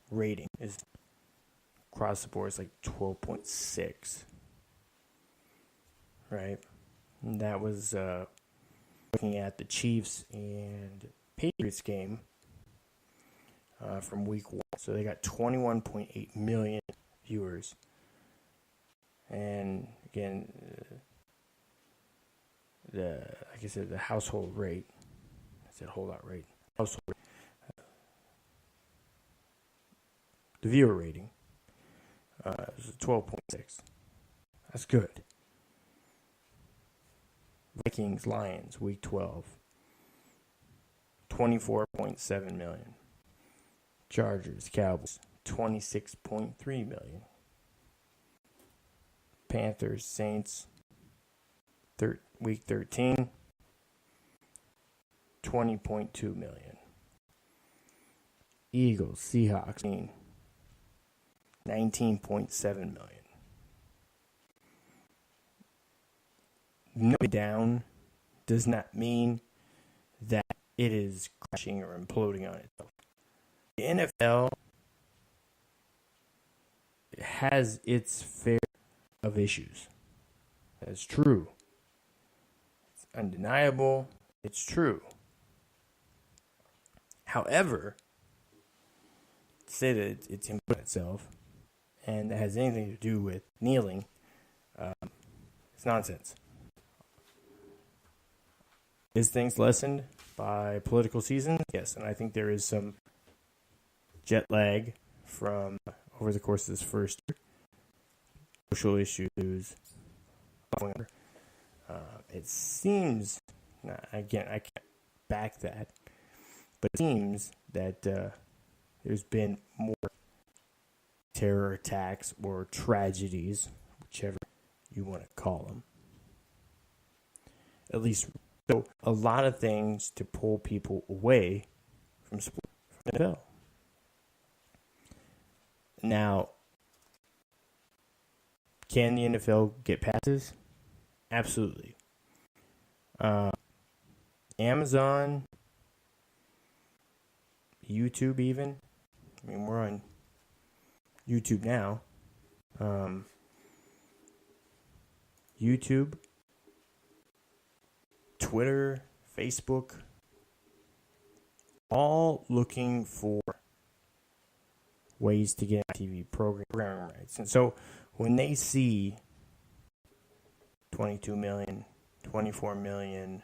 rating is across the board is like 12.6, right? And that was looking at the Chiefs and Patriots game from week 1. So they got 21.8 million viewers. And again, like I said, the household rate. I said holdout rate. Household rate. The viewer rating is 12.6. That's good. Vikings, Lions, week 12. 24.7 million. Chargers, Cowboys, 26.3 million. Panthers, Saints, week 13, 20.2 million. Eagles, Seahawks, 19.7 million. No down does not mean that it is crashing or imploding on itself. The NFL has its fair of issues. That's true. It's undeniable. It's true. However, to say that it's imploding itself and that has anything to do with kneeling, it's nonsense. Is things lessened by political season? Yes, and I think there is some jet lag from over the course of this first year. Social issues. It seems, again, I can't back that, but it seems that there's been more terror attacks or tragedies, whichever you want to call them. At least, so a lot of things to pull people away from sport, from the NFL. Now, can the NFL get passes? Absolutely. Amazon, YouTube even. I mean, we're on YouTube now. YouTube, Twitter, Facebook, all looking for ways to get TV programming rights. And so when they see 22 million, 24 million,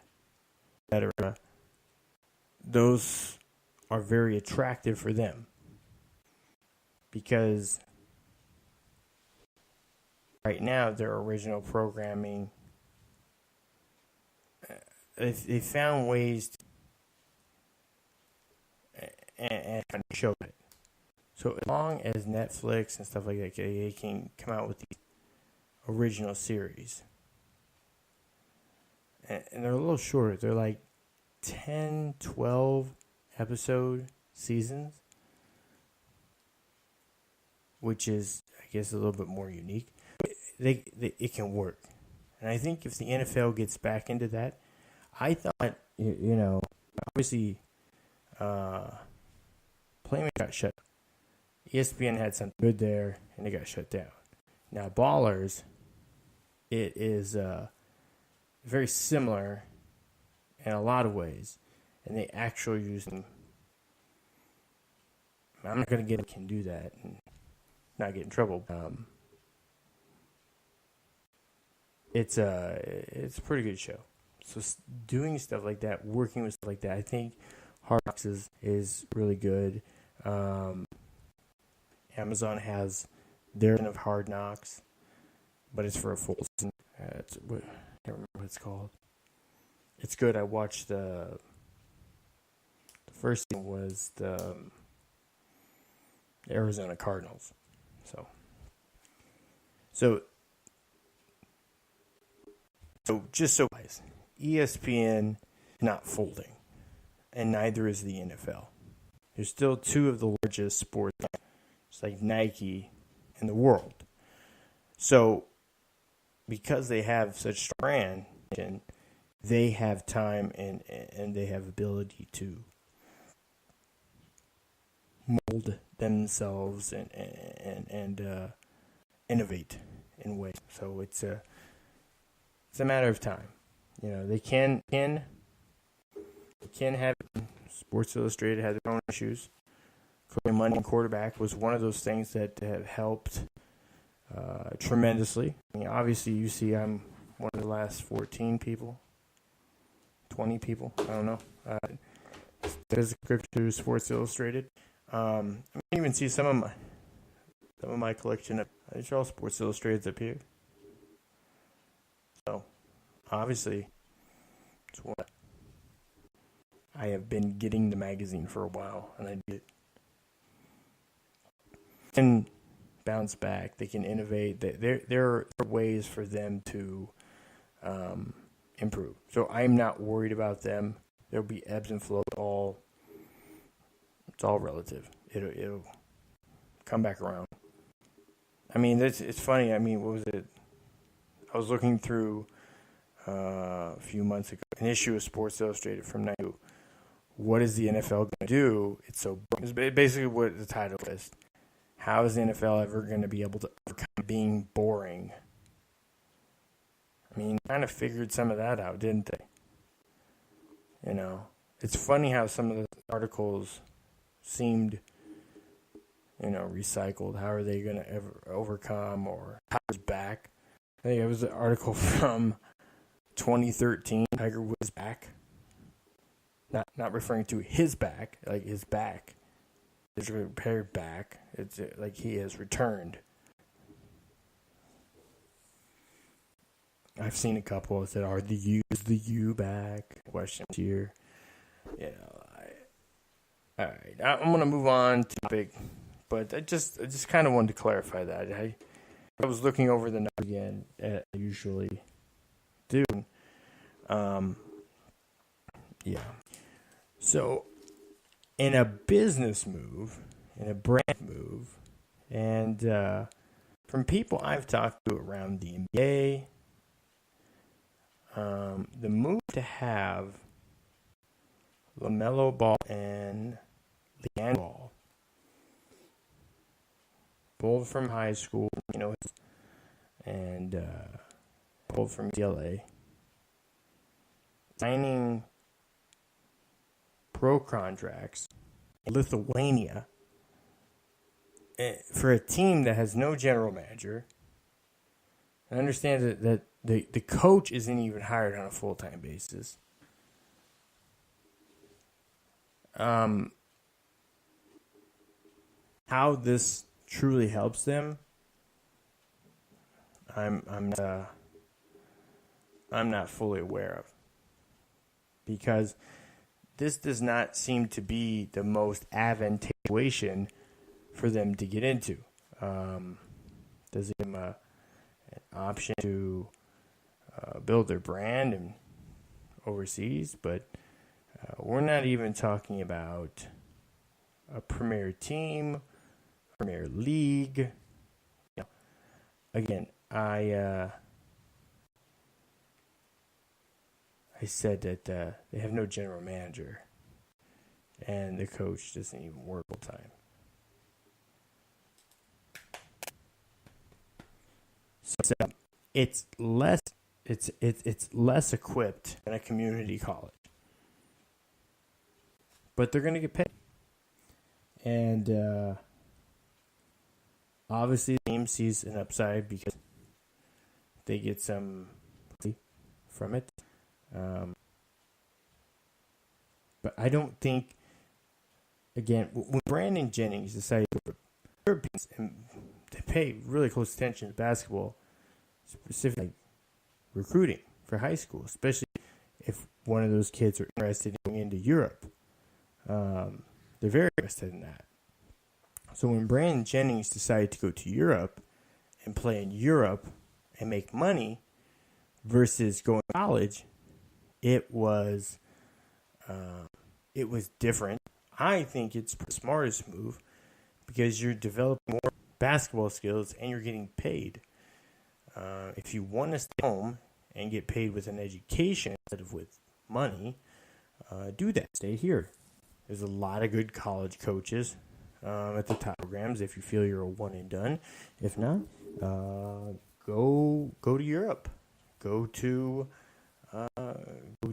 etc., those are very attractive for them because right now their original programming, they found ways to, and show it. So as long as Netflix and stuff like that, they can come out with these original series. And they're a little shorter. They're like 10, 12 episode seasons, which is, I guess, a little bit more unique. It can work. And I think if the NFL gets back into that, I thought, obviously, Playmaker got shut. ESPN had something good there, and it got shut down. Now, Ballers, it is very similar in a lot of ways, and they actually use them I'm not going to can do that and not get in trouble. It's a pretty good show. So doing stuff like that, working with stuff like that, I think Hard Knocks is really good. Amazon has their version of Hard Knocks, but it's for a full season. I can't remember what it's called. It's good. I watched the first thing was the Arizona Cardinals. So just so guys, ESPN not folding, and neither is the NFL. There's still two of the largest sports, just like Nike, in the world. So because they have such strong brand, they have time and they have ability to mold themselves and innovate in ways. So it's a matter of time. They can have Sports Illustrated had their own issues. Money in quarterback was one of those things that have helped tremendously. I mean, obviously, you see, I'm one of the last 14 people, 20 people. I don't know. There's a script to Sports Illustrated. I even see some of my collection of these are all Sports Illustrateds up here. So, obviously, it's what I have been getting the magazine for a while, and I did. And bounce back. They can innovate. There are ways for them to improve. So I'm not worried about them. There'll be ebbs and flows. It's all relative. It'll come back around. I mean, it's funny. I mean, what was it? I was looking through a few months ago an issue of Sports Illustrated from 92. What is the NFL going to do? It's basically what the title is. How is the NFL ever going to be able to overcome being boring? I mean, kind of figured some of that out, didn't they? It's funny how some of the articles seemed, recycled. How are they going to ever overcome or Tiger's back? I think it was an article from 2013. Tiger Woods back. Not referring to his back, like his back. His repaired back. It's like he has returned. I've seen a couple that are the U back questions here. All right. I'm gonna move on to topic, but I just kind of wanted to clarify that. I was looking over the notes again, as I usually do. Yeah. So, in a business move, in a brand move, and from people I've talked to around the NBA, the move to have LaMelo Ball and Leandro Ball, both from high school, and both from UCLA, signing pro contracts in Lithuania for a team that has no general manager. I understand that the coach isn't even hired on a full-time basis. How this truly helps them, I'm not fully aware of, because this does not seem to be the most advantageous situation for them to get into. Does it give them an option to build their brand and overseas? But we're not even talking about a premier team, premier league. Again, I said that they have no general manager, and the coach doesn't even work full time. So it's less equipped than a community college, but they're going to get paid, And obviously the team sees an upside because they get some from it. But I don't think, again, when Brandon Jennings decided to Europeans, and they pay really close attention to basketball, specifically recruiting for high school, especially if one of those kids are interested in going into Europe. They're very interested in that. So when Brandon Jennings decided to go to Europe and play in Europe and make money versus going to college, it was different. I think it's the smartest move because you're developing more basketball skills and you're getting paid. If you want to stay home and get paid with an education instead of with money, do that. Stay here. There's a lot of good college coaches at the top programs if you feel you're a one and done. If not, go to Europe. Go to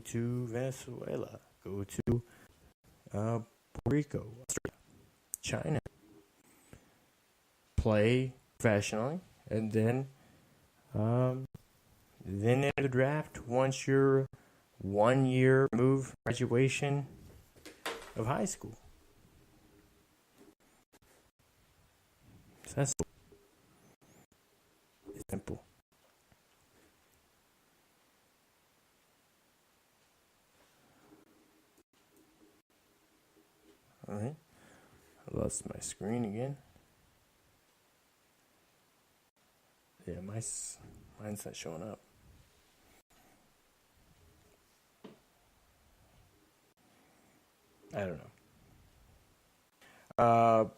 Venezuela. Go to Puerto Rico, Australia, China. Play professionally, and then in the draft, once you're 1 year removed from graduation of high school. So that's simple. All right. I lost my screen again. Yeah, mine's not showing up. I don't know.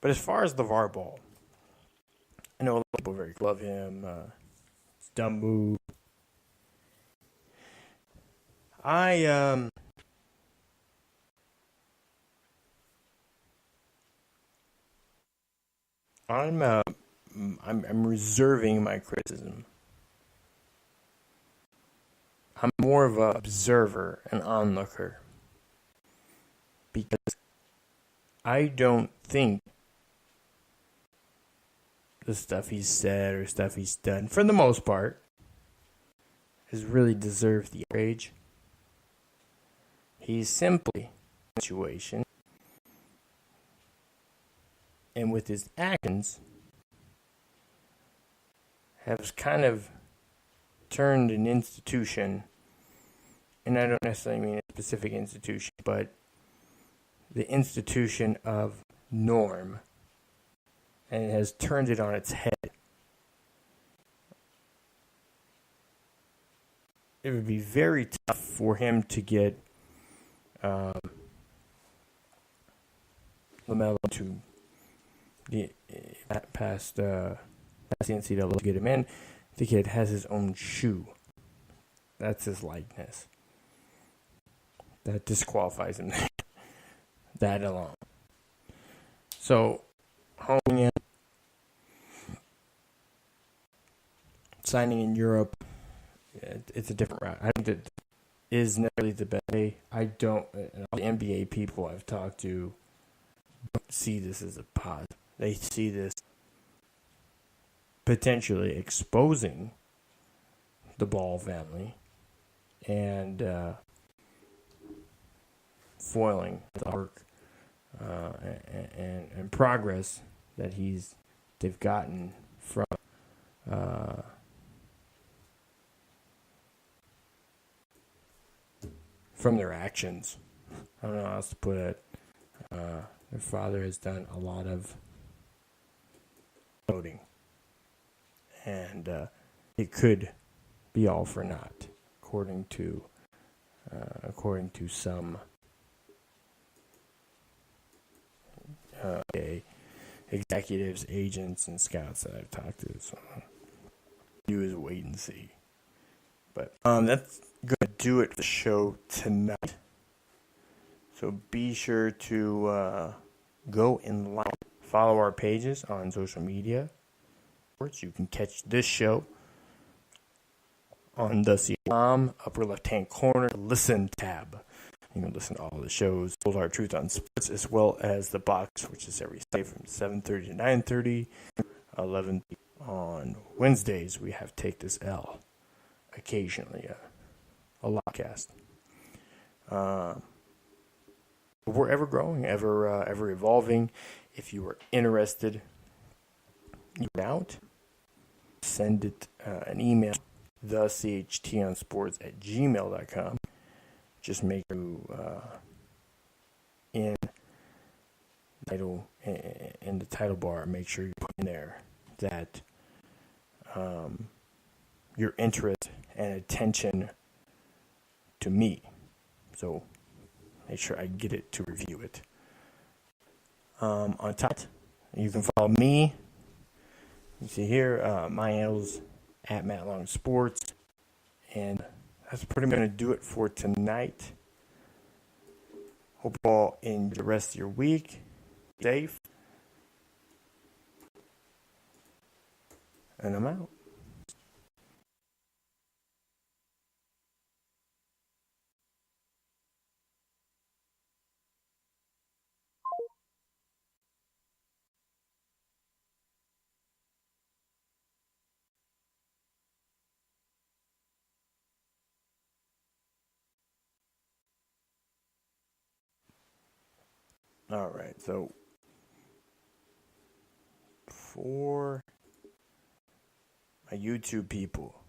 But as far as LeVar Ball, I know a lot of people very love him. It's a dumb move. I'm reserving my criticism. I'm more of an observer, an onlooker, because I don't think the stuff he's said or stuff he's done, for the most part, has really deserved the outrage. He's simply in a situation, and with his actions, has kind of turned an institution, and I don't necessarily mean a specific institution, but the institution of norm, and it has turned it on its head. It would be very tough for him to get LaMelo to past the NCAA to get him in. The kid has his own shoe. That's his likeness. That disqualifies him. That alone. So, homing in, signing in Europe, it's a different route. I think that is necessarily the best way. I don't, all the NBA people I've talked to don't see this as a positive. They see this potentially exposing the Ball family and foiling the work and progress that they've gotten from their actions. I don't know how else to put it. Their father has done a lot of voting, and it could be all for naught, according to some executives, agents, and scouts that I've talked to. So you is wait and see. But that's gonna do it for the show tonight. So be sure to go and like, follow our pages on social media. You can catch this show on the upper left-hand corner listen tab. You can listen to all the shows, Cold Hard Truth on Sports, as well as The Box, which is every Sunday from 7:30 to 9:30. 11 on Wednesdays, we have Take This L. Occasionally, a podcast. We're ever growing, ever evolving. If you are interested, you out, send it an email, thechtonsports@gmail.com. Just make you in the title bar, make sure you put in there that your interest and attention to me. So make sure I get it to review it. On top, you can follow me. You see here, my handle's at Matt Long Sports. And that's pretty much going to do it for tonight. Hope you all enjoy the rest of your week. Safe. And I'm out. All right, so for my YouTube people,